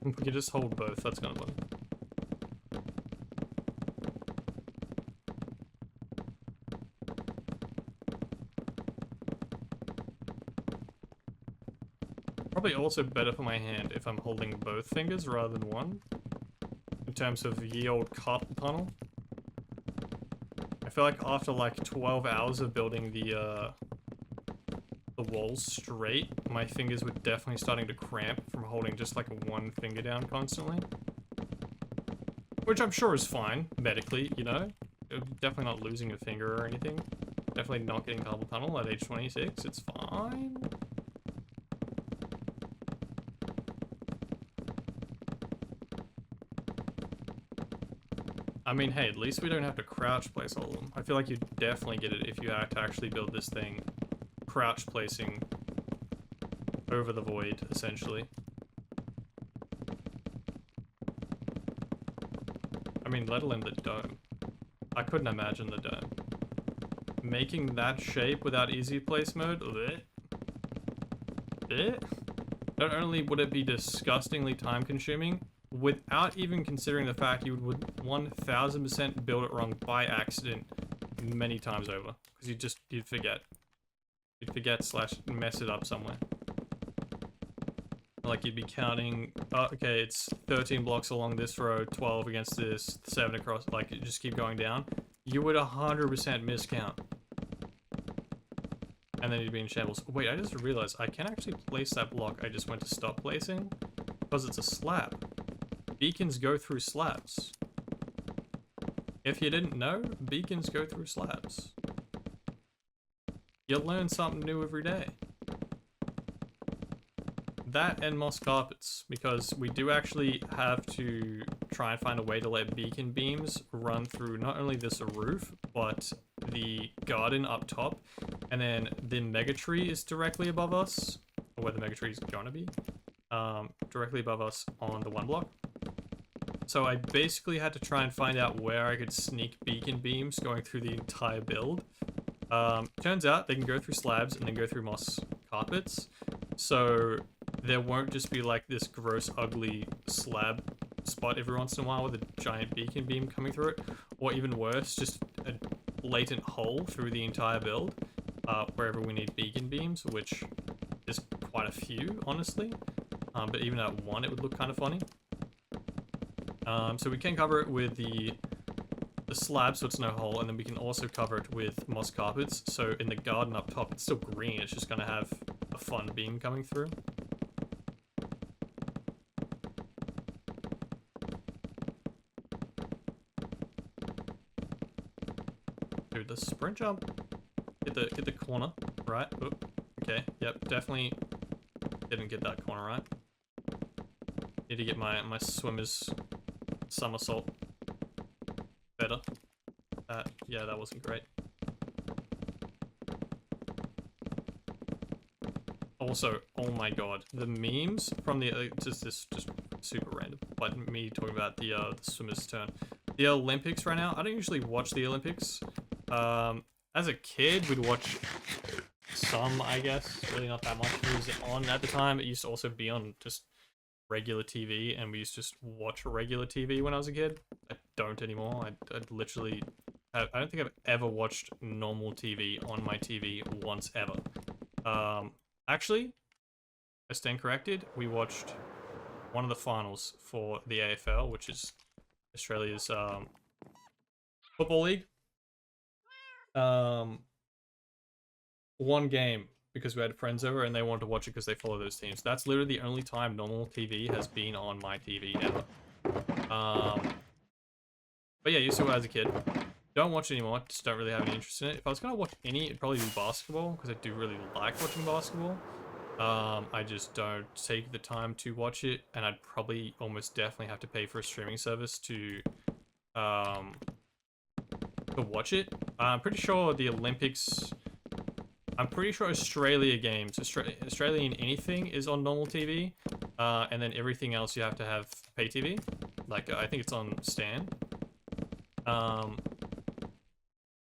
We can just hold both, that's kind of funny. Probably also better for my hand if I'm holding both fingers rather than one. In terms of ye old carpal tunnel. I feel like after like 12 hours of building the walls straight, my fingers were definitely starting to cramp from holding just like one finger down constantly. Which I'm sure is fine, medically, you know? Definitely not losing a finger or anything. Definitely not getting carpal tunnel at age 26, it's fine. I mean, hey, at least we don't have to crouch place all of them. I feel like you'd definitely get it if you had to actually build this thing crouch placing over the void, essentially. I mean, let alone the dome. I couldn't imagine the dome. Making that shape without easy place mode, not only would it be disgustingly time consuming, without even considering the fact you would 1000% build it wrong by accident many times over. Because you'd forget. You'd forget slash mess it up somewhere. Like you'd be counting, okay, it's 13 blocks along this row, 12 against this, 7 across, like you just keep going down. You would 100% miscount. And then you'd be in shambles. Wait, I just realized I can actually place that block I just went to stop placing because it's a slab. Beacons go through slabs. If you didn't know, beacons go through slabs. You learn something new every day. That and moss carpets, because we do actually have to try and find a way to let beacon beams run through not only this roof, but the garden up top, and then the mega tree is directly above us, or where the mega tree is gonna be, directly above us on the one block. So I basically had to try and find out where I could sneak beacon beams going through the entire build. Turns out they can go through slabs and then go through moss carpets. So there won't just be like this gross, ugly slab spot every once in a while with a giant beacon beam coming through it. Or even worse, just a latent hole through the entire build, wherever we need beacon beams, which is quite a few, honestly. But even at one, it would look kind of funny. So we can cover it with the slab so it's no hole, and then we can also cover it with moss carpets, so in the garden up top it's still green, it's just gonna have a fun beam coming through. Dude, the sprint jump, hit the corner, right? Oop. Okay, yep, definitely didn't get that corner right. Need to get my swimmer's somersault better. Yeah, that wasn't great. Also, oh my god, the memes from the just super random, but me talking about the swimmer's turn. The Olympics right now, I don't usually watch the Olympics. As a kid, we'd watch some, I guess, really not that much. It was on at the time. It used to also be on just regular TV, and we used to just watch regular TV when I was a kid. I don't anymore. I literally, I don't think I've ever watched normal TV on my TV once ever. Actually, I stand corrected. We watched one of the finals for the AFL, which is Australia's football league. One game because we had friends over and they wanted to watch it because they follow those teams. That's literally the only time normal TV has been on my TV ever. But yeah, used to it as a kid. Don't watch it anymore, just don't really have any interest in it. If I was going to watch any, it'd probably be basketball, because I do really like watching basketball. I just don't take the time to watch it, and I'd probably almost definitely have to pay for a streaming service to watch it. I'm pretty sure the Olympics... I'm pretty sure Australia games, Australian anything is on normal TV, and then everything else you have to have pay TV. Like, I think it's on Stan.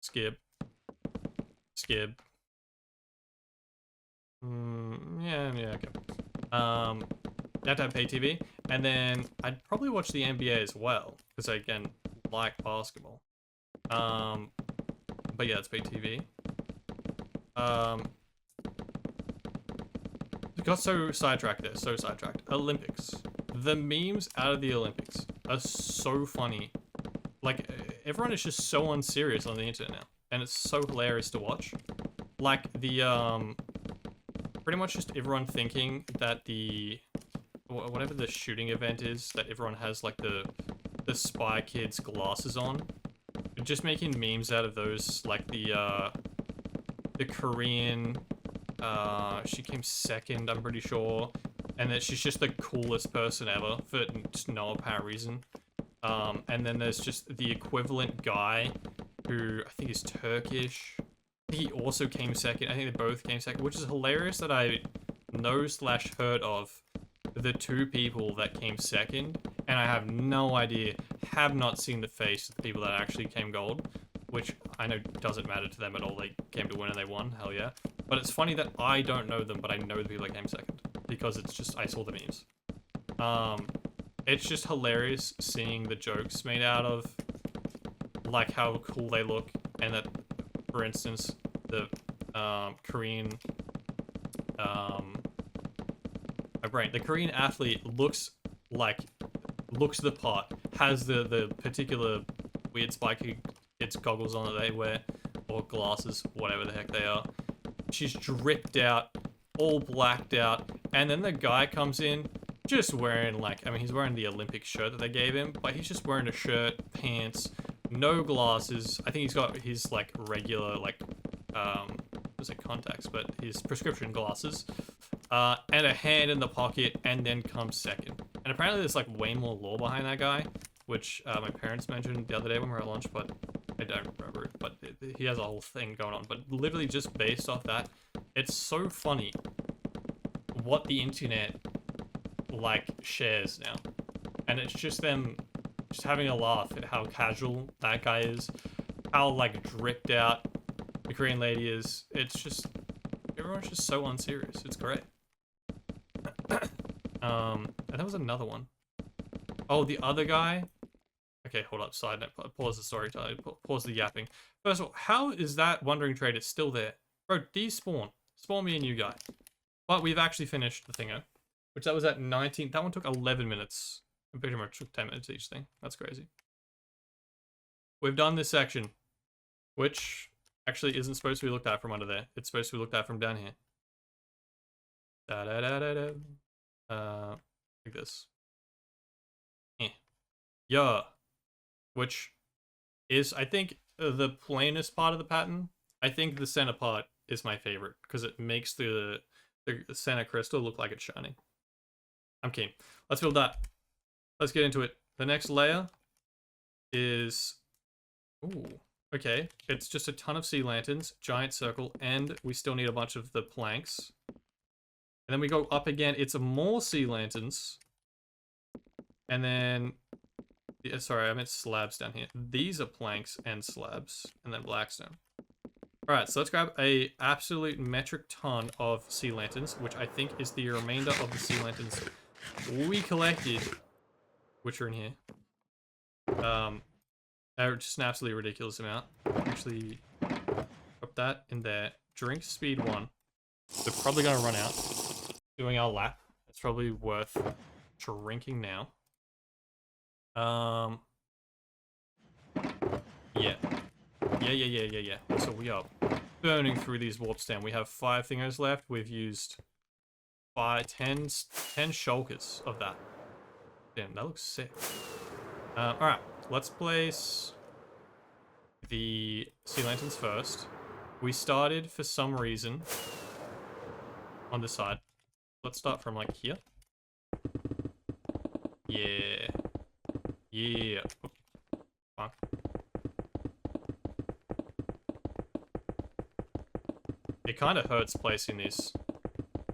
Skip. Yeah, okay. You have to have pay TV, and then I'd probably watch the NBA as well, because I, again, like basketball. But yeah, it's pay TV. Got so sidetracked there, so sidetracked. Olympics. The memes out of the Olympics are so funny. Like, everyone is just so unserious on the internet now, and it's so hilarious to watch. Like, the, pretty much just everyone thinking that the, whatever the shooting event is, that everyone has, like, the Spy Kids glasses on. Just making memes out of those, like, the Korean, she came second, I'm pretty sure, and that she's just the coolest person ever, for just no apparent reason. And then there's just the equivalent guy who I think is Turkish. I think he also came second. I think they both came second, which is hilarious that I know/heard of the two people that came second, and I have no idea, have not seen the face of the people that actually came gold, which I know doesn't matter to them at all. They came to win and they won, hell yeah. But it's funny that I don't know them, but I know the people that came second, because it's just, I saw the memes. It's just hilarious seeing the jokes made out of, like, how cool they look, and that, for instance, the Korean, the Korean athlete looks the part, has the particular weird spiky kids goggles on that they wear, or glasses, whatever the heck they are. She's dripped out, all blacked out, and then the guy comes in, just wearing, like, I mean, he's wearing the Olympic shirt that they gave him, but he's just wearing a shirt, pants, no glasses. I think he's got his, like, regular, like, was it contacts, but his prescription glasses, and a hand in the pocket, and then comes second. And apparently there's, like, way more lore behind that guy, which, my parents mentioned the other day when we were at lunch, but I don't remember it, but he has a whole thing going on. But literally just based off that, it's so funny what the internet, like, shares now. And it's just them just having a laugh at how casual that guy is, how, like, dripped out the Korean lady is. It's just, everyone's just so unserious. It's great. And there was another one. Oh, the other guy. Okay, hold up, side note, pause the story, pause the yapping. First of all, how is that Wandering Trader still there? Bro, despawn. Spawn me a new guy. But we've actually finished the thingo, which that was at 19, that one took 11 minutes. I'm pretty much took 10 minutes each thing. That's crazy. We've done this section, which actually isn't supposed to be looked at from under there. It's supposed to be looked at from down here. Like this. Yeah. Which is, I think, the plainest part of the pattern. I think the center part is my favorite, because it makes the center crystal look like it's shining. I'm keen. Let's build that. Let's get into it. The next layer is... Ooh, okay. It's just a ton of sea lanterns, giant circle, and we still need a bunch of the planks. And then we go up again. It's more sea lanterns. And then... Yeah, sorry, I meant slabs down here. These are planks and slabs, and then blackstone. Alright, so let's grab a absolute metric ton of sea lanterns, which I think is the remainder of the sea lanterns we collected, which are in here. Just an absolutely ridiculous amount. Actually, put that in there. Drink speed 1. We're probably gonna run out doing our lap. It's probably worth drinking now. Yeah. So we are burning through these warps down. We have 5 thingers left. We've used 10 shulkers of that. Damn, that looks sick. Alright, let's place the sea lanterns first. We started, for some reason, on this side. Let's start from, like, here. Yeah. Yeah. Oh, fuck. It kind of hurts placing these.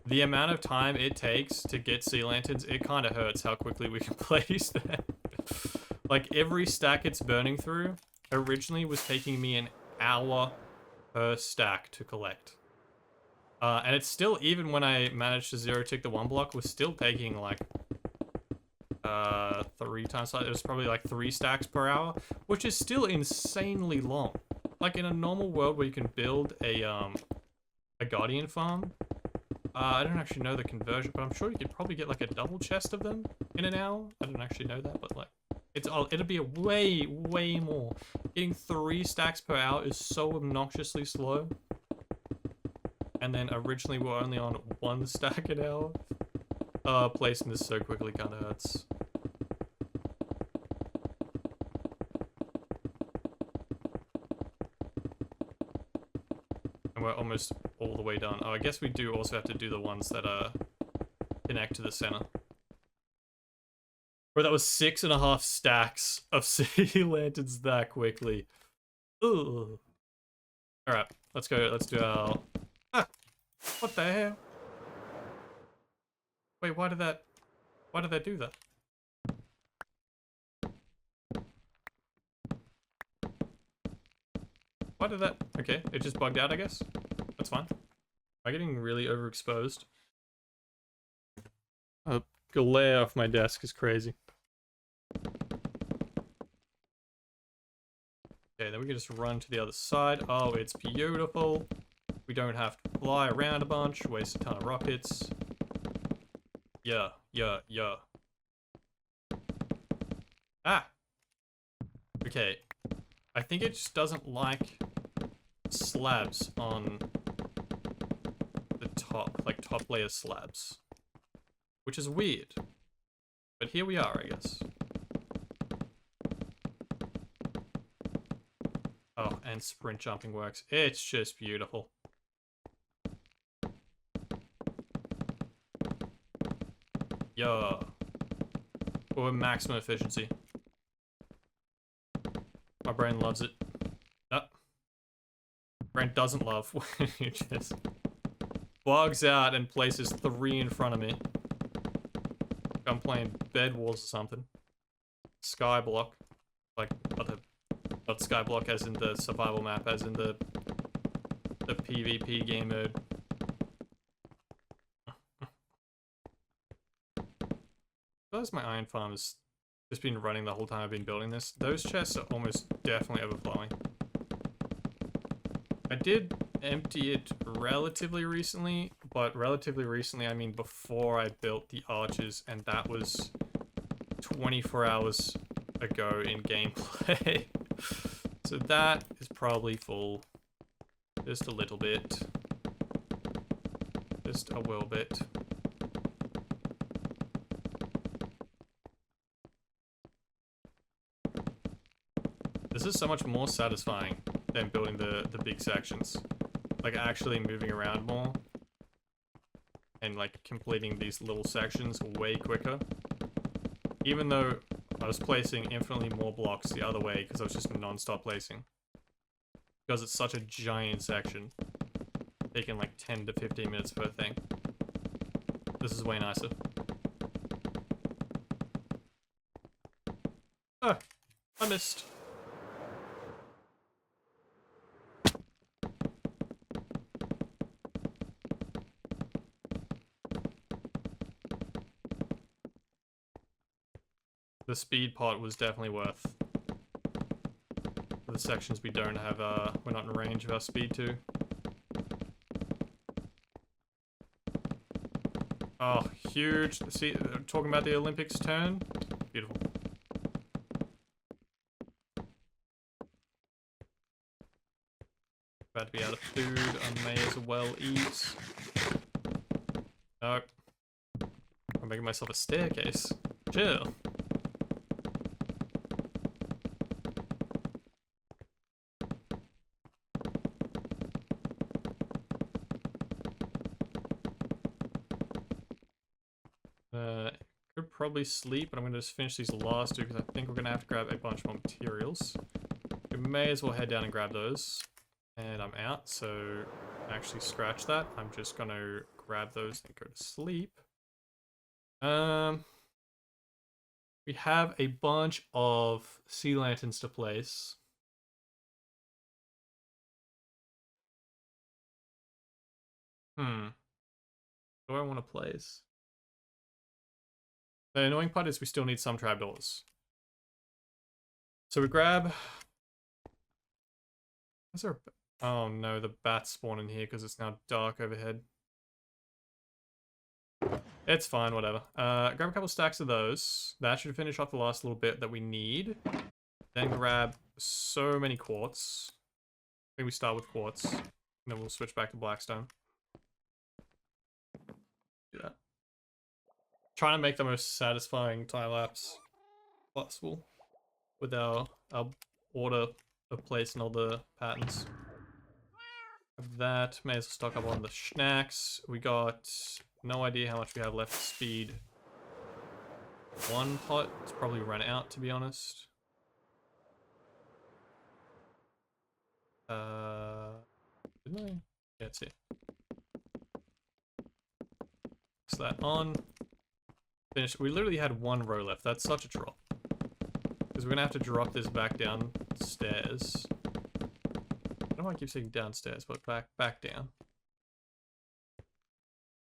The amount of time it takes to get sea lanterns, it kind of hurts how quickly we can place them. Like, every stack it's burning through originally was taking me an hour per stack to collect. And it's still, even when I managed to zero tick the one block, was still taking like 3 times. It was probably like 3 stacks per hour, which is still insanely long. Like in a normal world where you can build a guardian farm, I don't actually know the conversion, but I'm sure you could probably get like a double chest of them in an hour. I don't actually know that, but like it'll be a way more. Getting 3 stacks per hour is so obnoxiously slow. And then originally we were only on 1 stack an hour. Placing this so quickly kind of hurts. And we're almost all the way done. Oh, I guess we do also have to do the ones that connect to the center. Bro, that was 6.5 stacks of sea lanterns that quickly. Ooh. Alright, let's go. Let's do our... Ah! What the hell? Wait, why did that do that? Why did that... Okay, it just bugged out, I guess. That's fine. Am I getting really overexposed? A glare off my desk is crazy. Okay, then we can just run to the other side. Oh, it's beautiful. We don't have to fly around a bunch, waste a ton of rockets. Yeah. Ah! Okay. I think it just doesn't like slabs on the top, like top layer slabs. Which is weird. But here we are, I guess. Oh, and sprint jumping works. It's just beautiful. Yeah. Or maximum efficiency. My brain loves it. Oh. Brain doesn't love when it just bugs out and places 3 in front of me. I'm playing Bed Wars or something. SkyBlock. Like, not SkyBlock as in the survival map, as in the PvP game mode. As my iron farm has just been running the whole time I've been building this, those chests are almost definitely overflowing. I did empty it relatively recently, but relatively recently I mean before I built the arches, and that was 24 hours ago in gameplay. So that is probably full. Just a little bit. Just a little bit. This is so much more satisfying than building the big sections. Like actually moving around more. And like completing these little sections way quicker. Even though I was placing infinitely more blocks the other way because I was just non-stop placing. Because it's such a giant section. Taking like 10 to 15 minutes per thing. This is way nicer. Oh, I missed. The speed part was definitely worth the sections we don't have, we're not in range of our speed to. Oh, huge. See, talking about the Olympics turn. Beautiful. About to be out of food. I may as well eat. No. I'm making myself a staircase. Chill. Could probably sleep, but I'm going to just finish these last two because I think we're going to have to grab a bunch more materials. We may as well head down and grab those. And I'm out, so actually scratch that. I'm just going to grab those and go to sleep. We have a bunch of sea lanterns to place. What do I want to place? The annoying part is we still need some trapdoors. So we grab... Is there a... Oh no, the bats spawn in here because it's now dark overhead. It's fine, whatever. Grab a couple stacks of those. That should finish off the last little bit that we need. Then grab so many quartz. I think we start with quartz. And then we'll switch back to blackstone. Do that. Trying to make the most satisfying time lapse possible with our order of placing all the patterns. That may as well stock up on the snacks. We got no idea how much we have left to speed. One pot, it's probably run out to be honest. Didn't I? Yeah, it's here. Is that on? Finish. We literally had one row left. That's such a drop. Because we're gonna have to drop this back downstairs. I don't know why I keep saying downstairs, but back down.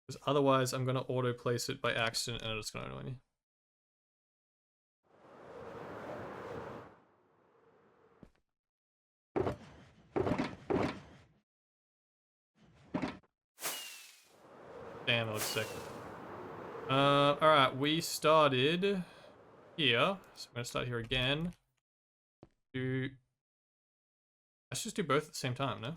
Because otherwise I'm gonna auto place it by accident and it's gonna annoy me. Damn, that looks sick. Alright, we started here. So I'm gonna start here again. Let's just do both at the same time, no?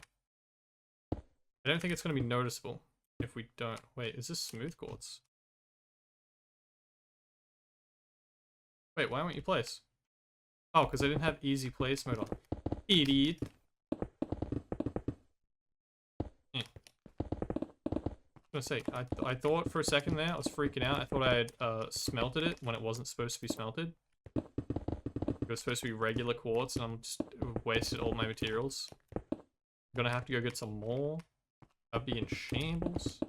I don't think it's gonna be noticeable if we don't. Wait, is this smooth quartz? Wait, why won't you place? Oh, because I didn't have easy place mode on. Idiot. I was gonna say, I thought for a second there, I was freaking out. I thought I had smelted it when it wasn't supposed to be smelted. It was supposed to be regular quartz, and I'm just wasted all my materials. I'm gonna have to go get some more. I'd be in shambles.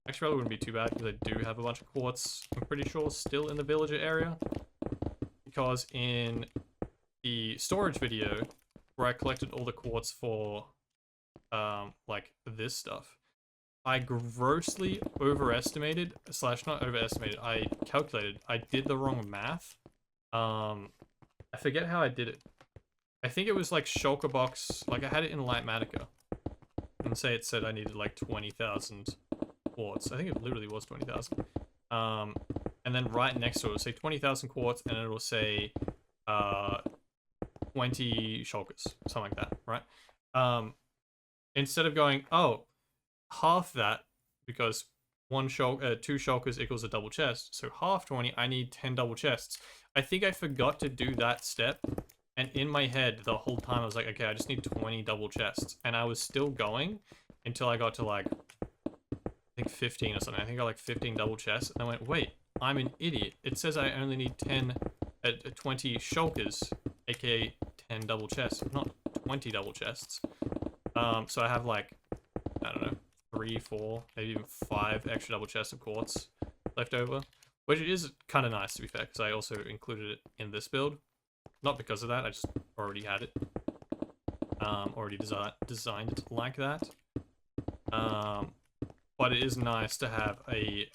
Actually, probably wouldn't be too bad because I do have a bunch of quartz, I'm pretty sure, still in the villager area. Because in the storage video, where I collected all the quartz for, like, this stuff, I grossly overestimated, slash not overestimated, I calculated, I did the wrong math. I forget how I did it. I think it was like shulker box, like I had it in Lightmatica. And say it said I needed like 20,000 quartz. I think it literally was 20,000. And then right next to it, it'll say 20,000 quartz, and it'll say 20 shulkers, something like that, right? Instead of going, oh, half that, because two shulkers equals a double chest, so half 20, I need 10 double chests. I think I forgot to do that step, and in my head the whole time I was like, okay, I just need 20 double chests, and I was still going until I got to like, I think 15 or something. I think I got like 15 double chests, and I went, wait, I'm an idiot. It says I only need 20 shulkers, aka 10 double chests, not 20 double chests. So I have like, I don't know, 3, 4, maybe even 5 extra double chests of quartz left over, which is kind of nice to be fair, because I also included it in this build. Not because of that, I just already had it. Already designed it like that. But it is nice to have a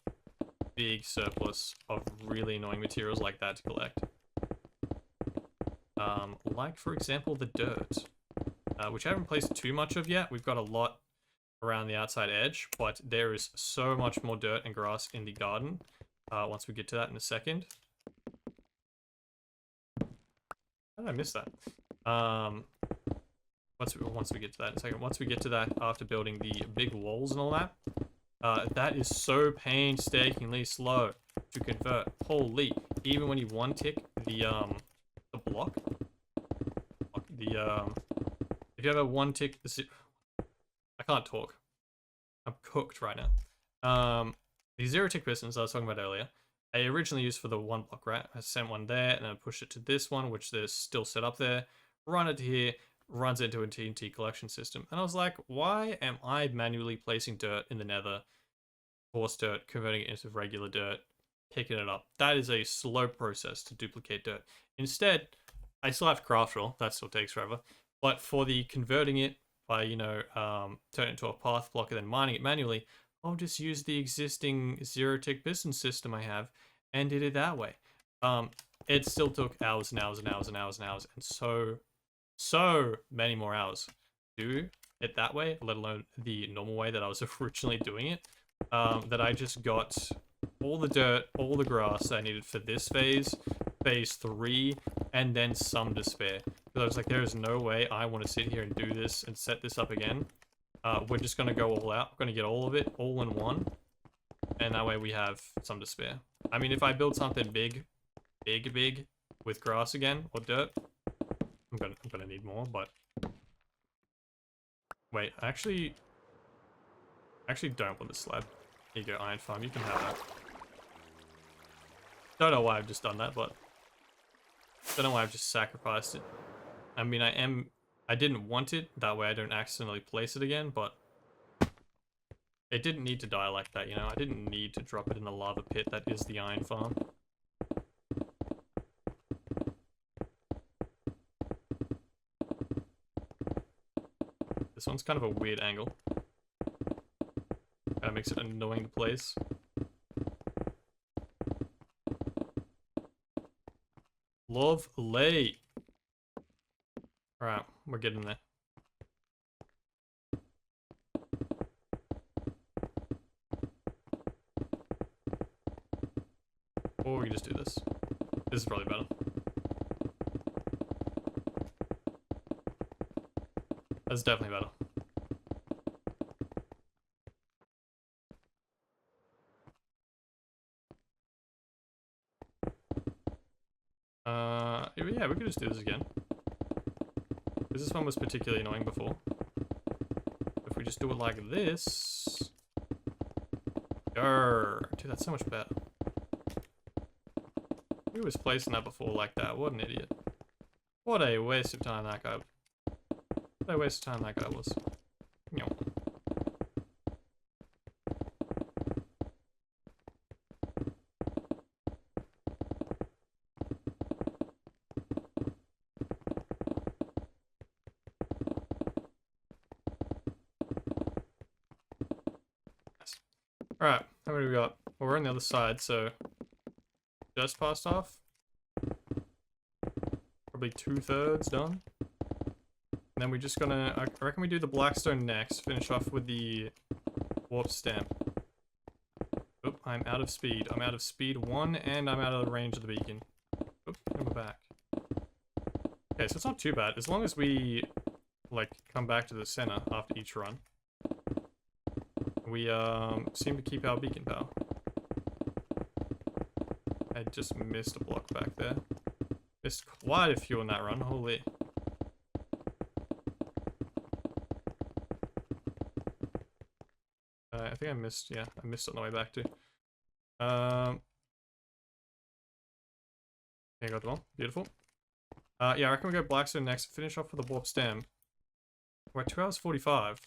big surplus of really annoying materials like that to collect. Like, for example, the dirt, which I haven't placed too much of yet. We've got a lot around the outside edge, but there is so much more dirt and grass in the garden. Once we get to that in a second. How did I miss that? once we get to that in a second. Once we get to that, after building the big walls and all that, that is so painstakingly slow to convert. Holy! Even when you one tick the block, if you have a one tick I can't talk. I'm cooked right now. The zero tick pistons I was talking about earlier, I originally used for the one block, right? I sent one there and then I pushed it to this one, which there's still set up there. Run it to here, runs into a TNT collection system. And I was like, why am I manually placing dirt in the nether, coarse dirt, converting it into regular dirt, picking it up? That is a slow process to duplicate dirt. Instead, I still have to craft roll, that still takes forever. But for the converting it by, you know, turn it into a path block and then mining it manually, I'll just use the existing zero tick piston system I have and did it that way. It still took hours and hours and hours and hours and hours and so many more hours to do it that way, let alone the normal way that I was originally doing it, that I just got all the dirt, all the grass I needed for this phase 3, and then some to spare. Because I was like, there is no way I want to sit here and do this and set this up again. We're just going to go all out. We're going to get all of it all in one. And that way we have some to spare. I mean, if I build something big with grass again, or dirt, I'm gonna need more, but... Wait, I actually don't want the slab. Here you go, iron farm, you can have that. Don't know why I've just done that, but... Don't know why I've just sacrificed it. I mean, I didn't want it, that way I don't accidentally place it again, but... It didn't need to die like that, you know? I didn't need to drop it in the lava pit that is the iron farm. This one's kind of a weird angle. Kinda makes it annoying to place. Lovely! Alright, we're getting there. Or we can just do this. This is probably better. That's definitely better. Yeah, we could just do this again. Because this one was particularly annoying before. If we just do it like this... Grrr. Dude, that's so much better. Who was placing that before like that? What an idiot. What a waste of time that guy... What a waste of time that guy was. Meow. Alright, how many we got? Well, we're on the other side, so... Just passed off. Probably 2/3 done. And then we're just gonna... I reckon we do the blackstone next. Finish off with the warp stamp. Oop, I'm out of speed. I'm out of speed 1, and I'm out of the range of the beacon. Oop, and we're back. Okay, so it's not too bad. As long as we, like, come back to the center after each run. We, seem to keep our beacon power. I just missed a block back there. Missed quite a few in that run, holy. I think I missed, yeah, I missed it on the way back too. Okay, got them all. Beautiful. Yeah, I reckon we go blackstone next. Finish off with the warp stem. We're at 2 hours 45.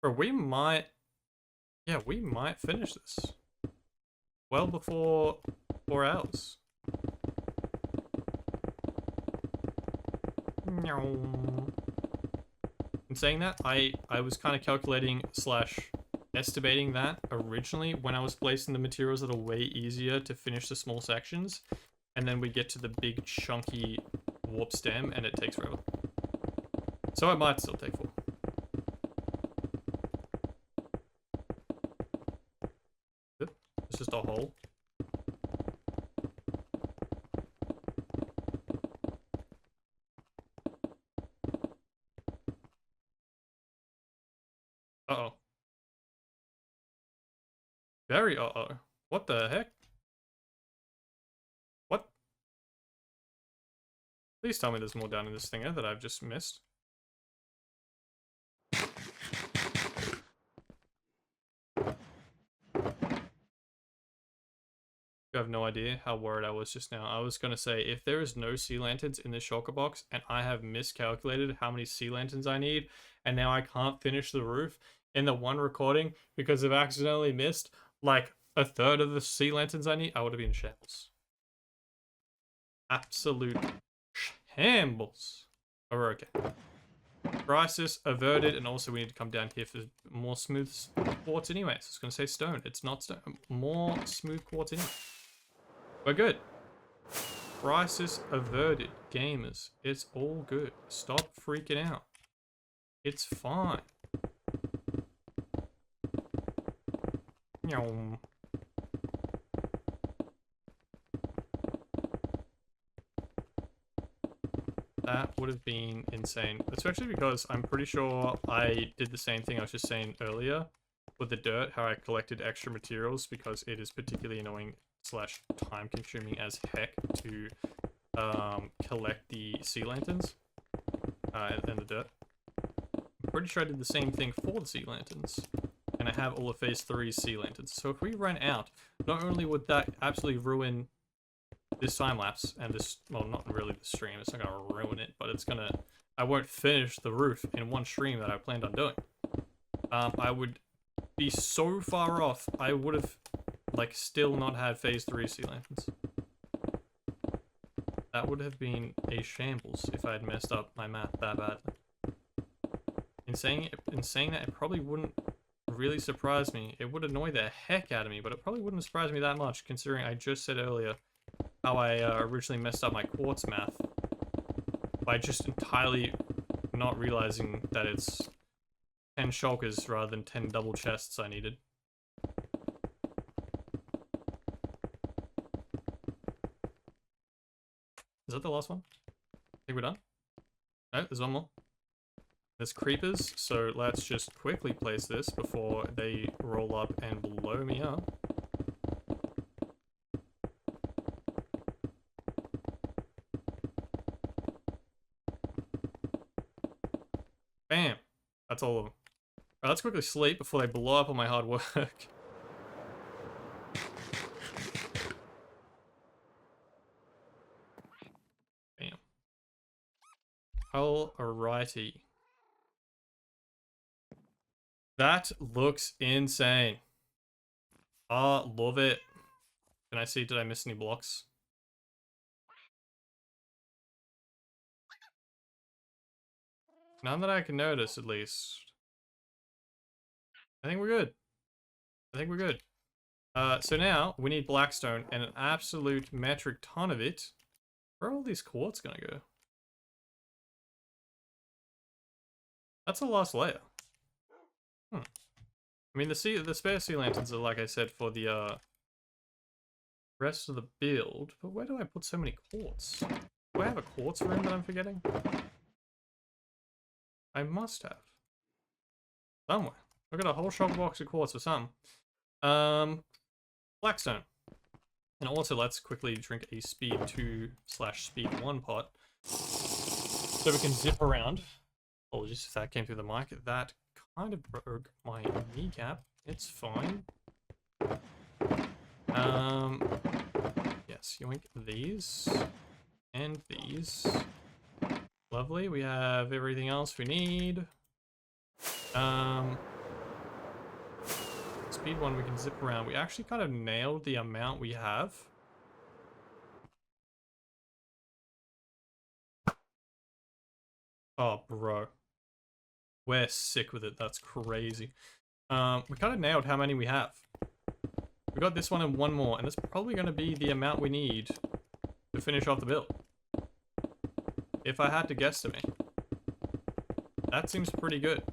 Bro, we might... Yeah, we might finish this. Well before 4 hours. In saying that, I was kind of calculating / estimating that originally when I was placing the materials that are way easier to finish the small sections, and then we get to the big chunky warp stem and it takes forever. So it might still take 4. It's just a hole. Uh-oh. Very uh-oh. What the heck? What? Please tell me there's more down in this thing that I've just missed. You have no idea how worried I was just now. I was gonna say, if there is no sea lanterns in this shulker box, and I have miscalculated how many sea lanterns I need, and now I can't finish the roof in the one recording because I've accidentally missed like a third of the sea lanterns I need, I would have been in shambles. Absolute shambles. Oh, we're okay. Crisis averted, and also we need to come down here for more smooth quartz anyway. So it's gonna say stone. It's not stone. More smooth quartz anyway. We're good. Crisis averted, gamers. It's all good. Stop freaking out. It's fine. Meow. That would have been insane, especially because I'm pretty sure I did the same thing I was just saying earlier with the dirt, how I collected extra materials because it is particularly annoying / time consuming as heck to collect the sea lanterns and the dirt. I'm pretty sure I did the same thing for the sea lanterns, and I have all of phase 3's sea lanterns. So if we run out, not only would that absolutely ruin this time lapse and this, well, not really the stream, it's not gonna ruin it, but it's gonna, I won't finish the roof in one stream that I planned on doing. I would be so far off, I would have like still not had phase 3 sea lanterns. That would have been a shambles if I had messed up my math that badly. In saying that, it probably wouldn't really surprise me. It would annoy the heck out of me, but it probably wouldn't surprise me that much considering I just said earlier how I originally messed up my quartz math by just entirely not realizing that it's 10 shulkers rather than 10 double chests I needed. Is that the last one? I think we're done. No, there's one more. There's creepers, so let's just quickly place this before they roll up and blow me up. Bam! That's all of them. Alright, let's quickly sleep before they blow up all my hard work. Bam. Alrighty. That looks insane. Ah, love it. Can I see, did I miss any blocks? None that I can notice, at least. I think we're good. I think we're good. So now, we need blackstone and an absolute metric ton of it. Where are all these quartz gonna go? That's the last layer. I mean, the spare sea lanterns are, like I said, for the rest of the build. But where do I put so many quartz? Do I have a quartz room that I'm forgetting? I must have. Somewhere. I've got a whole shop box of quartz or something. Blackstone. And also, let's quickly drink a speed 2 / speed 1 pot. So we can zip around. Apologies if that came through the mic. That kind of broke my kneecap. It's fine. Yes, yoink these. And these. Lovely, we have everything else we need. Speed 1, we can zip around. We actually kind of nailed the amount we have. Oh, bro. We're sick with it. That's crazy. We kind of nailed how many we have. We got this one and one more, and that's probably going to be the amount we need to finish off the build. If I had to guesstimate. That seems pretty good.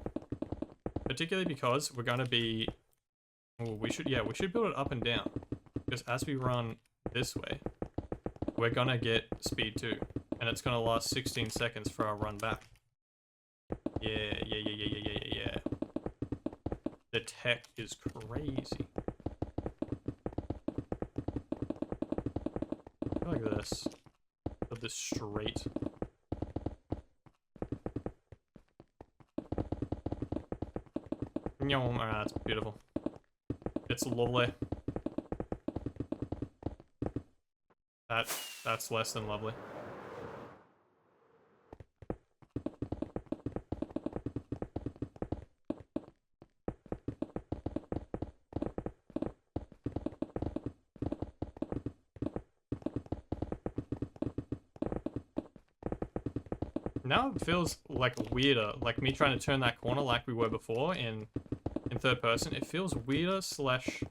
Particularly because we're going to be... Oh, we should build it up and down. Because as we run this way, we're going to get speed 2. And it's going to last 16 seconds for our run back. Yeah. tech is crazy. Like this. Put this straight. Ah, that's beautiful. It's lovely. That's less than lovely. Now it feels like weirder, like me trying to turn that corner like we were before in third person. It feels weirder slash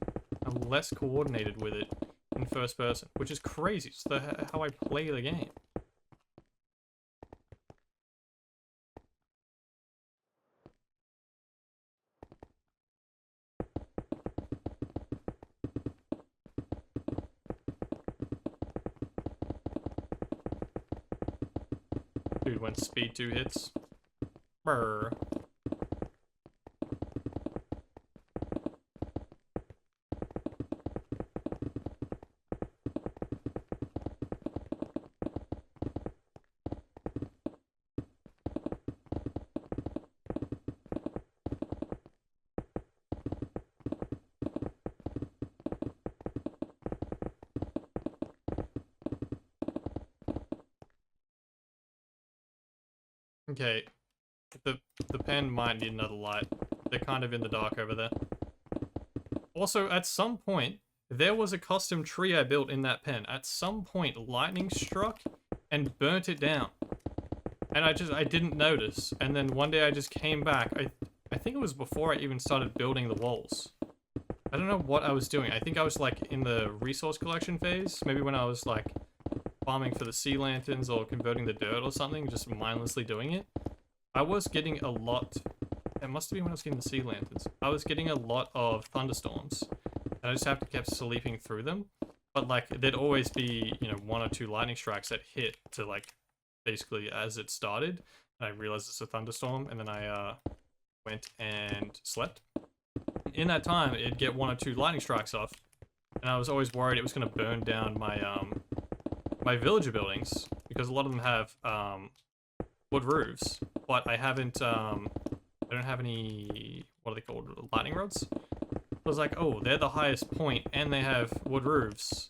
I'm less coordinated with it in first person, which is crazy. It's how I play the game. Dude, when speed 2 hits. Brr. Okay, the pen might need another light. They're kind of in the dark over there. Also, at some point, there was a custom tree I built in that pen. At some point, lightning struck and burnt it down. And I didn't notice. And then one day I just came back. I think it was before I even started building the walls. I don't know what I was doing. I think I was like in the resource collection phase. Maybe when I was like farming for the sea lanterns or converting the dirt or something, just mindlessly doing it. I was getting a lot, it must have been when I was getting the sea lanterns. I was getting a lot of thunderstorms, and I just have to keep sleeping through them. But like, there'd always be, you know, 1 or 2 lightning strikes that hit to like, basically as it started, and I realized it's a thunderstorm, and then I went and slept. In that time, it'd get 1 or 2 lightning strikes off, and I was always worried it was going to burn down my my villager buildings, because a lot of them have wood roofs, but I haven't I don't have any, what are they called, lightning rods. I was like, oh, they're the highest point and they have wood roofs,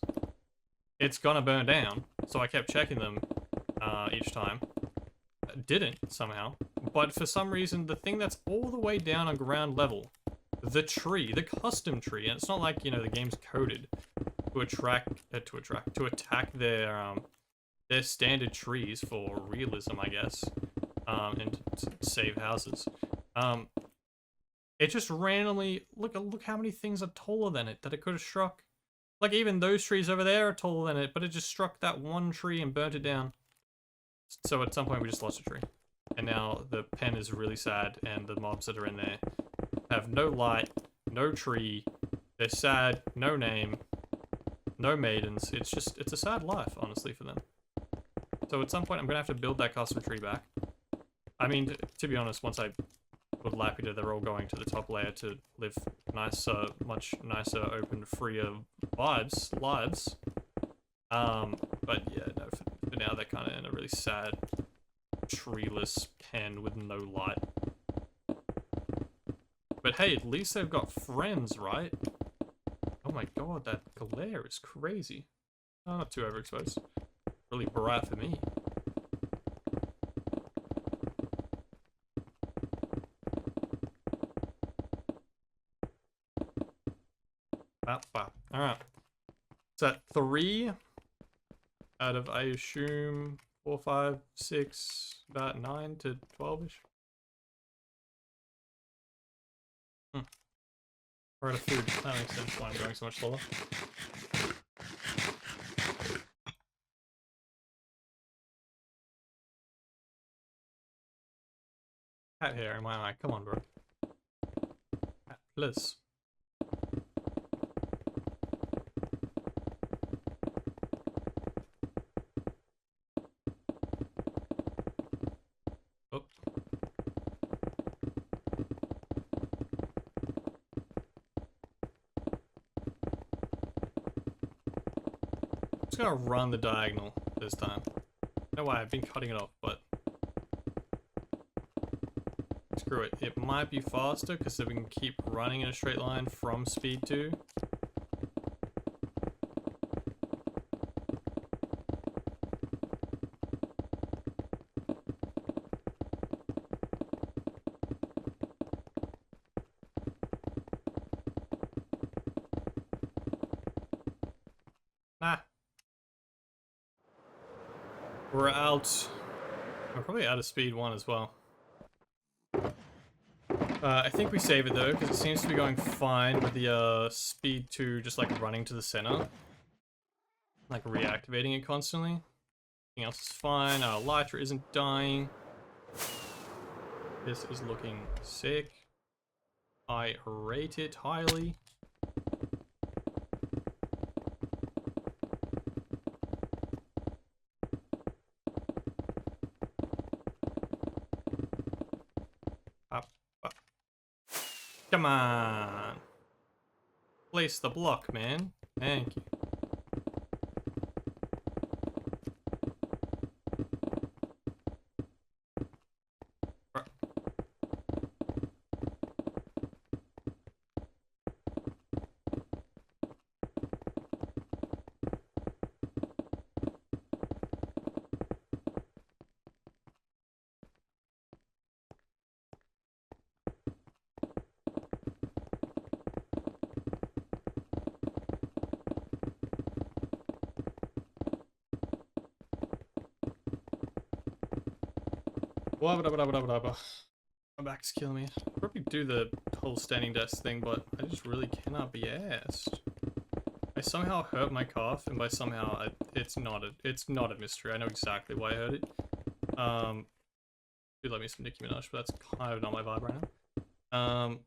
it's gonna burn down. So I kept checking them each time. Didn't somehow, but for some reason the thing that's all the way down on ground level, the tree, the custom tree, and it's not like, you know, the game's coded to attack their standard trees for realism, I guess, and to save houses. It just randomly, look how many things are taller than it that it could have struck. Like even those trees over there are taller than it, but it just struck that one tree and burnt it down. So at some point we just lost a tree, and now the pen is really sad, and the mobs that are in there have no light, no tree. They're sad, no name. No maidens. It's a sad life, honestly, for them. So at some point, I'm going to have to build that custom tree back. I mean, to be honest, once I put Laputa, they're all going to the top layer to live nicer, much nicer, open, freer lives. But yeah, no, for now, they're kind of in a really sad, treeless pen with no light. But hey, at least they've got friends, right? Oh my god, that glare is crazy. Oh, not too overexposed. Really bright for me. Alright. It's at 3 out of, I assume, 4, 5, 6, about 9 to 12-ish. We're out of food. That makes sense why I'm going so much slower. Cat hair in my eye. Come on, bro. Cat, please. Oh. just gonna run the diagonal this time. No way, I've been cutting it off, but screw it. It might be faster because we can keep running in a straight line from speed 2. Nah. We're out. We're probably out of speed 1 as well. I think we save it though, because it seems to be going fine with the speed 2 just like running to the center. Like reactivating it constantly. Everything else is fine, our Elytra isn't dying. This is looking sick. I rate it highly. Come on. Place the block, man. Thank you. My back's killing me. I'll probably do the whole standing desk thing, but I just really cannot be asked. I somehow hurt my calf, and by somehow, it's not a mystery. I know exactly why I hurt it. Do love me some Nicki Minaj, but that's kind of not my vibe right now.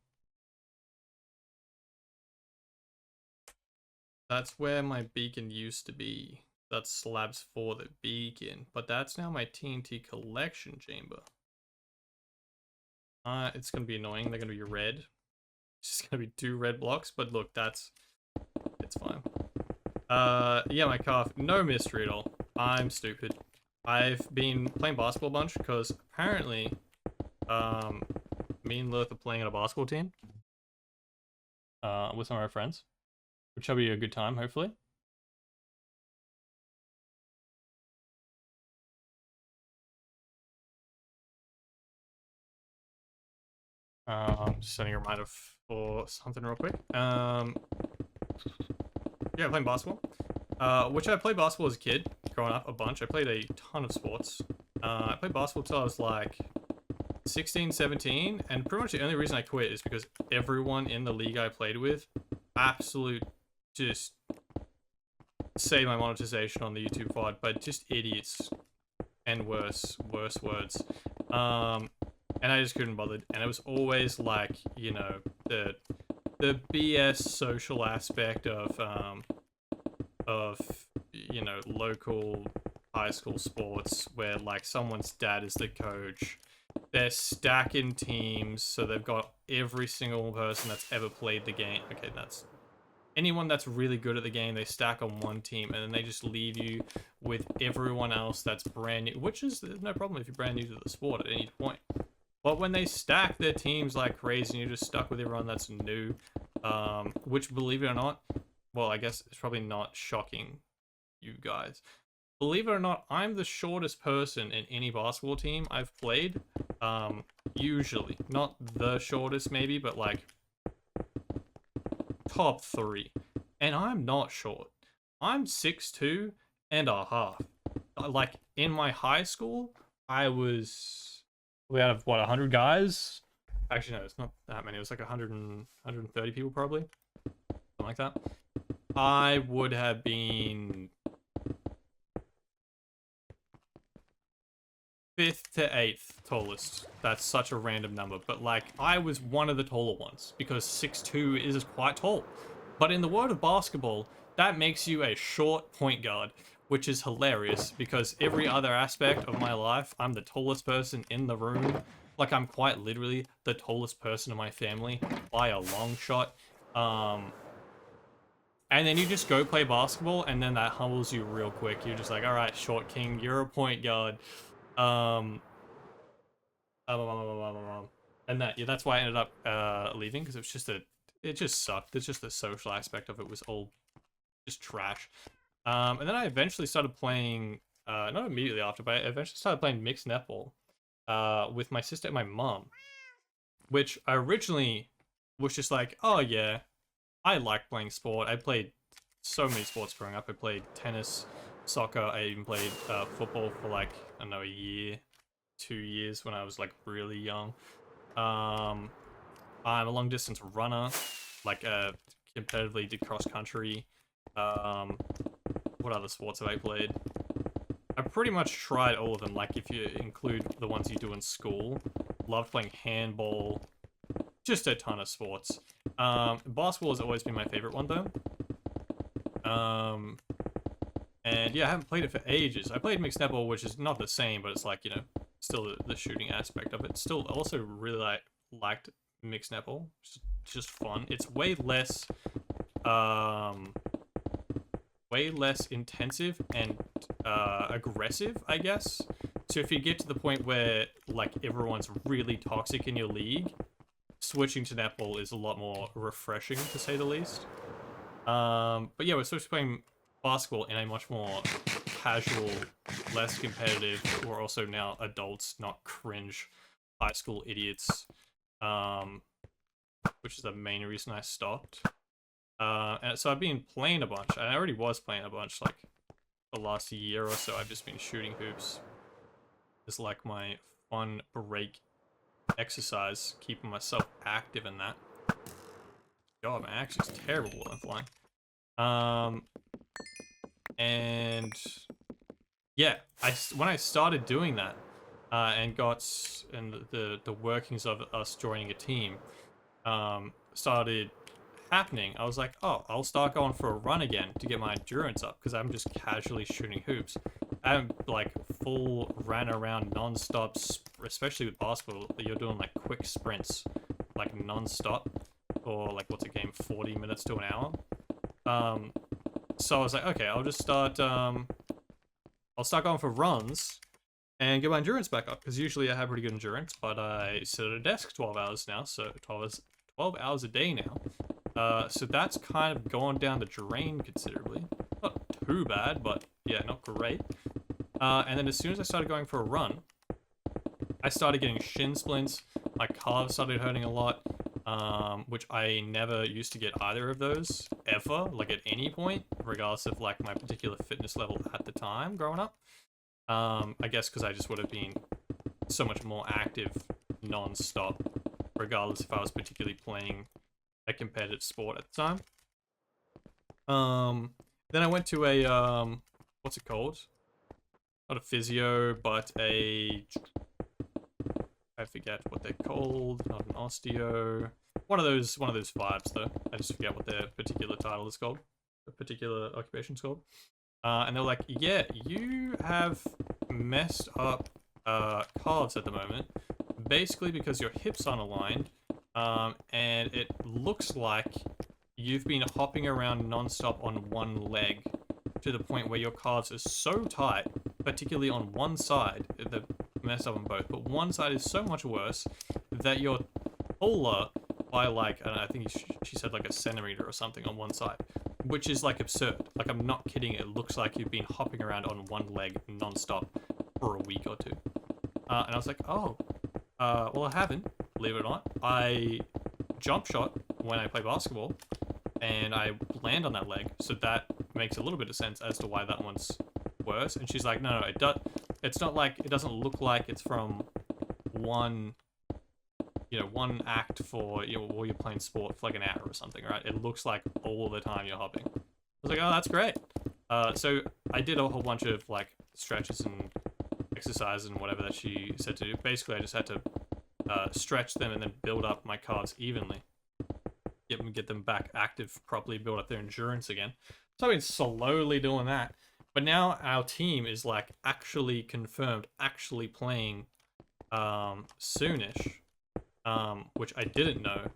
That's where my beacon used to be. That's slabs for the beacon, but that's now my TNT collection chamber. It's gonna be annoying. They're gonna be red. It's just gonna be 2 red blocks, but look, it's fine. Yeah, my calf, no mystery at all. I'm stupid. I've been playing basketball a bunch because apparently, me and Lilith are playing on a basketball team, with some of our friends, which will be a good time, hopefully. Just setting a reminder for something real quick. Yeah, playing basketball. Which I played basketball as a kid, growing up a bunch. I played a ton of sports. I played basketball till I was like 16, 17, and pretty much the only reason I quit is because everyone in the league I played with, absolute just say my monetization on the YouTube VOD, but just idiots and worse words. And I just couldn't bother, and it was always like, you know, the BS social aspect of you know, local high school sports where like someone's dad is the coach. They're stacking teams, so they've got every single person that's ever played the game. Okay, that's anyone that's really good at the game, they stack on one team, and then they just leave you with everyone else that's brand new, which is no problem if you're brand new to the sport at any point. But when they stack their teams like crazy and you're just stuck with everyone that's new, which, believe it or not, well, I guess it's probably not shocking you guys. Believe it or not, I'm the shortest person in any basketball team I've played. Usually. Not the shortest maybe, but like top 3. And I'm not short. I'm 6'2" and a half. Like in my high school, I was... We out of what, 100 guys? Actually, no, it's not that many. It was like 130 people probably. Something like that. I would have been 5th to 8th tallest. That's such a random number. But like, I was one of the taller ones because 6'2" is quite tall. But in the world of basketball, that makes you a short point guard, which is hilarious because every other aspect of my life, I'm the tallest person in the room. Like, I'm quite literally the tallest person in my family by a long shot. And then you just go play basketball, and then that humbles you real quick. You're just like, all right, short king, you're a point guard. And that's why I ended up leaving, because it just sucked. It's just the social aspect of it was all just trash. And then I eventually started playing, not immediately after, but I eventually started playing mixed netball with my sister and my mom, which I originally was just like, oh yeah, I like playing sport. I played so many sports growing up. I played tennis, soccer. I even played football for like, I don't know, a year, 2 years when I was like really young. I'm a long distance runner, like competitively did cross country. What other sports have I played? I pretty much tried all of them, like if you include the ones you do in school. Loved playing handball, just a ton of sports. Basketball has always been my favorite one though. And yeah, I haven't played it for ages. I played mixed netball, which is not the same, but it's like, you know, still the shooting aspect of it. Still also really liked mixed netball. It's just fun. It's way less intensive and aggressive, I guess. So if you get to the point where like everyone's really toxic in your league, switching to netball is a lot more refreshing, to say the least. But yeah, we're supposed to be playing basketball in a much more casual, less competitive. We're also now adults, not cringe high school idiots, which is the main reason I stopped. And so I've been playing a bunch. I already was playing a bunch, like the last year or so. I've just been shooting hoops. It's like my fun break exercise, keeping myself active in that. God, my axe is terrible while I'm flying. And yeah, when I started doing that, and the workings of us joining a team, started happening, I was like, oh, I'll start going for a run again to get my endurance up, because I'm just casually shooting hoops. I'm like full ran around non-stop, especially with basketball. You're doing like quick sprints, like non-stop, or like what's a game, 40 minutes to an hour. So I was like, okay, I'll just start. I'll start going for runs and get my endurance back up, because usually I have pretty good endurance, but I sit at a desk 12 hours now, so 12 hours a day now. So that's kind of gone down the drain considerably. Not too bad, but yeah, not great. And then as soon as I started going for a run, I started getting shin splints. My calves started hurting a lot, which I never used to get either of those ever, like at any point, regardless of like my particular fitness level at the time growing up. I guess because I just would have been so much more active non-stop, regardless if I was particularly playing a competitive sport at the time. Then I went to a, what's it called? Not a physio, but I forget what they're called. Not an osteo. One of those vibes though. I just forget what their particular title is called. The particular occupation's called. And they're like, yeah, you have messed up calves at the moment, basically because your hips aren't aligned, and it looks like you've been hopping around non-stop on one leg to the point where your calves are so tight, particularly on one side, they're messed up on both, but one side is so much worse that you're taller by like, I think she said like a centimeter or something on one side, which is like absurd. Like, I'm not kidding, it looks like you've been hopping around on one leg non-stop for a week or two. And I was like, oh, well, I haven't, believe it or not. I jump shot when I play basketball, and I land on that leg, so that makes a little bit of sense as to why that one's worse. And she's like, no, it's not like, it doesn't look like it's from one act for, while you're playing sport for like an hour or something, right? It looks like all the time you're hopping. I was like, oh, that's great. So I did a whole bunch of like stretches and exercises and whatever that she said to do. Basically, I just had to stretch them and then build up my calves evenly. Get them back active properly, build up their endurance again. So I've been slowly doing that. But now our team is like actually confirmed, actually playing soonish, which I didn't know.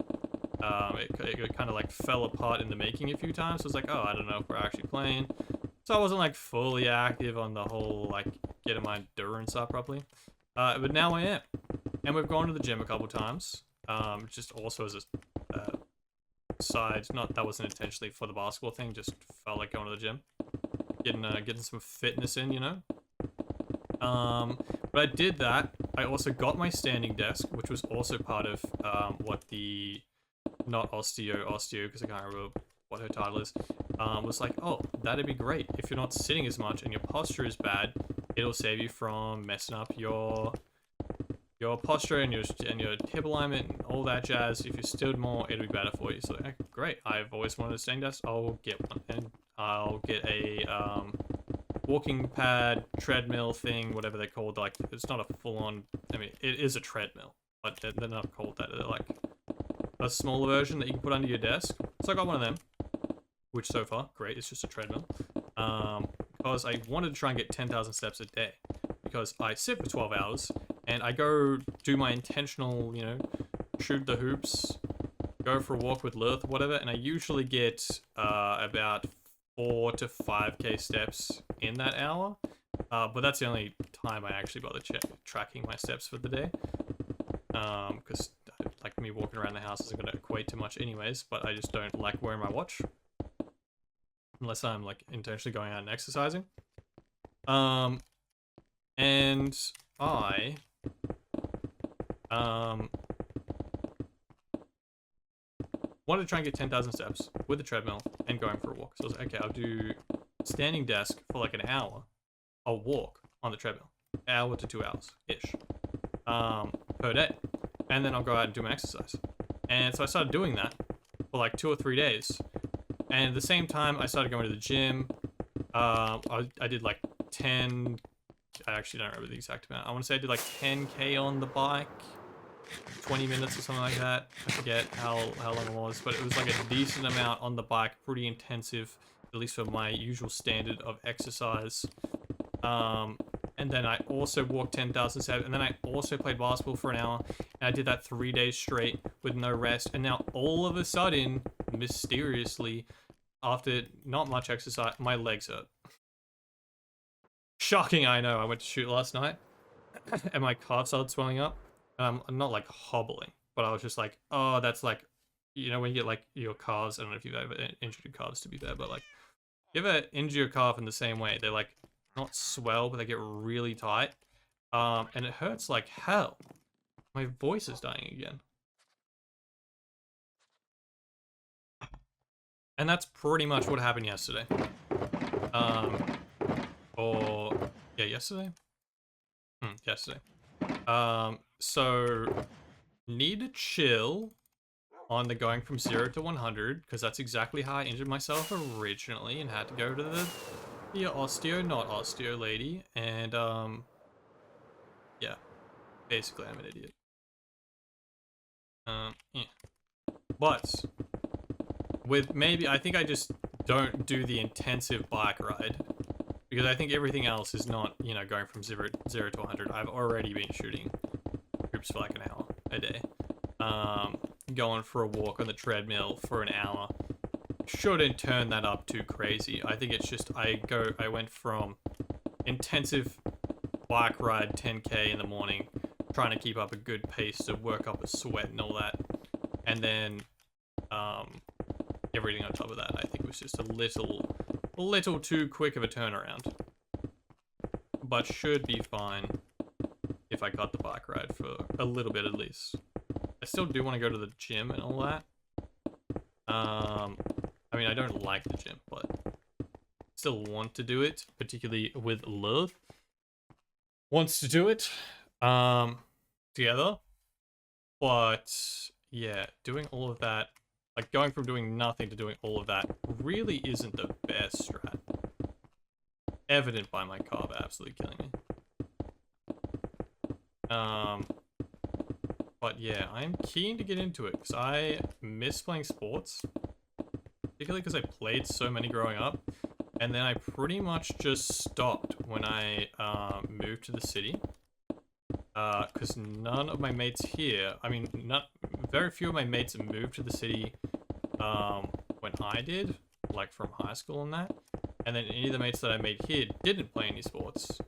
It kind of like fell apart in the making a few times. So it's like, oh, I don't know if we're actually playing. So I wasn't like fully active on the whole like getting my endurance up properly. But now I am, and we've gone to the gym a couple times. Just also as a side, not that wasn't intentionally for the basketball thing. Just felt like going to the gym, getting some fitness in, you know. But I did that. I also got my standing desk, which was also part of what the not Osteo, because I can't remember what her title is. Was like, oh, that'd be great if you're not sitting as much and your posture is bad. It'll save you from messing up your posture and your hip alignment and all that jazz. If you stood more, it'll be better for you. So okay, great. I've always wanted a standing desk. I'll get one, and I'll get a walking pad, treadmill thing, whatever they're called. Like, it's not a full-on. I mean, it is a treadmill, but they're not called that. They're like a smaller version that you can put under your desk. So I got one of them, which so far, great. It's just a treadmill. Because I wanted to try and get 10,000 steps a day, because I sit for 12 hours. And I go do my intentional, you know, shoot the hoops, go for a walk with Lilith, whatever, and I usually get about 4 to 5k steps in that hour. But that's the only time I actually bother tracking my steps for the day. Because like me walking around the house isn't going to equate to much anyways, but I just don't like wearing my watch. Unless I'm like intentionally going out and exercising. And I wanted to try and get 10,000 steps with a treadmill and going for a walk. So I was like, okay, I'll do standing desk for like an hour. I'll walk on the treadmill, hour to 2 hours-ish, per day. And then I'll go out and do my exercise. And so I started doing that for like 2 or 3 days. And at the same time, I started going to the gym. I did like 10... I actually don't remember the exact amount. I want to say I did like 10k on the bike, 20 minutes or something like that. I forget how long it was, but it was like a decent amount on the bike, pretty intensive, at least for my usual standard of exercise. And then I also walked 10,000 steps, and then I also played basketball for an hour, and I did that 3 days straight with no rest. And now all of a sudden, mysteriously, after not much exercise, my legs hurt. Shocking, I know. I went to shoot last night, and my calves started swelling up. And I'm not like hobbling, but I was just like, oh, that's like, you know, when you get like your calves. I don't know if you've ever injured your calves, to be fair, but like, you ever injure your calf in the same way? They like not swell, but they get really tight, and it hurts like hell. My voice is dying again, and that's pretty much what happened yesterday. Or yeah, yesterday. Yesterday. So need to chill on the going from 0 to 100, because that's exactly how I injured myself originally and had to go to the osteo, not osteo lady, and yeah, basically I'm an idiot. Yeah. But with maybe, I think I just don't do the intensive bike ride, because I think everything else is not, you know, going from 0 to 100. I've already been shooting hoops for like an hour a day. Going for a walk on the treadmill for an hour. Shouldn't turn that up too crazy. I think it's just, I went from intensive bike ride 10k in the morning, trying to keep up a good pace to work up a sweat and all that. And then, everything on top of that, I think was just a little too quick of a turnaround, but should be fine if I got the bike ride for a little bit at least. I still do want to go to the gym and all that. I mean, I don't like the gym, but still want to do it, particularly with Lilith. Wants to do it together, but yeah, doing all of that, like going from doing nothing to doing all of that, really isn't the best strat. Evident by my calf absolutely killing me. But yeah, I'm keen to get into it, because I miss playing sports. Particularly because I played so many growing up, and then I pretty much just stopped when I moved to the city. Because none of my mates here, I mean, very few of my mates moved to the city when I did, like from high school and that. And then any of the mates that I made here didn't play any sports.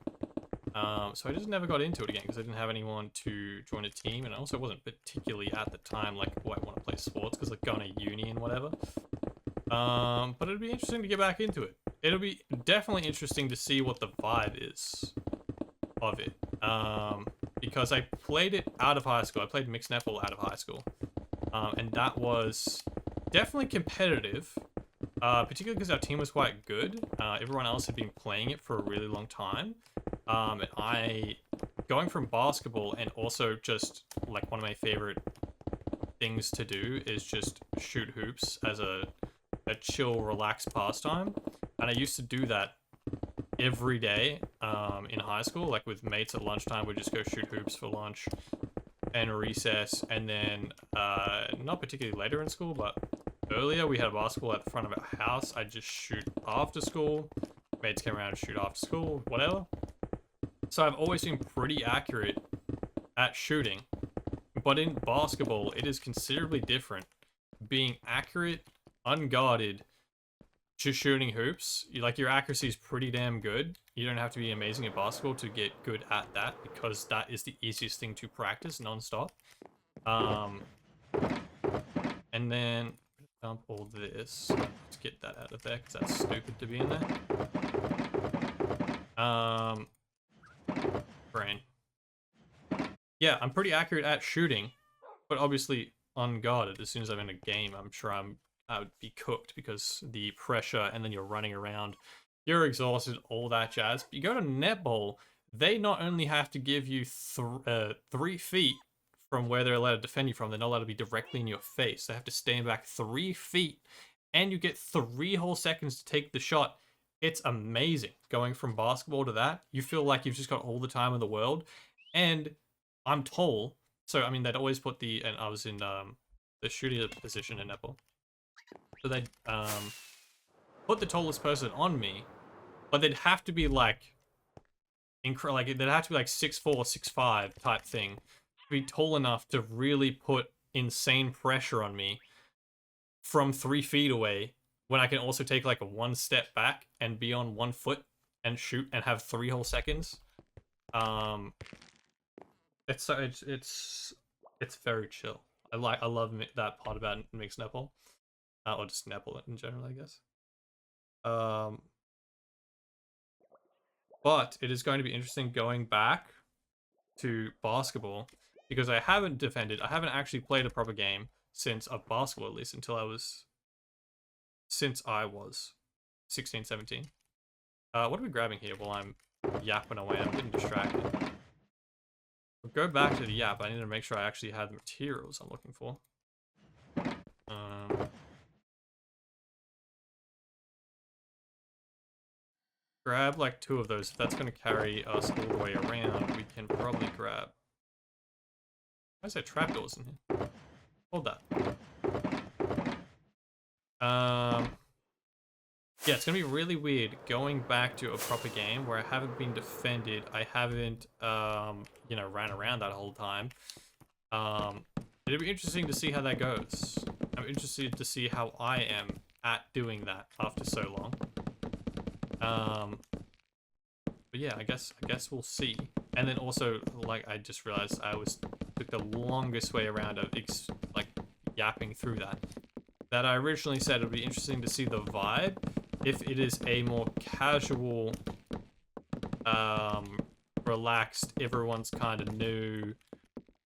So I just never got into it again because I didn't have anyone to join a team, and I also wasn't particularly at the time like, oh, I want to play sports because like going to uni and whatever. But it'd be interesting to get back into it. It'll be definitely interesting to see what the vibe is of it. Because I played it out of high school. I played mixed netball out of high school. And that was definitely competitive. Particularly because our team was quite good. Everyone else had been playing it for a really long time. And going from basketball and also just like one of my favorite things to do is just shoot hoops as a chill, relaxed pastime. And I used to do that every day in high school, like with mates at lunchtime. We'd just go shoot hoops for lunch and recess, and then not particularly later in school, but earlier we had a basketball at the front of our house. I'd just shoot after school. Mates came around and shoot after school, whatever. So I've always been pretty accurate at shooting, but in basketball it is considerably different. Being accurate, unguarded, just shooting hoops, your accuracy is pretty damn good. You don't have to be amazing at basketball to get good at that, because that is the easiest thing to practice non-stop. And then dump all this. Let's get that out of there because that's stupid to be in there. Brain. Yeah, I'm pretty accurate at shooting, but obviously unguarded. As soon as I'm in a game, I'm sure I would be cooked because the pressure, and then you're running around, you're exhausted, all that jazz. But you go to netball, they not only have to give you 3 feet from where they're allowed to defend you from, they're not allowed to be directly in your face. They have to stand back 3 feet, and you get 3 whole seconds to take the shot. It's amazing. Going from basketball to that, you feel like you've just got all the time in the world. And I'm tall, so I mean, they'd always put and I was in the shooter position in netball. So they'd put the tallest person on me, but they'd have to be like they'd have to be like 6'4", 6'5" type thing to be tall enough to really put insane pressure on me from 3 feet away, when I can also take like a 1 step back and be on 1 foot and shoot and have 3 whole seconds. It's very chill. I love that part about mixed netball. Or just netball in general, I guess. But it is going to be interesting going back to basketball, because I haven't actually played a proper game since basketball, at least since I was 16, 17. What are we grabbing here while I'm yapping away? I'm getting distracted. I'll go back to the yap. I need to make sure I actually have the materials I'm looking for. Grab like 2 of those. If that's going to carry us all the way around, we can probably grab... Why is there trapdoors in here? Hold that. Yeah, it's going to be really weird going back to a proper game where I haven't been defended. I haven't, ran around that whole time. It'll be interesting to see how that goes. I'm interested to see how I am at doing that after so long. But yeah, I guess we'll see. And then also, like, I just realized I took the longest way around of yapping through that I originally said it would be interesting to see the vibe if it is a more casual, relaxed, everyone's kind of new,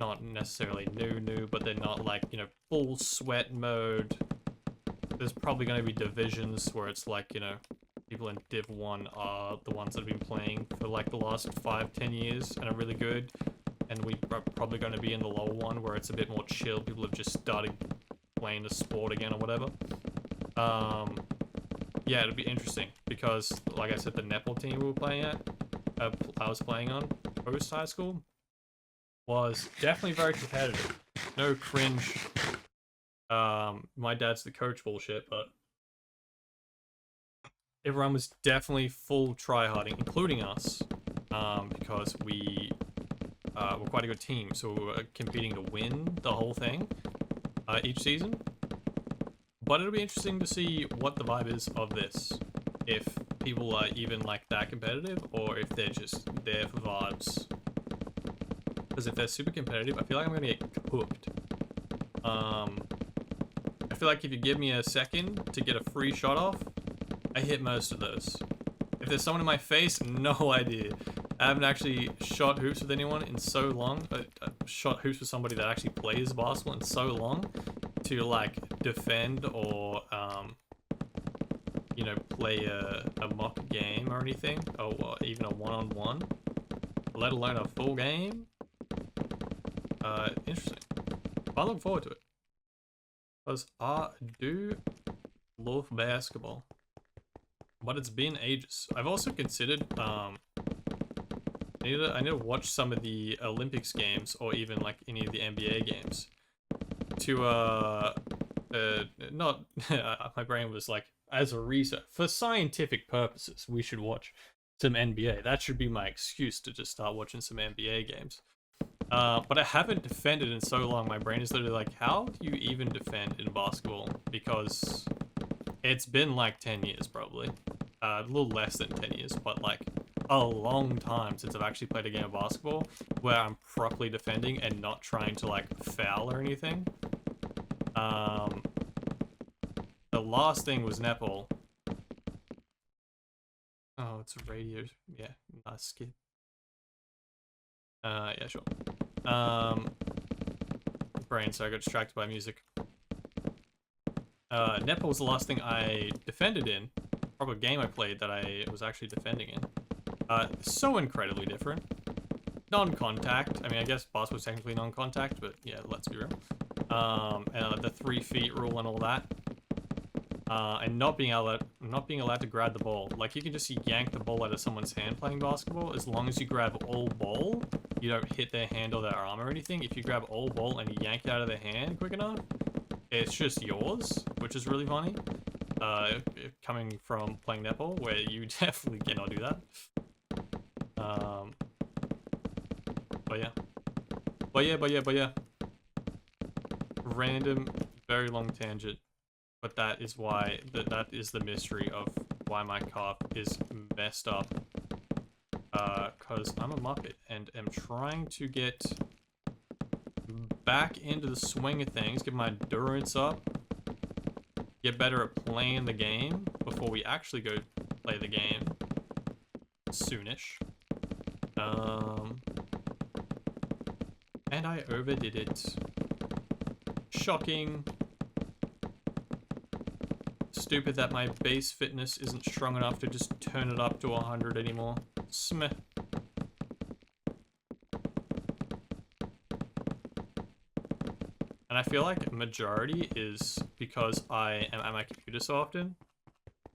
not necessarily new, but they're not like, full sweat mode. There's probably going to be divisions where it's like, people in Div 1 are the ones that have been playing for like the last 5-10 years and are really good. And we are probably going to be in the lower one where it's a bit more chill. People have just started playing the sport again or whatever. Yeah, it'll be interesting because, like I said, the netball team we were playing at, I was playing on post high school, was definitely very competitive. No cringe. My dad's the coach bullshit, but everyone was definitely full tryharding, including us, because we were quite a good team, so we were competing to win the whole thing. each season. But it'll be interesting to see what the vibe is of this. If people are even like that competitive, or if they're just there for vibes. Because if they're super competitive, I feel like I'm gonna get cooked. I feel like if you give me a second to get a free shot off, I hit most of those. If there's someone in my face, no idea. I haven't actually shot hoops with anyone in so long. Shot hoops with somebody that actually plays basketball in so long to like defend or you know, play a mock game or anything, or even a one-on-one, let alone a full game. Interesting. I look forward to it. Because I do love basketball. But it's been ages. I've also considered, I need to watch some of the Olympics games, or even like any of the NBA games. To, not, my brain was like, as a research, for scientific purposes, we should watch some NBA. That should be my excuse to just start watching some NBA games. But I haven't defended in so long. My brain is literally like, how do you even defend in basketball? Because it's been like 10 years probably. A little less than 10 years, but like a long time since I've actually played a game of basketball where I'm properly defending and not trying to like foul or anything. The last thing was netball. Oh, it's a radio. Yeah, nice skip. Yeah, sure. Brain, so I got distracted by music. Netball was the last thing I defended in. Probably a game I played that I was actually defending in. So incredibly different. Non-contact. I mean, I guess basketball was technically non-contact, but yeah, let's be real. And the 3 feet rule and all that. And not being allowed to grab the ball. Like, you can just yank the ball out of someone's hand playing basketball. As long as you grab all ball, you don't hit their hand or their arm or anything. If you grab all ball and you yank it out of their hand quick enough, it's just yours, which is really funny. Coming from playing netball, where you definitely cannot do that. But yeah. Random, very long tangent. But that is why, that is the mystery of why my car is messed up. Cause I'm a Muppet and am trying to get back into the swing of things, get my endurance up, get better at playing the game before we actually go play the game soonish. And I overdid it. Shocking. Stupid that my base fitness isn't strong enough to just turn it up to 100 anymore. Smeh. And I feel like majority is because I am at my computer so often.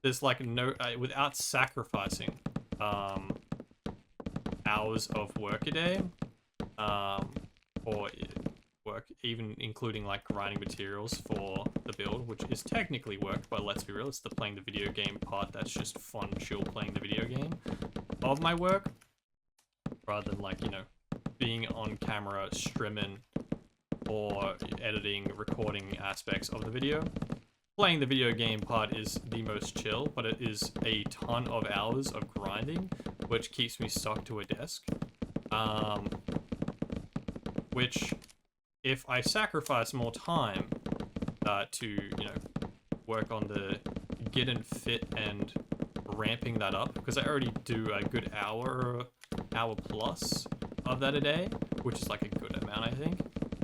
There's like no, without sacrificing hours of work a day, or work, even including like grinding materials for the build, which is technically work, but let's be real, it's the playing the video game part that's just fun, chill playing the video game of my work, rather than like, you know, being on camera, streaming, or editing, recording aspects of the video. Playing the video game part is the most chill, but it is a ton of hours of grinding, which keeps me stuck to a desk. Which, if I sacrifice more time to, you know, work on the getting fit and ramping that up, because I already do a good hour plus of that a day, which is like a good amount, I think.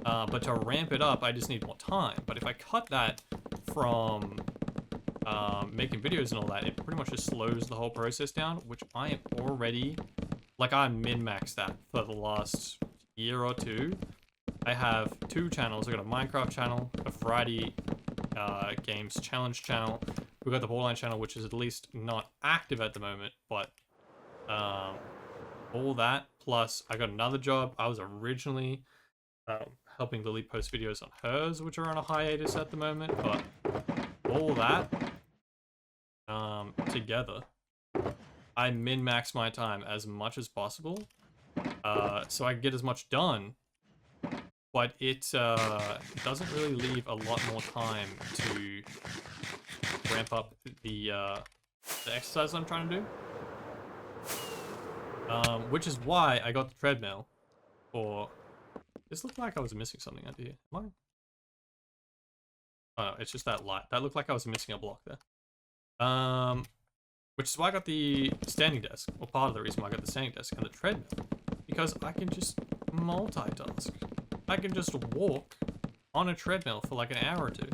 But to ramp it up, I just need more time. But if I cut that from making videos and all that, it pretty much just slows the whole process down, which I am already, like, I'm min-maxed that for the last year or two. I have 2 channels. I got a Minecraft channel, a variety games challenge channel. We've got the Borderlands channel, which is at least not active at the moment, but all that, plus I got another job. I was originally helping Lily post videos on hers, which are on a hiatus at the moment, but all that together, I min-max my time as much as possible, so I can get as much done but it doesn't really leave a lot more time to ramp up the exercise I'm trying to do. Which is why I got the treadmill for... This looked like I was missing something under here. Am I? Oh, no, it's just that light. That looked like I was missing a block there. Which is why I got the standing desk, or part of the reason why I got the standing desk and the treadmill. Because I can just multitask. I can just walk on a treadmill for like an hour or two,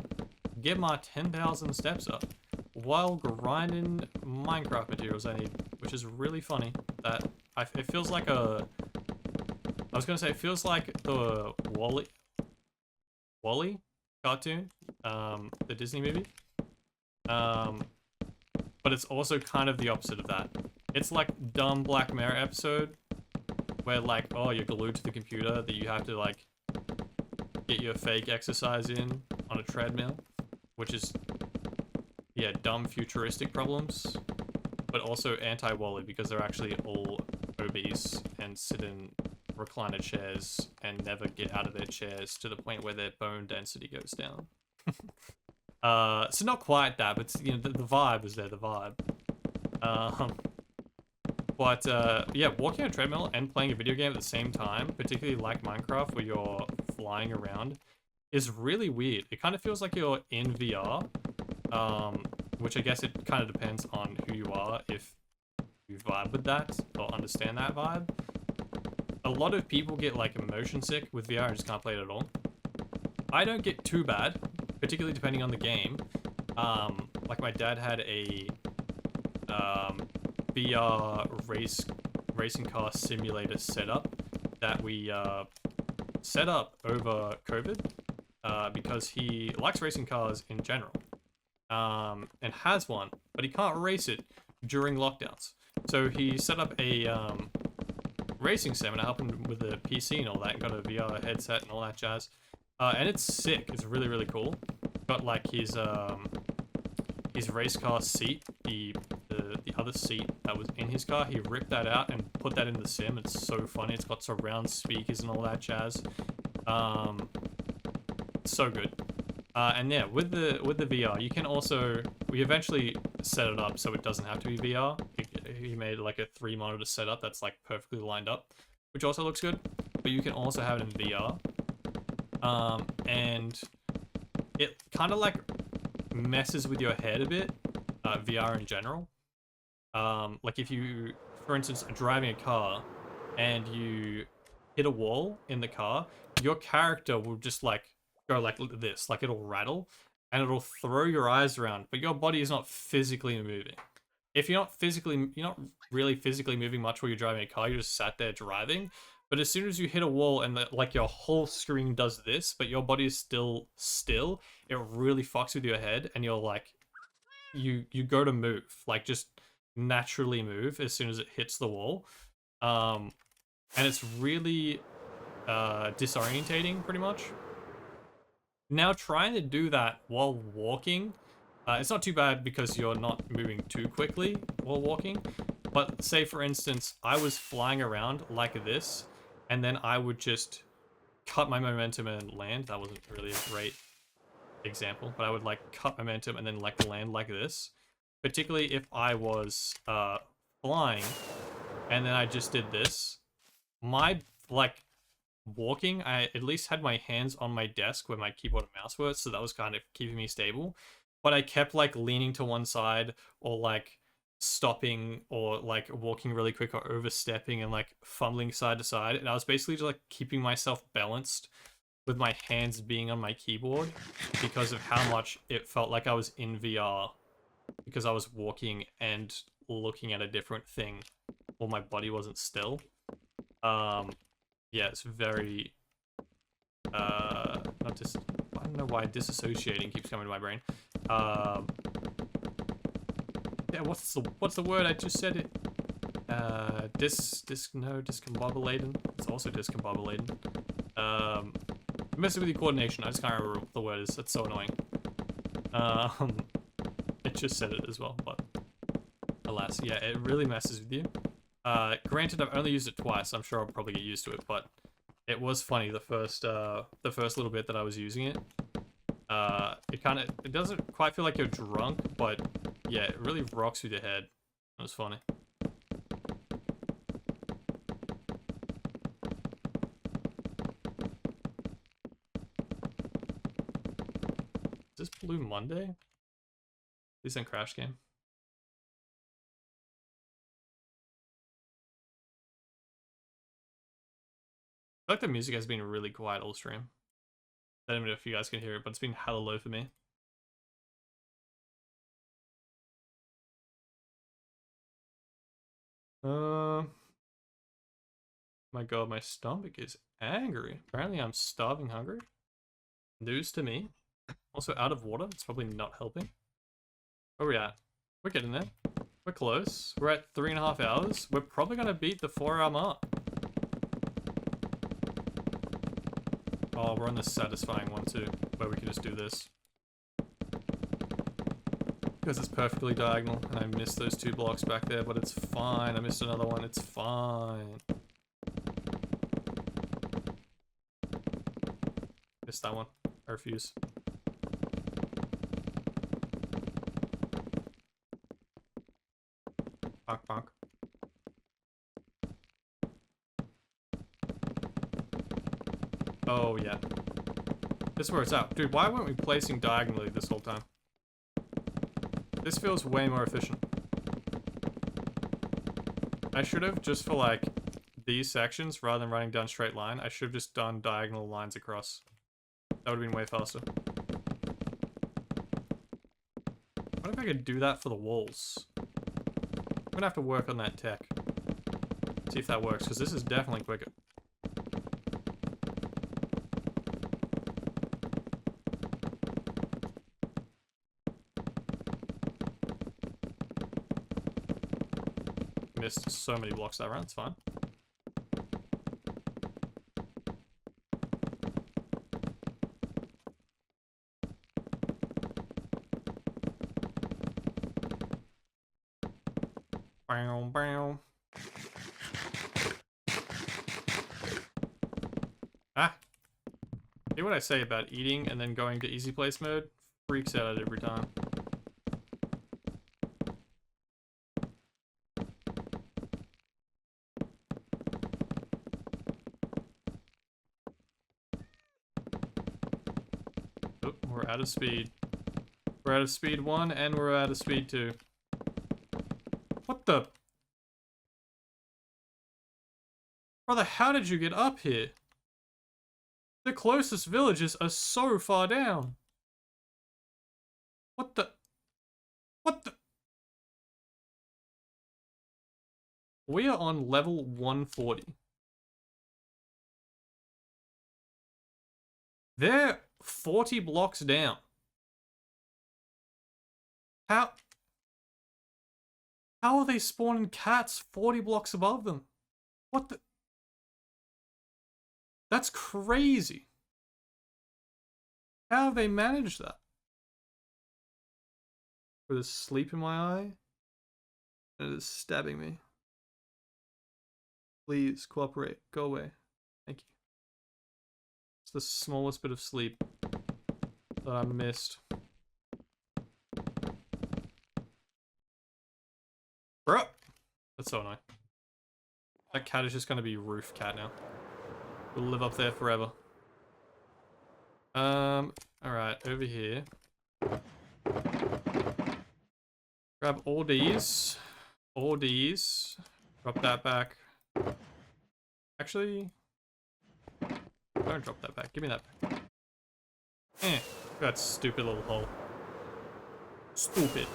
get my 10,000 steps up, while grinding Minecraft materials I need, which is really funny. That it feels like a... I was gonna say, it feels like the Wall-E cartoon, the Disney movie. But it's also kind of the opposite of that. It's like dumb Black Mirror episode where like, oh, you're glued to the computer that you have to like get your fake exercise in on a treadmill, which is, yeah, dumb futuristic problems, but also anti-Wall-E because they're actually all obese and sit in recliner chairs and never get out of their chairs to the point where their bone density goes down. So not quite that, but you know, the vibe is there, the vibe. But yeah, walking on a treadmill and playing a video game at the same time, particularly like Minecraft where you're flying around, is really weird. It kind of feels like you're in VR, which I guess it kind of depends on who you are, if you vibe with that or understand that vibe. A lot of people get like motion sick with VR and just can't play it at all. I don't get too bad, particularly depending on the game. Like my dad had a VR racing car simulator setup that we set up over COVID because he likes racing cars in general and has one, but he can't race it during lockdowns. So he set up a racing sim and I helped him with the PC and all that and got a VR headset and all that jazz. And it's sick. It's really, really cool. Got like his race car seat, the other seat that was in his car, he ripped that out and put that in the sim. It's so funny. It's got surround speakers and all that jazz. So good. And yeah, with the VR, you can also, we eventually set it up so it doesn't have to be VR. He made like a 3 monitor setup that's like perfectly lined up, which also looks good. But you can also have it in VR. And it kind of like messes with your head a bit, VR in general. Like if you, for instance, are driving a car and you hit a wall in the car, your character will just like go like this, like it'll rattle and it'll throw your eyes around, but your body is not physically moving. If you're not really physically moving much while you're driving a car, you just sat there driving. But as soon as you hit a wall and like your whole screen does this, but your body is still, it really fucks with your head and you're like, you go to move, like just naturally move as soon as it hits the wall. And it's really disorientating pretty much. Now trying to do that while walking, it's not too bad because you're not moving too quickly while walking. But say for instance, I was flying around like this, and then I would just cut my momentum and land. That wasn't really a great example, but I would like cut momentum and then like land like this. Particularly if I was flying, and then I just did this. My like walking, I at least had my hands on my desk where my keyboard and mouse were, so that was kind of keeping me stable. But I kept like leaning to one side or like stopping or like walking really quick or overstepping and like fumbling side to side. And I was basically just like keeping myself balanced with my hands being on my keyboard because of how much it felt like I was in VR because I was walking and looking at a different thing while my body wasn't still. Yeah, it's very not just, I don't know why disassociating keeps coming to my brain. Yeah, what's the word? I just said it. Discombobulating. It's also discombobulating. Messing with your coordination. I just can't remember what the word is. That's so annoying. It just said it as well, but alas, yeah, it really messes with you. Granted, I've only used it twice. I'm sure I'll probably get used to it, but It was funny the first little bit that I was using it. It doesn't quite feel like you're drunk, but yeah, it really rocks through the head. It was funny. Is this Blue Monday? Please send Crash Game. I feel like the music has been really quiet all stream. I don't know if you guys can hear it, but it's been hella low for me. My god, my stomach is angry. Apparently I'm starving hungry. News to me. Also out of water, it's probably not helping. Where are we at? We're getting there. We're close. We're at 3.5 hours. We're probably gonna beat the 4-hour mark. Oh, we're on the satisfying one too, where we can just do this. Because it's perfectly diagonal, and I missed those 2 blocks back there, but it's fine. I missed another one, it's fine. Missed that one. I refuse. Bonk, bonk. Oh, yeah. This is where it's at. Dude, why weren't we placing diagonally this whole time? This feels way more efficient. I should have, just for like these sections, rather than running down straight line, I should have just done diagonal lines across. That would have been way faster. What if I could do that for the walls? I'm gonna have to work on that tech. See if that works, because this is definitely quicker. Missed so many blocks that round, it's fine. Bow, bow. Ah! See what I say about eating and then going to easy place mode? Freaks out every time. Oh, we're out of speed. We're out of speed 1 and we're out of speed 2. What the? Brother, how did you get up here? The closest villages are so far down. What the? What the? We are on level 140. They're 40 blocks down. How are they spawning cats 40 blocks above them? What the? That's crazy. How have they managed that? With a sleep in my eye? And it is stabbing me. Please cooperate. Go away. Thank you. It's the smallest bit of sleep that I missed. Bro! That's so annoying. That cat is just gonna be roof cat now. We'll live up there forever. Alright, over here. Grab all these. All these. Drop that back. Actually, don't drop that back. Give me that back. That stupid little hole. Stupid.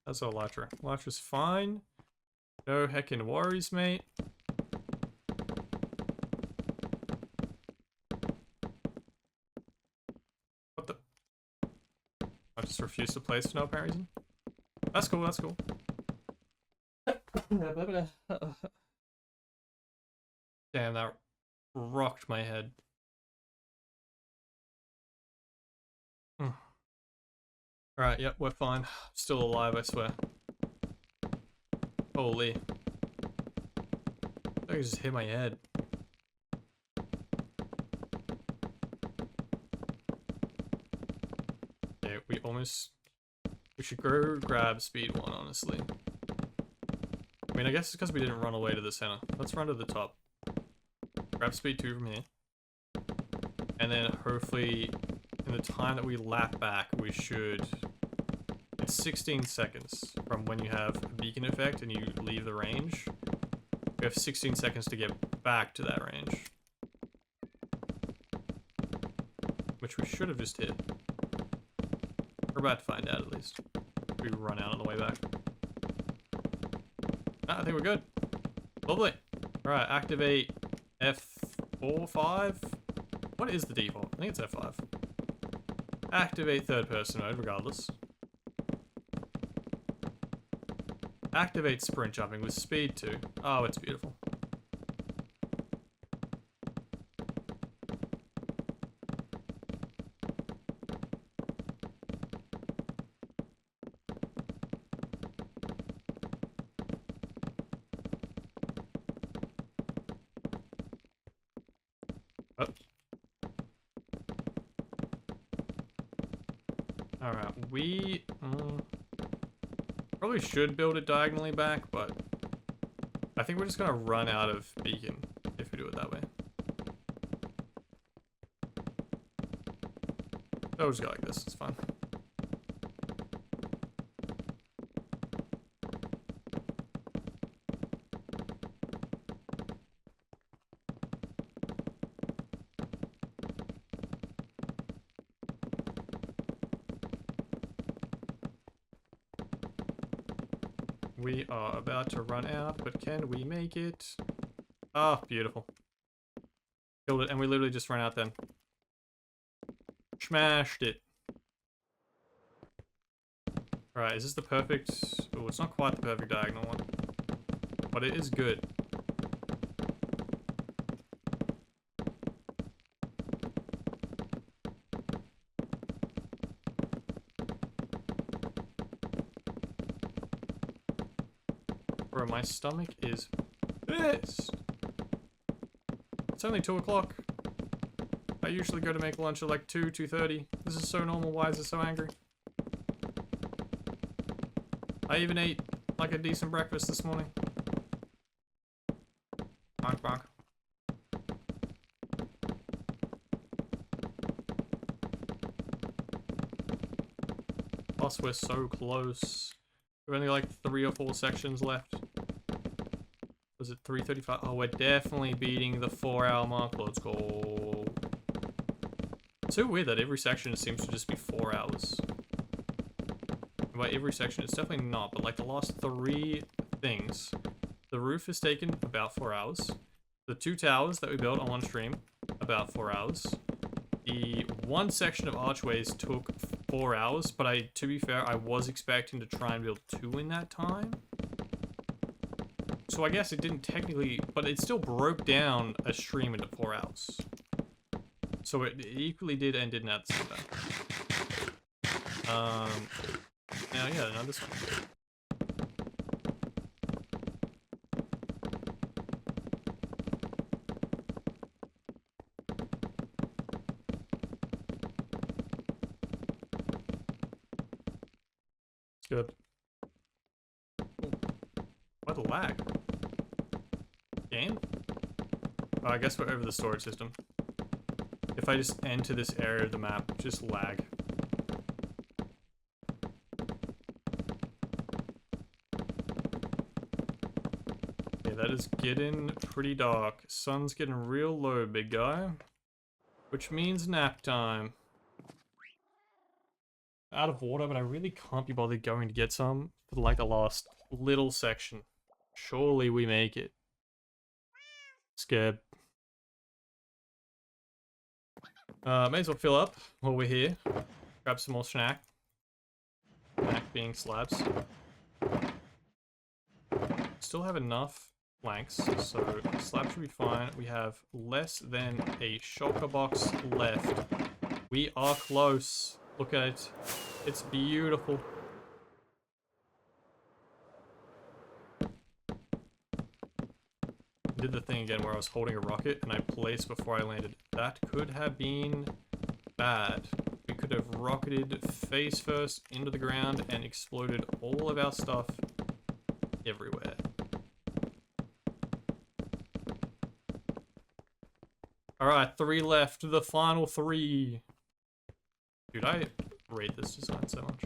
That's all Elytra. Elytra's fine. No heckin' worries, mate. What the? I just refuse to place for no apparent reason. That's cool, that's cool. Damn, that rocked my head. Alright, yep, we're fine. Still alive, I swear. Holy. I just hit my head. Okay, we should go grab speed 1, honestly. I mean, I guess it's because we didn't run away to the center. Let's run to the top. Grab speed 2 from here. And then hopefully, in the time that we lap back, we should... It's 16 seconds from when you have a beacon effect and you leave the range. We have 16 seconds to get back to that range. Which we should have just hit. We're about to find out, at least. We run out on the way back. I think we're good. Lovely. Alright, activate F4, 5? What is the default? I think it's F5. Activate third person mode, regardless. Activate sprint jumping with speed 2. Oh, it's beautiful. Oh. Alright, we... probably should build it diagonally back, but I think we're just gonna run out of beacon if we do it that way. Oh, just go like this, it's fine. We are about to run out, but can we make it? Oh, beautiful. Killed it, and we literally just ran out then. Smashed it. Alright, is this the perfect... Oh, it's not quite the perfect diagonal one. But it is good. Bro, my stomach is pissed. It's only 2 o'clock. I usually go to make lunch at like 2:30. This is so normal. Why is it so angry? I even ate like a decent breakfast this morning. Bonk bonk. Plus, we're so close. We've only like 3 or 4 sections left. Was it 3:35? Oh, we're definitely beating the 4-hour mark. Let's go. It's so weird that every section seems to just be 4 hours. And by every section, it's definitely not, but like the last 3 things. The roof has taken about 4 hours. The 2 towers that we built on one stream, about 4 hours. The 1 section of archways took 4 hours, but to be fair, I was expecting to try and build 2 in that time. So I guess it didn't technically, but it still broke down a stream into 4 hours. So it equally did and didn't at the same time. Now yeah, now this one. It's good. Oh, what a lag. Game? Oh, I guess we're over the storage system. If I just enter this area of the map, just lag. Okay, that is getting pretty dark. Sun's getting real low, big guy. Which means nap time. Out of water, but I really can't be bothered going to get some for like the last little section. Surely we make it. Scared. May as well fill up while we're here. Grab some more snack. Snack being slabs. Still have enough planks, so slab should be fine. We have less than a shulker box left. We are close. Look at it. It's beautiful. did the thing again where I was holding a rocket and I placed before I landed. That could have been bad. We could have rocketed face first into the ground and exploded all of our stuff everywhere. Alright, 3 left. The final 3. Dude, I rate this design so much.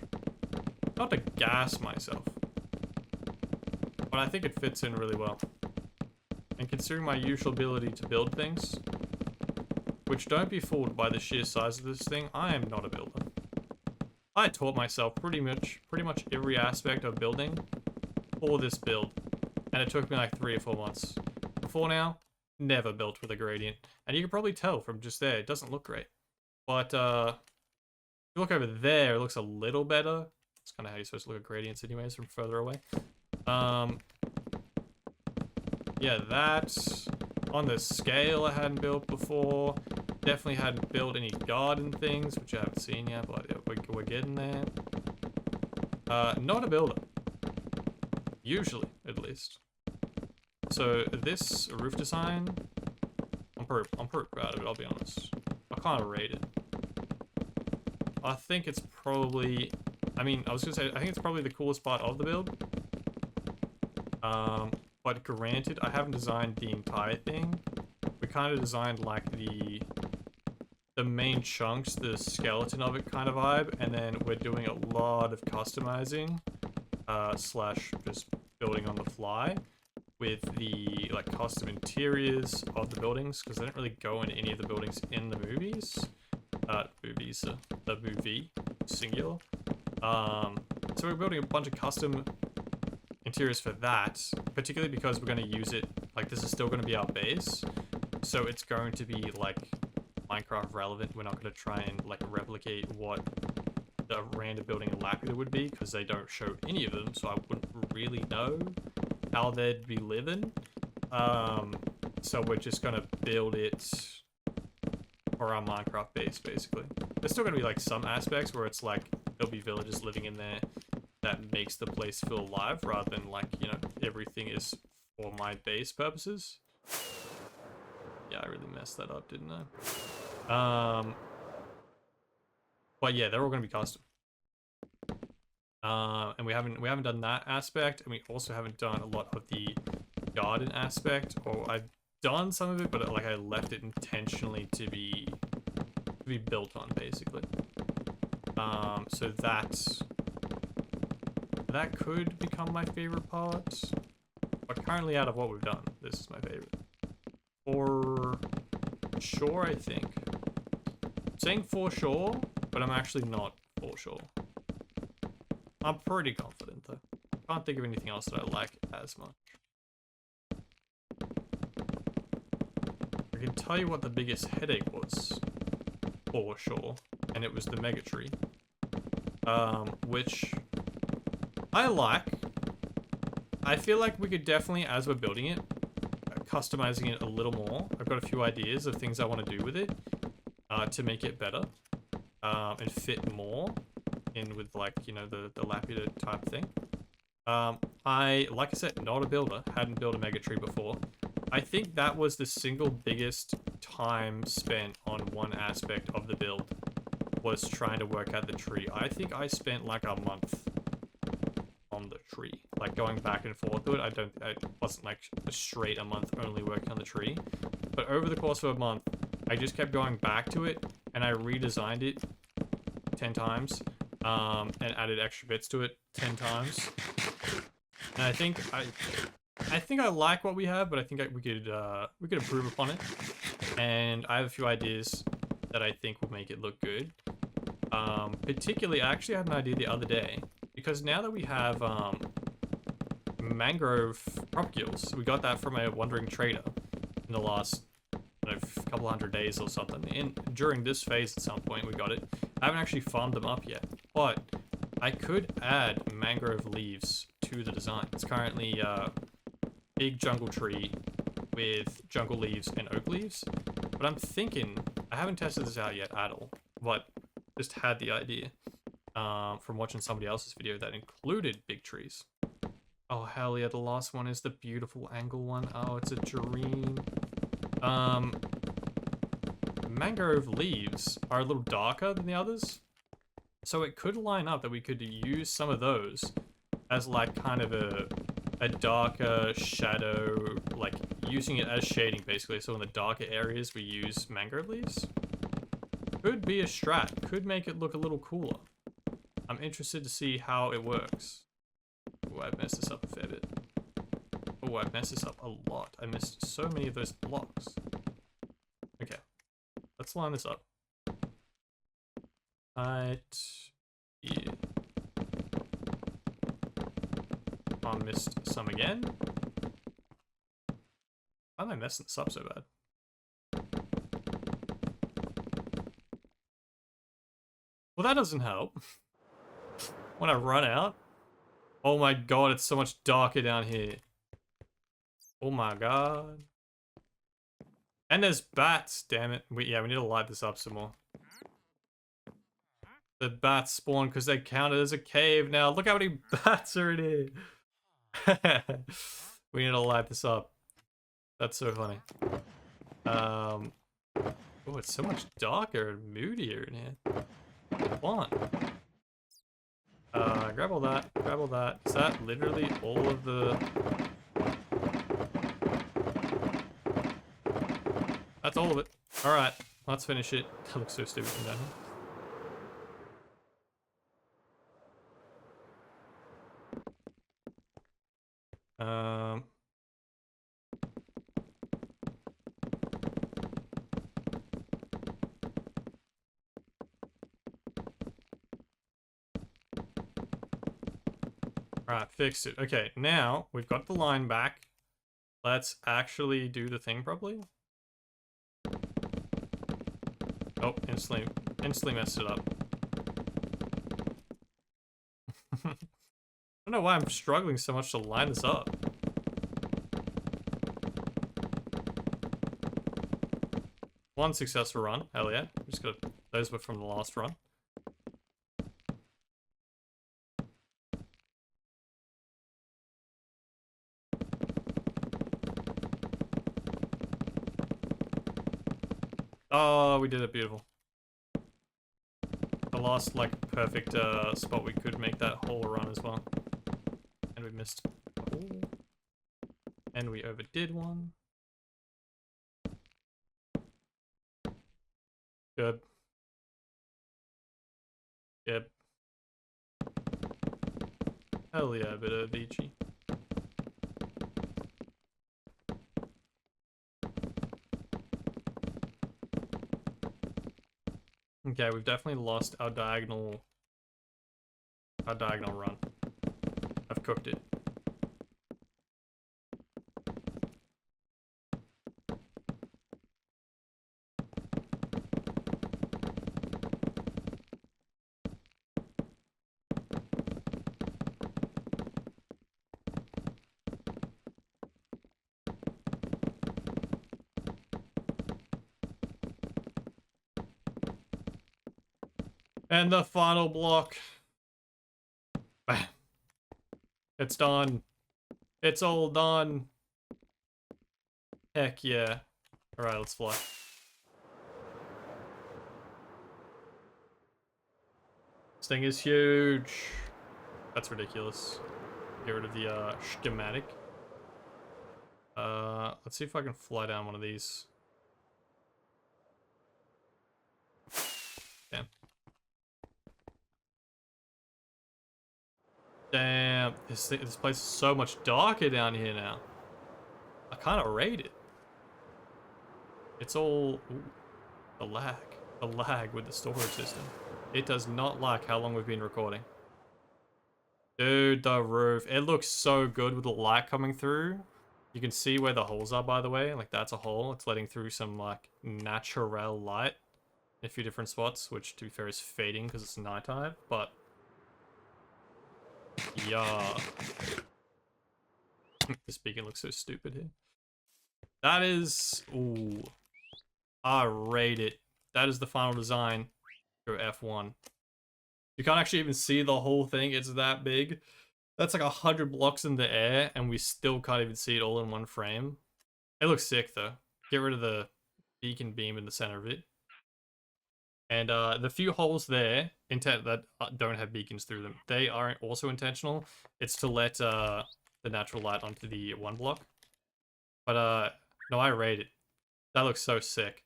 Not to gas myself, but I think it fits in really well. And considering my usual ability to build things, which don't be fooled by the sheer size of this thing, I am not a builder. I taught myself pretty much every aspect of building for this build, and it took me like 3 or 4 months. Before now, never built with a gradient. And you can probably tell from just there, it doesn't look great. But if you look over there, it looks a little better. That's kind of how you're supposed to look at gradients anyways, from further away. Yeah, that's on the scale I hadn't built before. Definitely hadn't built any garden things, which I haven't seen yet, but we're getting there. Not a builder. Usually, at least. So this roof design, I'm pretty proud of it, I'll be honest. I kind of rate it. I think it's probably, I mean, I was gonna say, I think it's probably the coolest part of the build. But granted, I haven't designed the entire thing. We kind of designed like the main chunks, the skeleton of it kind of vibe, and then we're doing a lot of customizing, slash just building on the fly with the like custom interiors of the buildings, because they don't really go into any of the buildings in the movies. The movie, singular. So we're building a bunch of custom interiors for that, particularly because we're going to use it, like this is still going to be our base, so it's going to be like Minecraft relevant. We're not going to try and like replicate what the random building in Laputa would be, because they don't show any of them, so I wouldn't really know how they'd be living. So we're just going to build it for our Minecraft base, basically. There's still going to be like some aspects where it's like there'll be villagers living in there that makes the place feel alive, rather than like, you know, everything is for my base purposes. Yeah, I really messed that up, didn't I? But yeah, they're all going to be custom. And we haven't done that aspect, and we also haven't done a lot of the garden aspect. Or I've done some of it, but like I left it intentionally to be built on, basically. So that could become my favorite part, but currently out of what we've done, this is my favorite. For sure, I think. I'm saying for sure, but I'm actually not for sure. I'm pretty confident though. Can't think of anything else that I like as much. I can tell you what the biggest headache was, for sure, and it was the mega tree. Which I like. I feel like we could definitely, as we're building it, customizing it a little more. I've got a few ideas of things I want to do with it to make it better and fit more in with, like, you know, the Laputa type thing. Like I said, not a builder, hadn't built a mega tree before. I think that was the single biggest time spent on one aspect of the build, was trying to work out the tree. I think I spent like a month on the tree, like going back and forth to it. It wasn't like straight a month only working on the tree, but over the course of a month, I just kept going back to it, and I redesigned it 10 times, and added extra bits to it 10 times. And I think I like what we have, but I think we could improve upon it. And I have a few ideas that I think will make it look good. Particularly, I actually had an idea the other day, because now that we have mangrove propagules, we got that from a wandering trader in the last couple hundred days or something. And during this phase, at some point, we got it. I haven't actually farmed them up yet, but I could add mangrove leaves to the design. It's currently a big jungle tree with jungle leaves and oak leaves, but I'm thinking, I haven't tested this out yet at all, but just had the idea from watching somebody else's video that included big trees. Oh, hell yeah, the last one is the beautiful angle one. Oh, it's a dream. Mangrove leaves are a little darker than the others. So it could line up that we could use some of those as like kind of a darker shadow, like using it as shading basically. So in the darker areas we use mangrove leaves. Could be a strat, could make it look a little cooler. I'm interested to see how it works. Oh, I've messed this up a fair bit. Oh, I've messed this up a lot. I missed so many of those blocks. Okay, let's line this up. Right here. I missed some again. Why am I messing this up so bad? Well, that doesn't help. When I run out. Oh my god, it's so much darker down here. Oh my god. And there's bats, damn it. We need to light this up some more. The bats spawn because they counted as a cave now. Look how many bats are in here. We need to light this up. That's so funny. Oh, it's so much darker and moodier in here. Come on. Grab all that. Grab all that. Is that literally all of the... That's all of it. Alright, let's finish it. That looks so stupid from down here. Alright, fixed it. Okay, now we've got the line back. Let's actually do the thing properly. Oh, instantly messed it up. I don't know why I'm struggling so much to line this up. One successful run, hell yeah. Just got those were from the last run. Oh, we did it, beautiful. The last, like, perfect spot we could make that whole run as well. And we missed a hole. And we overdid one. Good. Yep. Hell yeah, a bit of Vici. Okay, we've definitely lost our diagonal run. I've cooked it. And the final block. Bam. It's done. It's all done. Heck yeah. Alright, let's fly. This thing is huge. That's ridiculous. Get rid of the schematic. Let's see if I can fly down one of these. Damn. Damn, this place is so much darker down here now. I kind of rate it. It's all... Ooh, the lag with the storage system. It does not like how long we've been recording. Dude, the roof. It looks so good with the light coming through. You can see where the holes are, by the way. Like, that's a hole. It's letting through some, like, natural light in a few different spots, which, to be fair, is fading because it's nighttime, but... Yeah. This beacon looks so stupid here. That is... Ooh. I rate it. That is the final design for F1. You can't actually even see the whole thing. It's that big. That's like 100 blocks in the air, and we still can't even see it all in one frame. It looks sick, though. Get rid of the beacon beam in the center of it. And the few holes there that don't have beacons through them, they are also intentional. It's to let the natural light onto the one block. But no, I rate it. That looks so sick.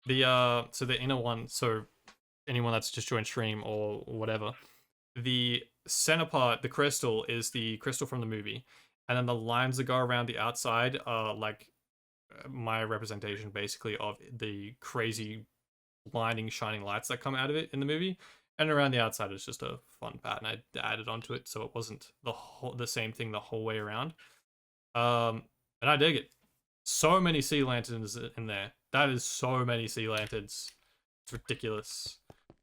So the inner one, so anyone that's just joined stream or whatever, the center part, the crystal, is the crystal from the movie, and then the lines that go around the outside are like my representation basically of the crazy blinding shining lights that come out of it in the movie, and around the outside is just a fun pattern I added onto it so it wasn't the same thing the whole way around. And I dig it. So many sea lanterns in there. That is so many sea lanterns. It's ridiculous.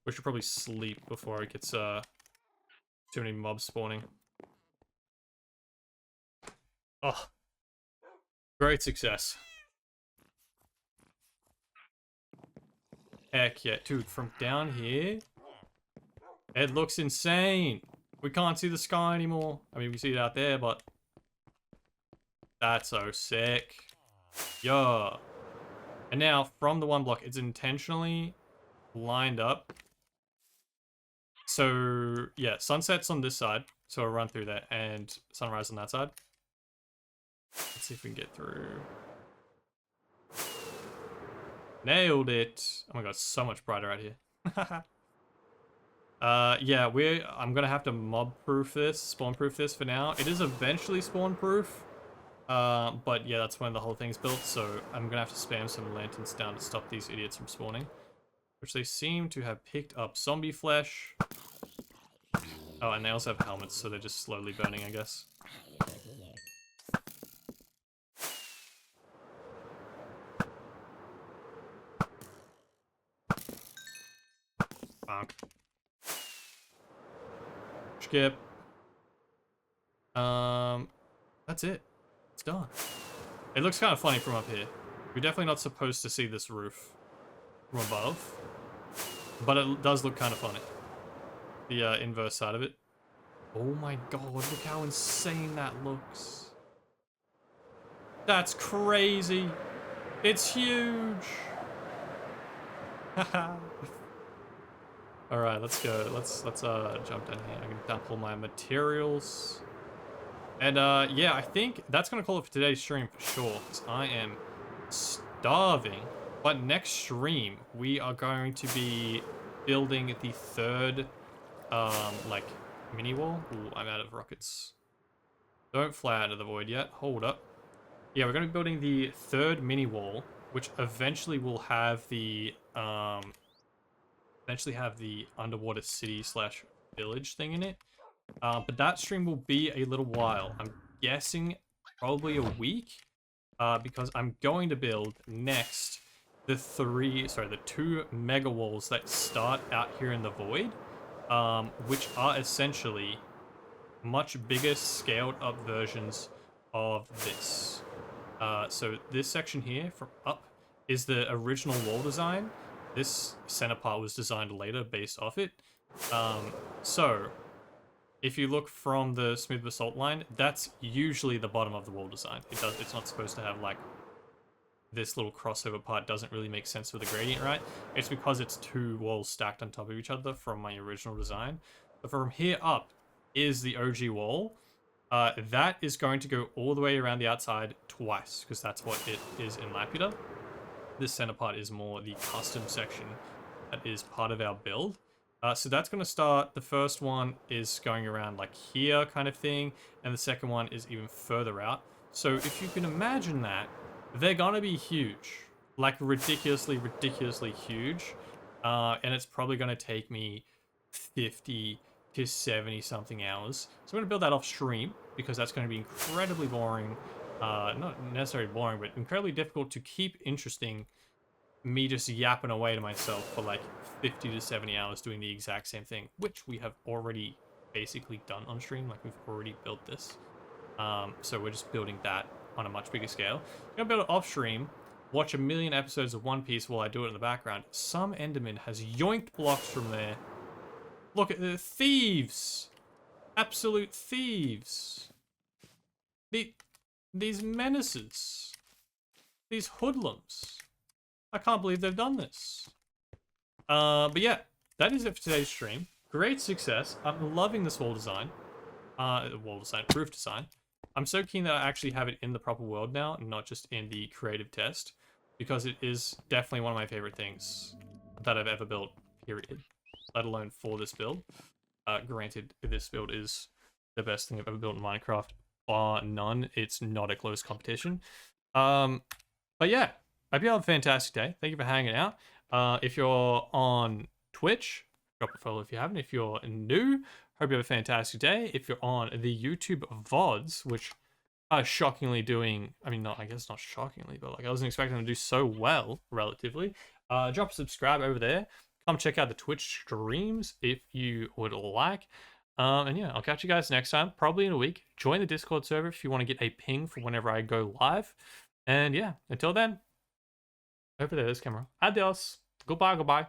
We should probably sleep before it gets too many mobs spawning. Oh, great success. Heck yeah, dude, from down here, it looks insane. We can't see the sky anymore. I mean, we see it out there, but that's so sick. Yeah. And now, from the one block, it's intentionally lined up. So, yeah, sunset's on this side, so I'll run through that, and sunrise on that side. Let's see if we can get through. Nailed it. Oh my god, so much brighter out here. Yeah, I'm gonna have to mob-proof this, spawn-proof this for now. It is eventually spawn-proof. But yeah, that's when the whole thing's built, so I'm gonna have to spam some lanterns down to stop these idiots from spawning. Which they seem to have picked up zombie flesh. Oh, and they also have helmets, so they're just slowly burning, I guess. Bonk. Skip. That's it. It's done. It looks kind of funny from up here. We're definitely not supposed to see this roof from above, but it does look kind of funny. The inverse side of it. Oh my god, look how insane that looks. That's crazy. It's huge. All right, let's go. Let's jump down here. I can dump all my materials. And yeah, I think that's gonna call it for today's stream for sure, because I am starving. But next stream, we are going to be building the third, like, mini wall. Ooh, I'm out of rockets. Don't fly out of the void yet. Hold up. Yeah, we're going to be building the third mini wall, which eventually will have the, underwater city / village thing in it. But that stream will be a little while. I'm guessing probably a week, because I'm going to build next the two mega walls that start out here in the void, which are essentially much bigger scaled up versions of this. So this section here from up is the original wall design. This center part was designed later based off it. So if you look from the smooth basalt line, that's usually the bottom of the wall design. It's not supposed to have like this little crossover part. Doesn't really make sense with the gradient, right? It's because it's two walls stacked on top of each other from my original design. But from here up is the OG wall. That is going to go all the way around the outside twice, because that's what it is in Laputa. This center part is more the custom section that is part of our build. So that's going to start, the first one is going around like here kind of thing, and the second one is even further out. So if you can imagine that, they're going to be huge, like ridiculously, ridiculously huge. And it's probably going to take me 50 to 70 something hours. So I'm going to build that off stream, because that's going to be incredibly boring. Not necessarily boring, but incredibly difficult to keep interesting. Me just yapping away to myself for like 50 to 70 hours doing the exact same thing, which we have already basically done on stream. Like, we've already built this. So we're just building that on a much bigger scale. I'm gonna build it off stream, watch a million episodes of One Piece while I do it in the background. Some Enderman has yoinked blocks from there. Look at the thieves! absolute thieves. These menaces. These hoodlums. I can't believe they've done this. But yeah, that is it for today's stream. Great success. I'm loving this wall design. Roof design. I'm so keen that I actually have it in the proper world now, and not just in the creative test, because it is definitely one of my favorite things that I've ever built, period. Let alone for this build. Granted, this build is the best thing I've ever built in Minecraft. Bar none. It's not a close competition. But yeah, I hope you have a fantastic day. Thank you for hanging out. If you're on Twitch, drop a follow if you haven't. If you're new, hope you have a fantastic day. If you're on the YouTube VODs, which are shockingly doing, I mean, I guess not shockingly, but like I wasn't expecting them to do so well, relatively. Drop a subscribe over there. Come check out the Twitch streams if you would like. And yeah, I'll catch you guys next time, probably in a week. Join the Discord server if you want to get a ping for whenever I go live. And yeah, until then, over there, this camera. Adios. Goodbye, goodbye.